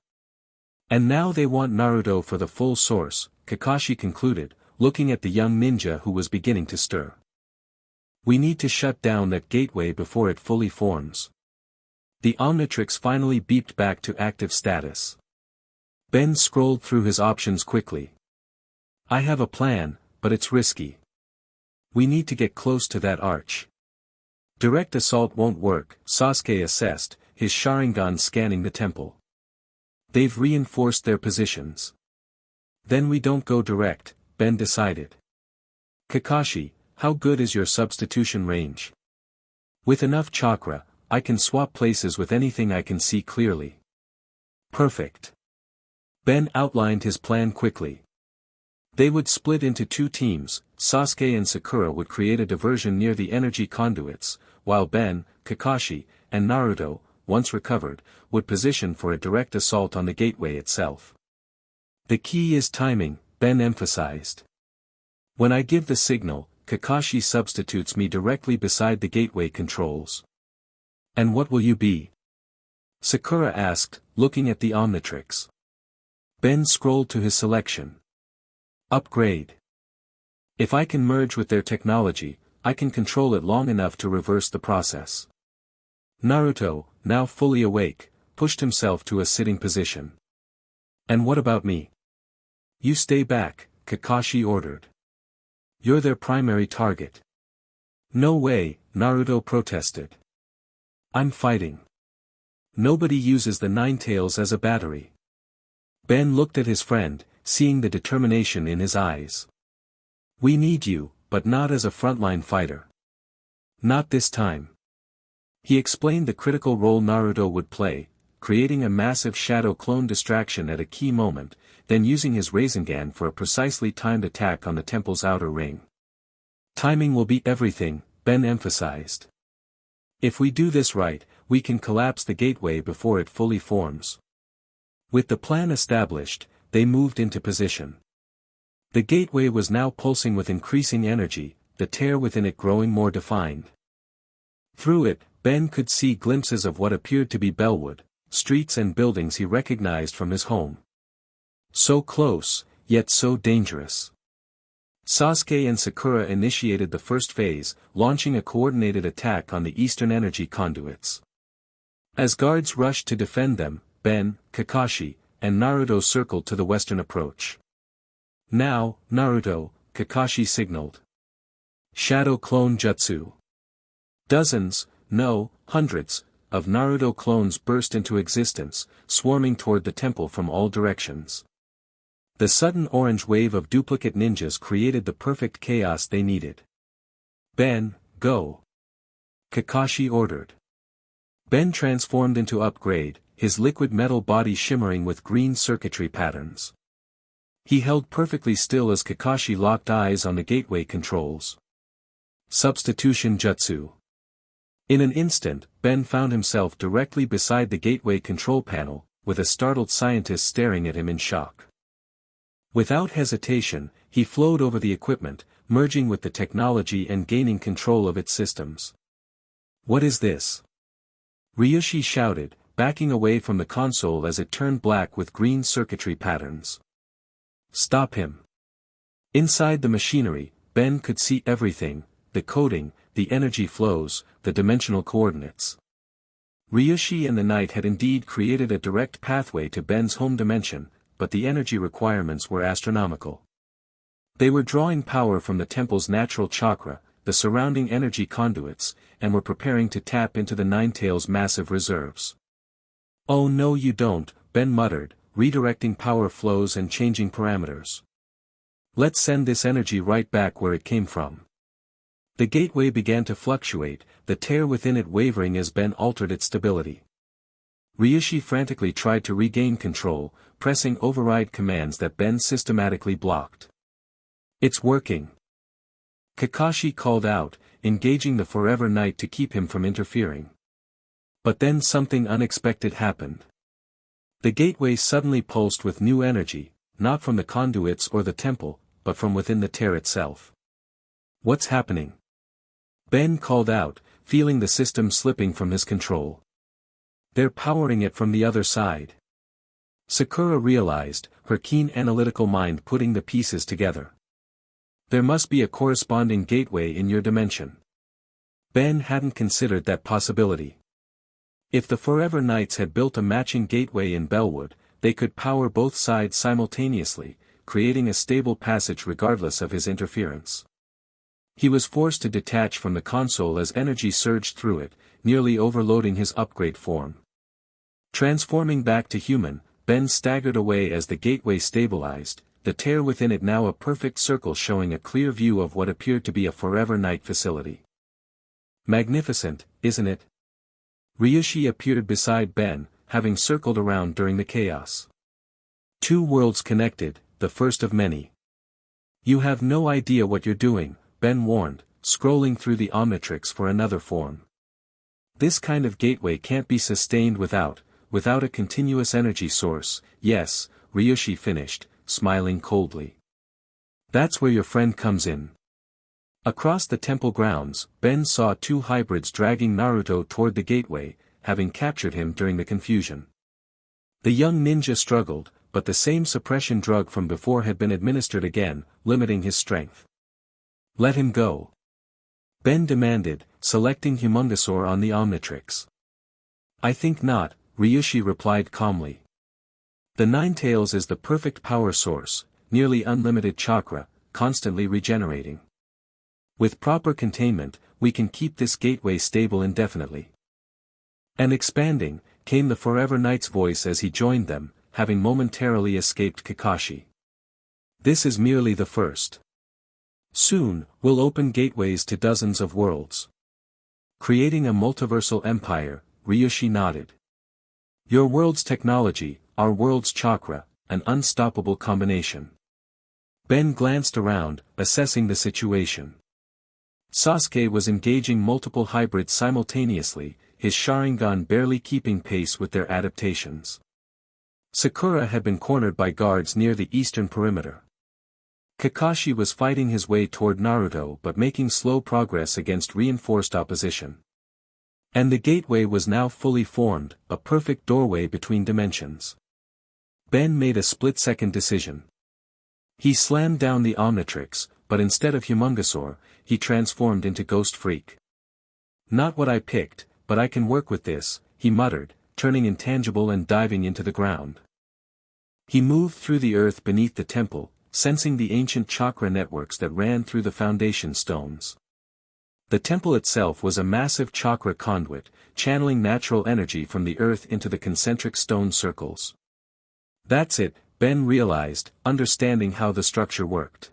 And now they want Naruto for the full source, Kakashi concluded, looking at the young ninja who was beginning to stir. We need to shut down that gateway before it fully forms. The Omnitrix finally beeped back to active status. Ben scrolled through his options quickly. I have a plan, but it's risky. We need to get close to that arch. Direct assault won't work, Sasuke assessed, his Sharingan scanning the temple. They've reinforced their positions. Then we don't go direct, Ben decided. Kakashi, how good is your substitution range? With enough chakra, I can swap places with anything I can see clearly. Perfect. Ben outlined his plan quickly. They would split into two teams, Sasuke and Sakura would create a diversion near the energy conduits, while Ben, Kakashi, and Naruto, once recovered, would position for a direct assault on the gateway itself. The key is timing, Ben emphasized. When I give the signal, Kakashi substitutes me directly beside the gateway controls. And what will you be? Sakura asked, looking at the Omnitrix. Ben scrolled to his selection. Upgrade. If I can merge with their technology, I can control it long enough to reverse the process. Naruto, now fully awake, pushed himself to a sitting position. And what about me? You stay back, Kakashi ordered. You're their primary target. No way, Naruto protested. I'm fighting. Nobody uses the Ninetales as a battery. Ben looked at his friend, seeing the determination in his eyes. We need you, but not as a frontline fighter. Not this time. He explained the critical role Naruto would play, creating a massive shadow clone distraction at a key moment, then using his Rasengan for a precisely timed attack on the temple's outer ring. Timing will be everything, Ben emphasized. If we do this right, we can collapse the gateway before it fully forms. With the plan established, they moved into position. The gateway was now pulsing with increasing energy, the tear within it growing more defined. Through it, Ben could see glimpses of what appeared to be Bellwood, streets and buildings he recognized from his home. So close, yet so dangerous. Sasuke and Sakura initiated the first phase, launching a coordinated attack on the eastern energy conduits. As guards rushed to defend them, Ben, Kakashi, and Naruto circled to the western approach. Now, Naruto, Kakashi signaled. Shadow Clone Jutsu. Dozens, no, hundreds, of Naruto clones burst into existence, swarming toward the temple from all directions. The sudden orange wave of duplicate ninjas created the perfect chaos they needed. Ben, go! Kakashi ordered. Ben transformed into Upgrade, his liquid metal body shimmering with green circuitry patterns. He held perfectly still as Kakashi locked eyes on the gateway controls. Substitution Jutsu. In an instant, Ben found himself directly beside the gateway control panel, with a startled scientist staring at him in shock. Without hesitation, he flowed over the equipment, merging with the technology and gaining control of its systems. What is this? Ryushi shouted, backing away from the console as it turned black with green circuitry patterns. Stop him. Inside the machinery, Ben could see everything: the coding, the energy flows, the dimensional coordinates. Ryushi and the Knight had indeed created a direct pathway to Ben's home dimension, but the energy requirements were astronomical. They were drawing power from the temple's natural chakra, the surrounding energy conduits, and were preparing to tap into the Ninetales' massive reserves. "Oh no you don't," Ben muttered, redirecting power flows and changing parameters. "Let's send this energy right back where it came from." The gateway began to fluctuate, the tear within it wavering as Ben altered its stability. Ryushi frantically tried to regain control, pressing override commands that Ben systematically blocked. "It's working!" Kakashi called out, engaging the Forever Knight to keep him from interfering. But then something unexpected happened. The gateway suddenly pulsed with new energy, not from the conduits or the temple, but from within the tear itself. "What's happening?" Ben called out, feeling the system slipping from his control. "They're powering it from the other side." Sakura realized, her keen analytical mind putting the pieces together. "There must be a corresponding gateway in your dimension." Ben hadn't considered that possibility. If the Forever Knights had built a matching gateway in Bellwood, they could power both sides simultaneously, creating a stable passage regardless of his interference. He was forced to detach from the console as energy surged through it, nearly overloading his upgrade form. Transforming back to human, Ben staggered away as the gateway stabilized, the tear within it now a perfect circle showing a clear view of what appeared to be a Forever Knight facility. "Magnificent, isn't it?" Ryushi appeared beside Ben, having circled around during the chaos. "Two worlds connected, the first of many." "You have no idea what you're doing," Ben warned, scrolling through the Omnitrix for another form. "This kind of gateway can't be sustained without a continuous energy source." "Yes," Ryushi finished, smiling coldly. "That's where your friend comes in." Across the temple grounds, Ben saw two hybrids dragging Naruto toward the gateway, having captured him during the confusion. The young ninja struggled, but the same suppression drug from before had been administered again, limiting his strength. "Let him go," Ben demanded, selecting Humungosaur on the Omnitrix. "I think not," Ryushi replied calmly. "The Ninetales is the perfect power source, nearly unlimited chakra, constantly regenerating. With proper containment, we can keep this gateway stable indefinitely." And expanding, came the Forever Knight's voice as he joined them, having momentarily escaped Kakashi. "This is merely the first. Soon, we'll open gateways to dozens of worlds. Creating a multiversal empire," Ryushi nodded. "Your world's technology, our world's chakra, an unstoppable combination." Ben glanced around, assessing the situation. Sasuke was engaging multiple hybrids simultaneously, his Sharingan barely keeping pace with their adaptations. Sakura had been cornered by guards near the eastern perimeter. Kakashi was fighting his way toward Naruto but making slow progress against reinforced opposition. And the gateway was now fully formed, a perfect doorway between dimensions. Ben made a split-second decision. He slammed down the Omnitrix, but instead of Humungosaur, he transformed into Ghost Freak. "Not what I picked, but I can work with this," he muttered, turning intangible and diving into the ground. He moved through the earth beneath the temple, sensing the ancient chakra networks that ran through the foundation stones. The temple itself was a massive chakra conduit, channeling natural energy from the earth into the concentric stone circles. "That's it," Ben realized, understanding how the structure worked.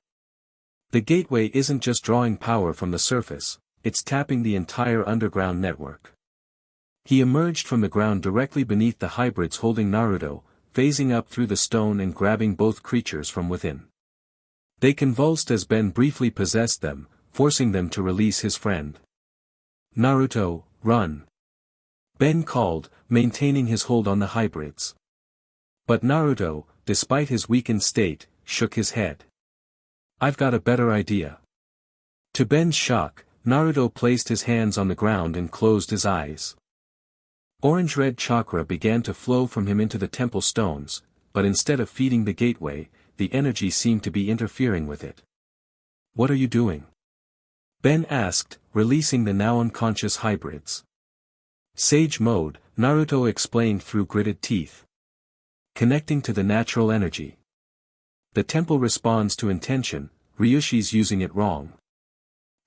The gateway isn't just drawing power from the surface, it's tapping the entire underground network. He emerged from the ground directly beneath the hybrids holding Naruto, phasing up through the stone and grabbing both creatures from within. They convulsed as Ben briefly possessed them, forcing them to release his friend. "Naruto, run!" Ben called, maintaining his hold on the hybrids. But Naruto, despite his weakened state, shook his head. "I've got a better idea." To Ben's shock, Naruto placed his hands on the ground and closed his eyes. Orange-red chakra began to flow from him into the temple stones, but instead of feeding the gateway, the energy seemed to be interfering with it. "What are you doing?" Ben asked, releasing the now unconscious hybrids. "Sage mode," Naruto explained through gritted teeth. "Connecting to the natural energy. The temple responds to intention, Ryushi's using it wrong."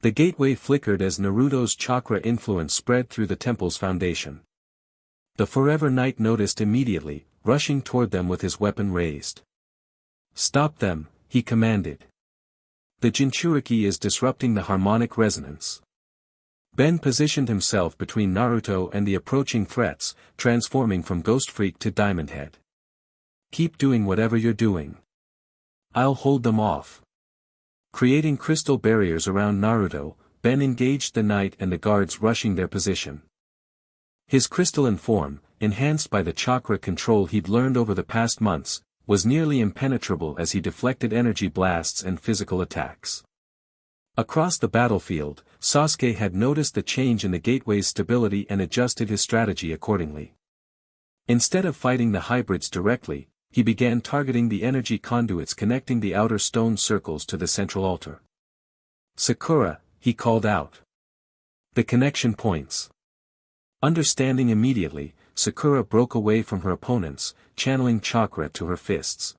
The gateway flickered as Naruto's chakra influence spread through the temple's foundation. The Forever Knight noticed immediately, rushing toward them with his weapon raised. "Stop them," he commanded. "The Jinchuriki is disrupting the harmonic resonance." Ben positioned himself between Naruto and the approaching threats, transforming from Ghost Freak to Diamond Head. "Keep doing whatever you're doing. I'll hold them off." Creating crystal barriers around Naruto, Ben engaged the knight and the guards rushing their position. His crystalline form, enhanced by the chakra control he'd learned over the past months, was nearly impenetrable as he deflected energy blasts and physical attacks. Across the battlefield, Sasuke had noticed the change in the gateway's stability and adjusted his strategy accordingly. Instead of fighting the hybrids directly, he began targeting the energy conduits connecting the outer stone circles to the central altar. "Sakura," he called out. "The connection points." Understanding immediately, Sakura broke away from her opponents, channeling chakra to her fists.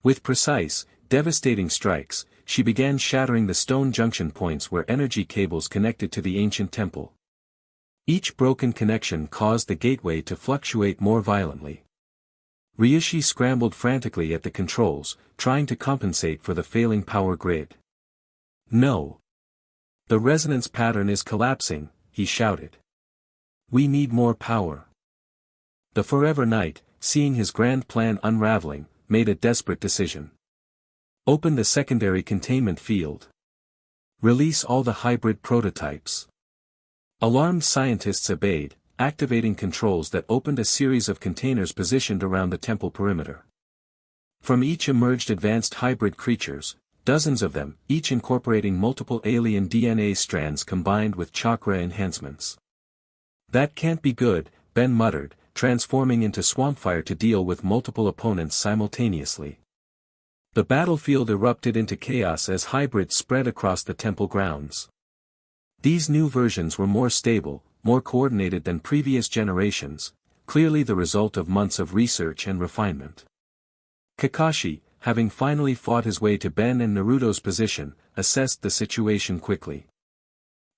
With precise, devastating strikes, she began shattering the stone junction points where energy cables connected to the ancient temple. Each broken connection caused the gateway to fluctuate more violently. Ryushi scrambled frantically at the controls, trying to compensate for the failing power grid. "No! The resonance pattern is collapsing," he shouted. "We need more power." The Forever Knight, seeing his grand plan unraveling, made a desperate decision. "Open the secondary containment field. Release all the hybrid prototypes." Alarmed scientists obeyed, activating controls that opened a series of containers positioned around the temple perimeter. From each emerged advanced hybrid creatures, dozens of them, each incorporating multiple alien DNA strands combined with chakra enhancements. "That can't be good," Ben muttered, transforming into Swampfire to deal with multiple opponents simultaneously. The battlefield erupted into chaos as hybrids spread across the temple grounds. These new versions were more stable, more coordinated than previous generations, clearly the result of months of research and refinement. Kakashi, having finally fought his way to Ben and Naruto's position, assessed the situation quickly.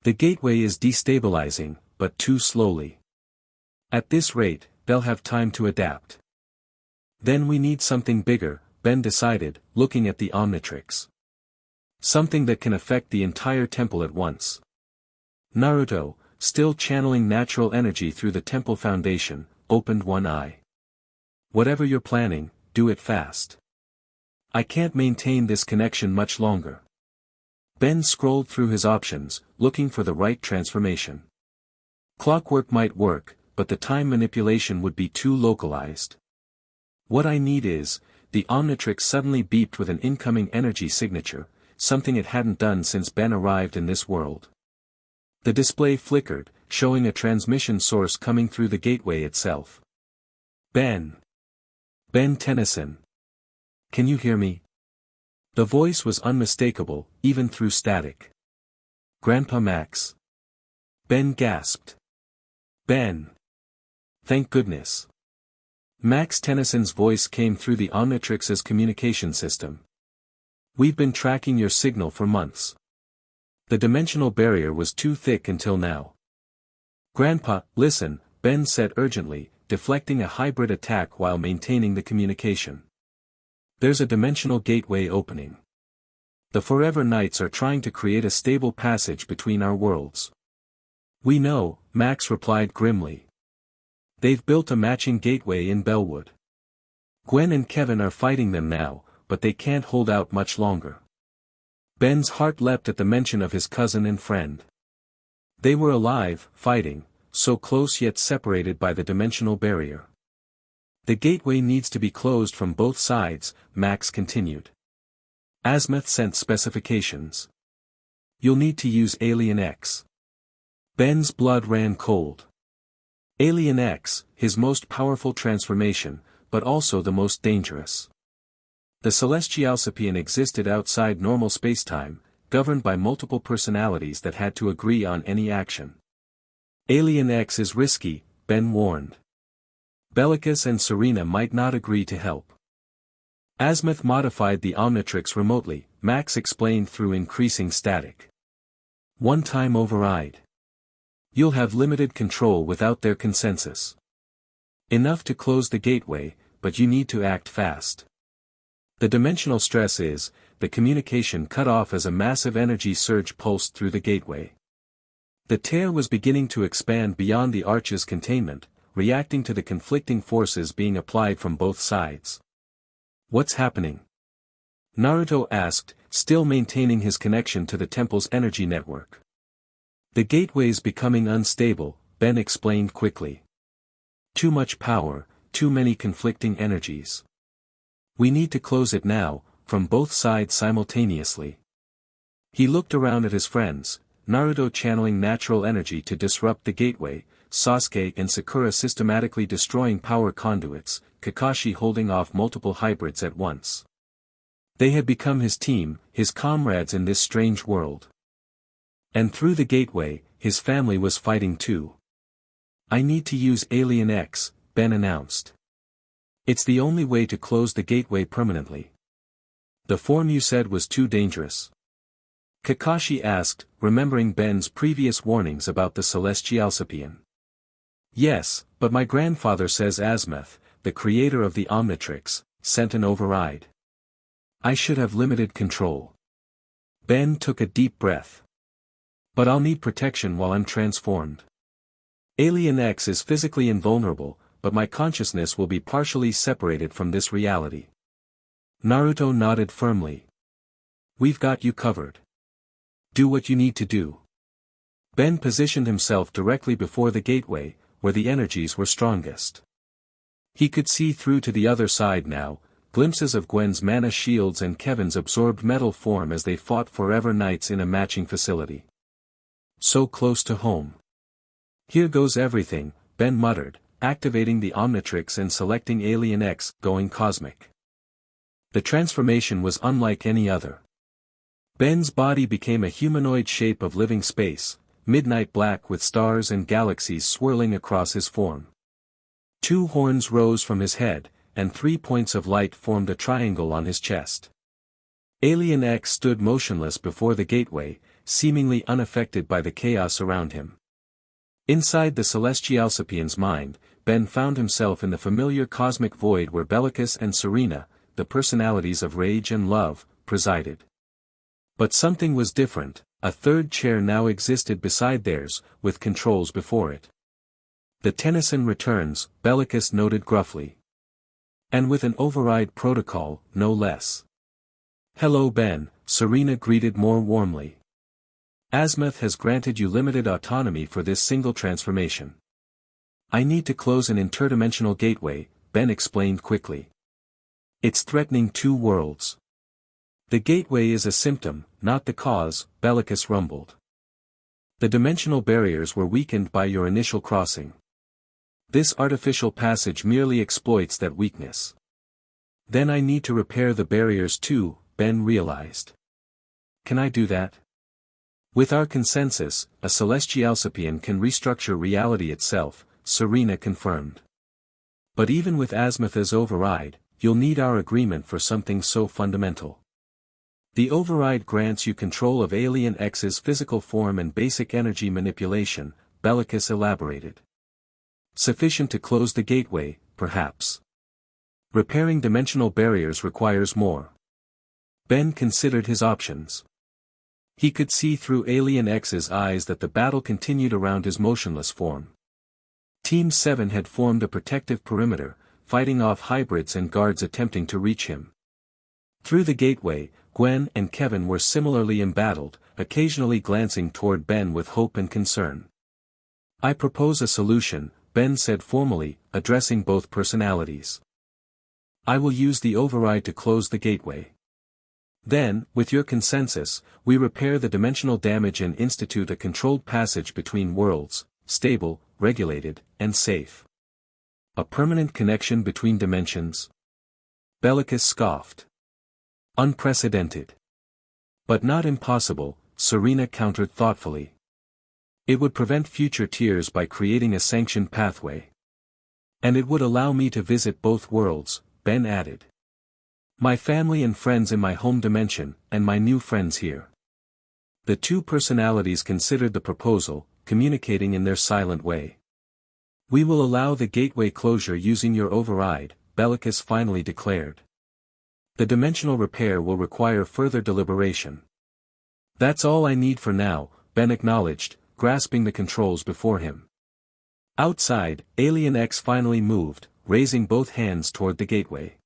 "The gateway is destabilizing, but too slowly. At this rate, they'll have time to adapt." "Then we need something bigger," Ben decided, looking at the Omnitrix. "Something that can affect the entire temple at once." Naruto, still channeling natural energy through the temple foundation, opened one eye. "Whatever you're planning, do it fast. I can't maintain this connection much longer." Ben scrolled through his options, looking for the right transformation. Clockwork might work, but the time manipulation would be too localized. "What I need is," the Omnitrix suddenly beeped with an incoming energy signature, something it hadn't done since Ben arrived in this world. The display flickered, showing a transmission source coming through the gateway itself. "Ben. Ben Tennyson. Can you hear me?" The voice was unmistakable, even through static. "Grandpa Max." Ben gasped. "Ben. Thank goodness." Max Tennyson's voice came through the Omnitrix's communication system. "We've been tracking your signal for months. The dimensional barrier was too thick until now." "Grandpa, listen," Ben said urgently, deflecting a hybrid attack while maintaining the communication. "There's a dimensional gateway opening. The Forever Knights are trying to create a stable passage between our worlds." "We know," Max replied grimly. "They've built a matching gateway in Bellwood. Gwen and Kevin are fighting them now, but they can't hold out much longer." Ben's heart leapt at the mention of his cousin and friend. They were alive, fighting, so close yet separated by the dimensional barrier. "The gateway needs to be closed from both sides," Max continued. "Azimuth sent specifications. You'll need to use Alien X." Ben's blood ran cold. Alien X, his most powerful transformation, but also the most dangerous. The Celestialsapian existed outside normal spacetime, governed by multiple personalities that had to agree on any action. Alien X is risky, Ben warned. Bellicus and Serena might not agree to help. Azimuth modified the Omnitrix remotely, Max explained through increasing static. One-time override. You'll have limited control without their consensus. Enough to close the gateway, but you need to act fast. The dimensional stress is, the communication cut off as a massive energy surge pulsed through the gateway. The tear was beginning to expand beyond the arch's containment, reacting to the conflicting forces being applied from both sides. What's happening? Naruto asked, still maintaining his connection to the temple's energy network. The gateway's becoming unstable, Ben explained quickly. Too much power, too many conflicting energies. We need to close it now, from both sides simultaneously. He looked around at his friends, Naruto channeling natural energy to disrupt the gateway, Sasuke and Sakura systematically destroying power conduits, Kakashi holding off multiple hybrids at once. They had become his team, his comrades in this strange world. And through the gateway, his family was fighting too. I need to use Alien X, Ben announced. It's the only way to close the gateway permanently. The form you said was too dangerous. Kakashi asked, remembering Ben's previous warnings about the Celestialsapian. Yes, but my grandfather says Azimuth, the creator of the Omnitrix, sent an override. I should have limited control. Ben took a deep breath. But I'll need protection while I'm transformed. Alien X is physically invulnerable, but my consciousness will be partially separated from this reality. Naruto nodded firmly. We've got you covered. Do what you need to do. Ben positioned himself directly before the gateway, where the energies were strongest. He could see through to the other side now, glimpses of Gwen's mana shields and Kevin's absorbed metal form as they fought forever knights in a matching facility. So close to home. Here goes everything, Ben muttered, activating the Omnitrix and selecting Alien X, going cosmic. The transformation was unlike any other. Ben's body became a humanoid shape of living space, midnight black with stars and galaxies swirling across his form. 2 horns rose from his head, and 3 points of light formed a triangle on his chest. Alien X stood motionless before the gateway, seemingly unaffected by the chaos around him. Inside the Celestialsapian's mind, Ben found himself in the familiar cosmic void where Bellicus and Serena, the personalities of rage and love, presided. But something was different, a third chair now existed beside theirs, with controls before it. The Tennyson returns, Bellicus noted gruffly. And with an override protocol, no less. Hello Ben, Serena greeted more warmly. Azimuth has granted you limited autonomy for this single transformation. I need to close an interdimensional gateway, Ben explained quickly. It's threatening 2 worlds. The gateway is a symptom, not the cause, Bellicus rumbled. The dimensional barriers were weakened by your initial crossing. This artificial passage merely exploits that weakness. Then I need to repair the barriers too, Ben realized. Can I do that? With our consensus, a Celestialsapian can restructure reality itself, Serena confirmed. But even with Azimuth's override, you'll need our agreement for something so fundamental. The override grants you control of Alien X's physical form and basic energy manipulation, Bellicus elaborated. Sufficient to close the gateway, perhaps. Repairing dimensional barriers requires more. Ben considered his options. He could see through Alien X's eyes that the battle continued around his motionless form. Team 7 had formed a protective perimeter, fighting off hybrids and guards attempting to reach him. Through the gateway, Gwen and Kevin were similarly embattled, occasionally glancing toward Ben with hope and concern. I propose a solution, Ben said formally, addressing both personalities. I will use the override to close the gateway. Then, with your consensus, we repair the dimensional damage and institute a controlled passage between worlds, stable, regulated, and safe. A permanent connection between dimensions? Bellicus scoffed. Unprecedented. But not impossible, Serena countered thoughtfully. It would prevent future tears by creating a sanctioned pathway. And it would allow me to visit both worlds, Ben added. My family and friends in my home dimension, and my new friends here. The two personalities considered the proposal, communicating in their silent way. We will allow the gateway closure using your override, Bellicus finally declared. The dimensional repair will require further deliberation. That's all I need for now, Ben acknowledged, grasping the controls before him. Outside, Alien X finally moved, raising both hands toward the gateway.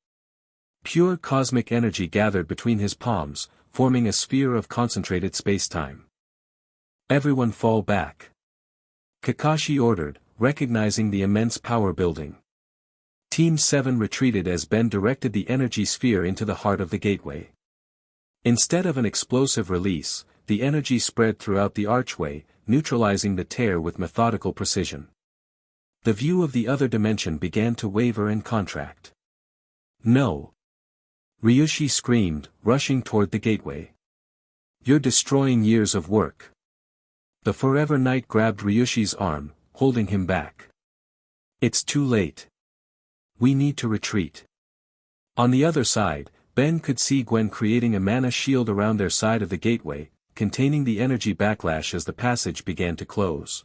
Pure cosmic energy gathered between his palms, forming a sphere of concentrated space-time. Everyone fall back. Kakashi ordered, recognizing the immense power building. Team 7 retreated as Ben directed the energy sphere into the heart of the gateway. Instead of an explosive release, the energy spread throughout the archway, neutralizing the tear with methodical precision. The view of the other dimension began to waver and contract. No! Ryushi screamed, rushing toward the gateway. You're destroying years of work. The Forever Knight grabbed Ryushi's arm, holding him back. It's too late. We need to retreat. On the other side, Ben could see Gwen creating a mana shield around their side of the gateway, containing the energy backlash as the passage began to close.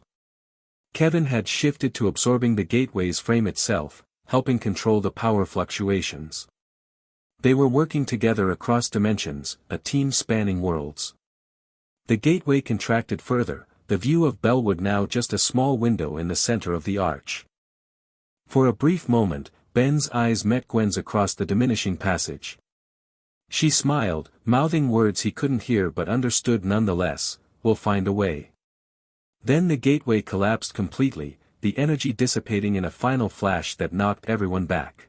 Kevin had shifted to absorbing the gateway's frame itself, helping control the power fluctuations. They were working together across dimensions, a team spanning worlds. The gateway contracted further, the view of Bellwood now just a small window in the center of the arch. For a brief moment, Ben's eyes met Gwen's across the diminishing passage. She smiled, mouthing words he couldn't hear but understood nonetheless, "We'll find a way." Then the gateway collapsed completely, the energy dissipating in a final flash that knocked everyone back.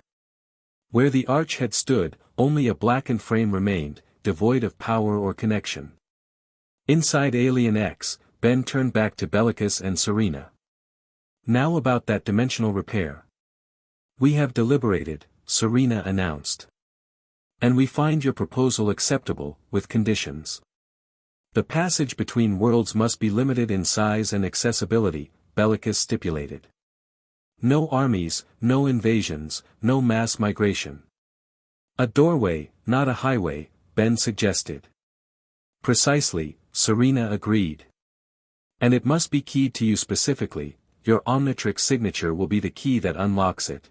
Where the arch had stood, only a blackened frame remained, devoid of power or connection. Inside Alien X, Ben turned back to Bellicus and Serena. Now about that dimensional repair. We have deliberated, Serena announced. And we find your proposal acceptable, with conditions. The passage between worlds must be limited in size and accessibility, Bellicus stipulated. No armies, no invasions, no mass migration. A doorway, not a highway, Ben suggested. Precisely, Serena agreed. And it must be keyed to you specifically, your Omnitrix signature will be the key that unlocks it.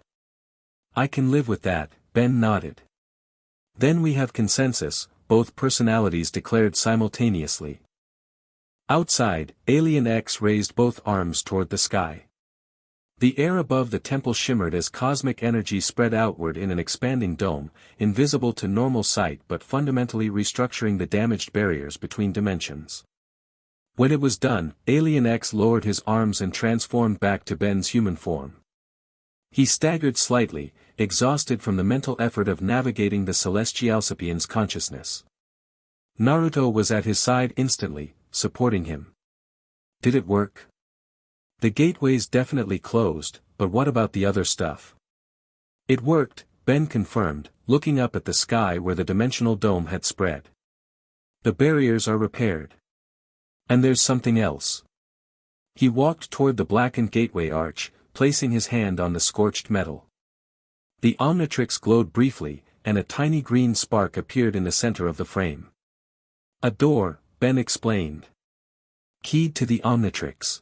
I can live with that, Ben nodded. Then we have consensus, both personalities declared simultaneously. Outside, Alien X raised both arms toward the sky. The air above the temple shimmered as cosmic energy spread outward in an expanding dome, invisible to normal sight but fundamentally restructuring the damaged barriers between dimensions. When it was done, Alien X lowered his arms and transformed back to Ben's human form. He staggered slightly, exhausted from the mental effort of navigating the Celestialsapien's consciousness. Naruto was at his side instantly, supporting him. Did it work? The gateways definitely closed, but what about the other stuff? It worked, Ben confirmed, looking up at the sky where the dimensional dome had spread. The barriers are repaired. And there's something else. He walked toward the blackened gateway arch, placing his hand on the scorched metal. The Omnitrix glowed briefly, and a tiny green spark appeared in the center of the frame. A door, Ben explained. Keyed to the Omnitrix.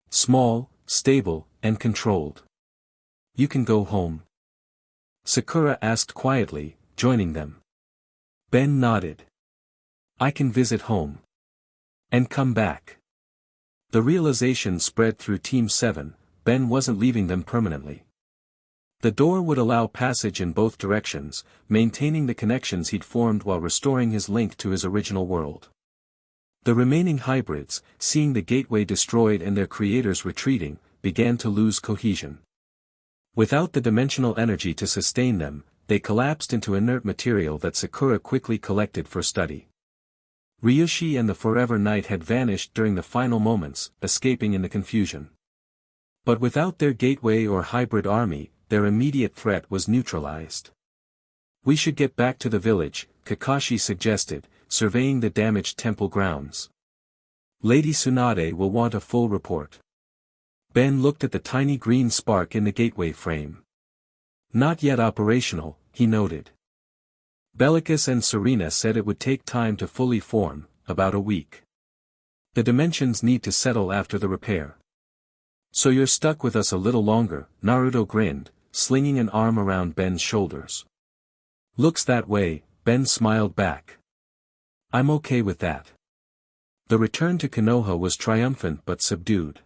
Small, stable, and controlled. You can go home. Sakura asked quietly, joining them. Ben nodded. I can visit home. And come back. The realization spread through Team 7, Ben wasn't leaving them permanently. The door would allow passage in both directions, maintaining the connections he'd formed while restoring his link to his original world. The remaining hybrids, seeing the gateway destroyed and their creators retreating, began to lose cohesion. Without the dimensional energy to sustain them, they collapsed into inert material that Sakura quickly collected for study. Ryushi and the Forever Knight had vanished during the final moments, escaping in the confusion. But without their gateway or hybrid army, their immediate threat was neutralized. We should get back to the village, Kakashi suggested, surveying the damaged temple grounds. Lady Tsunade will want a full report. Ben looked at the tiny green spark in the gateway frame. Not yet operational, he noted. Bellicus and Serena said it would take time to fully form, about a week. The dimensions need to settle after the repair. So you're stuck with us a little longer, Naruto grinned, slinging an arm around Ben's shoulders. Looks that way, Ben smiled back. I'm okay with that. The return to Konoha was triumphant but subdued.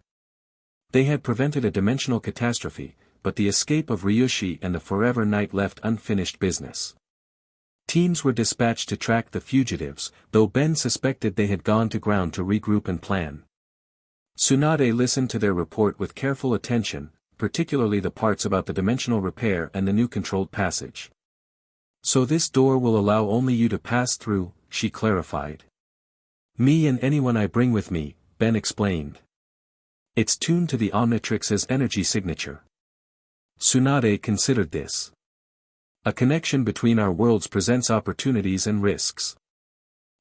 They had prevented a dimensional catastrophe, but the escape of Ryushi and the Forever Knight left unfinished business. Teams were dispatched to track the fugitives, though Ben suspected they had gone to ground to regroup and plan. Tsunade listened to their report with careful attention, particularly the parts about the dimensional repair and the new controlled passage. So this door will allow only you to pass through, she clarified. Me and anyone I bring with me, Ben explained. It's tuned to the Omnitrix's energy signature. Tsunade considered this. A connection between our worlds presents opportunities and risks.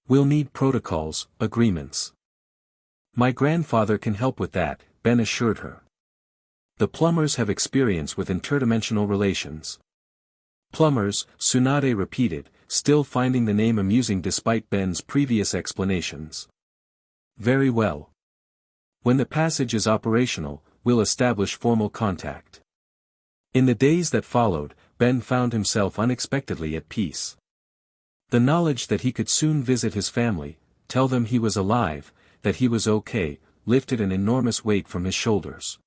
We'll need protocols, agreements. My grandfather can help with that, Ben assured her. The plumbers have experience with interdimensional relations. Plumbers, Tsunade repeated, still finding the name amusing despite Ben's previous explanations. Very well. When the passage is operational, we'll establish formal contact. In the days that followed, Ben found himself unexpectedly at peace. The knowledge that he could soon visit his family, tell them he was alive, that he was okay, lifted an enormous weight from his shoulders.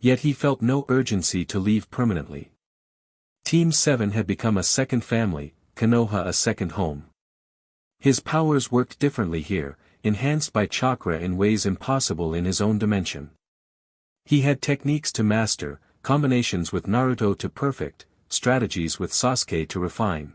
Yet he felt no urgency to leave permanently. Team 7 had become a second family, Konoha a second home. His powers worked differently here, enhanced by chakra in ways impossible in his own dimension. He had techniques to master, combinations with Naruto to perfect, strategies with Sasuke to refine.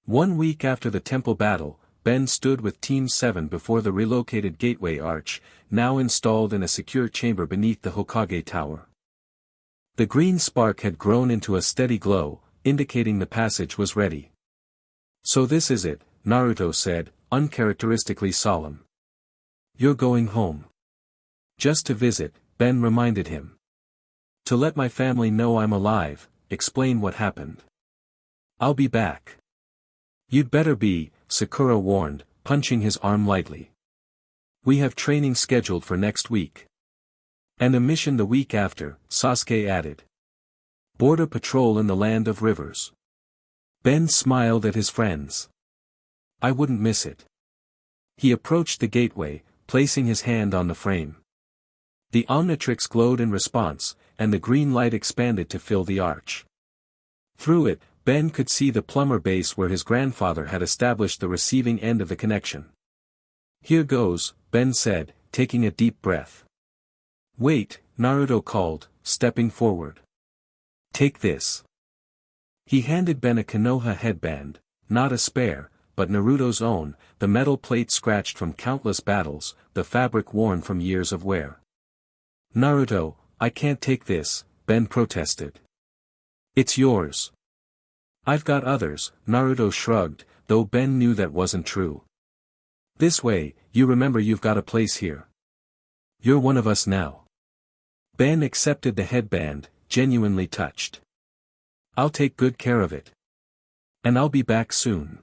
1 week after the temple battle, Ben stood with Team 7 before the relocated gateway arch, now installed in a secure chamber beneath the Hokage Tower. The green spark had grown into a steady glow, indicating the passage was ready. So this is it, Naruto said, uncharacteristically solemn. You're going home. Just to visit, Ben reminded him. To let my family know I'm alive, explain what happened. I'll be back. You'd better be, Sakura warned, punching his arm lightly. We have training scheduled for next week. And a mission the week after, Sasuke added. Border patrol in the land of rivers. Ben smiled at his friends. I wouldn't miss it. He approached the gateway, placing his hand on the frame. The Omnitrix glowed in response, and the green light expanded to fill the arch. Through it, Ben could see the plumber base where his grandfather had established the receiving end of the connection. Here goes, Ben said, taking a deep breath. Wait, Naruto called, stepping forward. Take this. He handed Ben a Konoha headband, not a spare, but Naruto's own, the metal plate scratched from countless battles, the fabric worn from years of wear. Naruto, I can't take this, Ben protested. It's yours. I've got others, Naruto shrugged, though Ben knew that wasn't true. This way, you remember you've got a place here. You're one of us now. Ben accepted the headband, genuinely touched. I'll take good care of it. And I'll be back soon.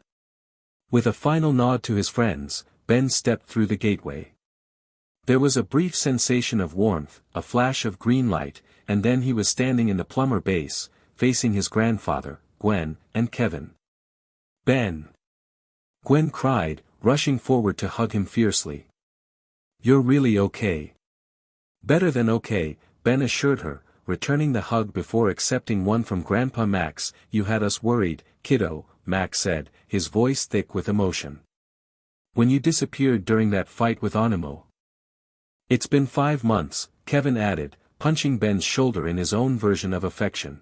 With a final nod to his friends, Ben stepped through the gateway. There was a brief sensation of warmth, a flash of green light, and then he was standing in the plumber base, facing his grandfather, Gwen, and Kevin. Ben! Gwen cried, rushing forward to hug him fiercely. You're really okay. Better than okay, Ben assured her, returning the hug before accepting one from Grandpa Max. You had us worried, kiddo, Max said, his voice thick with emotion. When you disappeared during that fight with Onimo. It's been 5 months, Kevin added, punching Ben's shoulder in his own version of affection.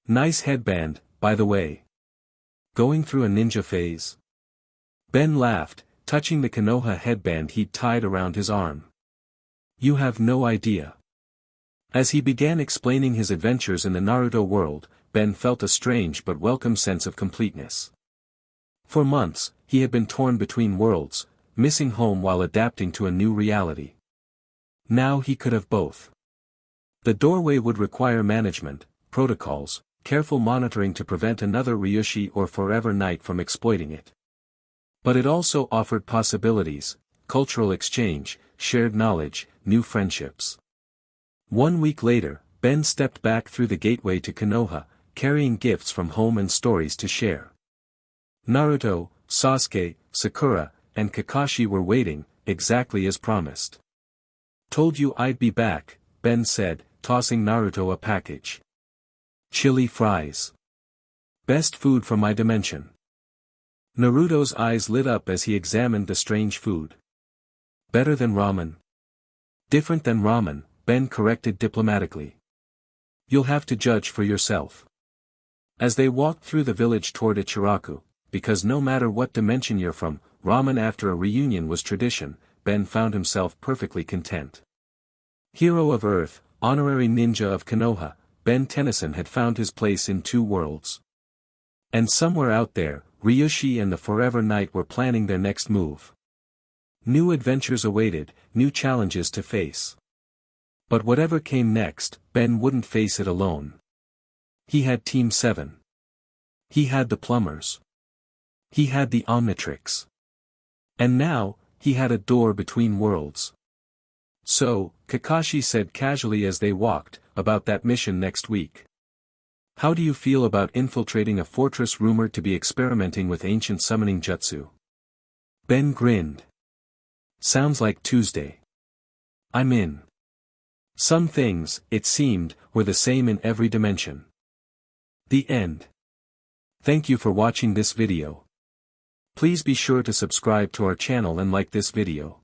Nice headband, by the way. Going through a ninja phase? Ben laughed, touching the Konoha headband he'd tied around his arm. You have no idea. As he began explaining his adventures in the Naruto world, Ben felt a strange but welcome sense of completeness. For months, he had been torn between worlds, missing home while adapting to a new reality. Now he could have both. The doorway would require management, protocols, careful monitoring to prevent another Ryushi or Forever Knight from exploiting it. But it also offered possibilities, cultural exchange, shared knowledge, new friendships. 1 week later, Ben stepped back through the gateway to Konoha, carrying gifts from home and stories to share. Naruto, Sasuke, Sakura, and Kakashi were waiting, exactly as promised. "Told you I'd be back," Ben said, tossing Naruto a package. "Chili fries. Best food from my dimension." Naruto's eyes lit up as he examined the strange food. "Better than ramen?" "Different than ramen," Ben corrected diplomatically. "You'll have to judge for yourself." As they walked through the village toward Ichiraku, because no matter what dimension you're from, ramen after a reunion was tradition, Ben found himself perfectly content. Hero of Earth, honorary ninja of Konoha, Ben Tennyson had found his place in 2 worlds. And somewhere out there, Ryushi and the Forever Knight were planning their next move. New adventures awaited, new challenges to face. But whatever came next, Ben wouldn't face it alone. He had Team 7. He had the plumbers. He had the Omnitrix. And now, he had a door between worlds. "So," Kakashi said casually as they walked, "about that mission next week. How do you feel about infiltrating a fortress rumored to be experimenting with ancient summoning jutsu?" Ben grinned. "Sounds like Tuesday. I'm in." Some things, it seemed, were the same in every dimension. The end. Thank you for watching this video. Please be sure to subscribe to our channel and like this video.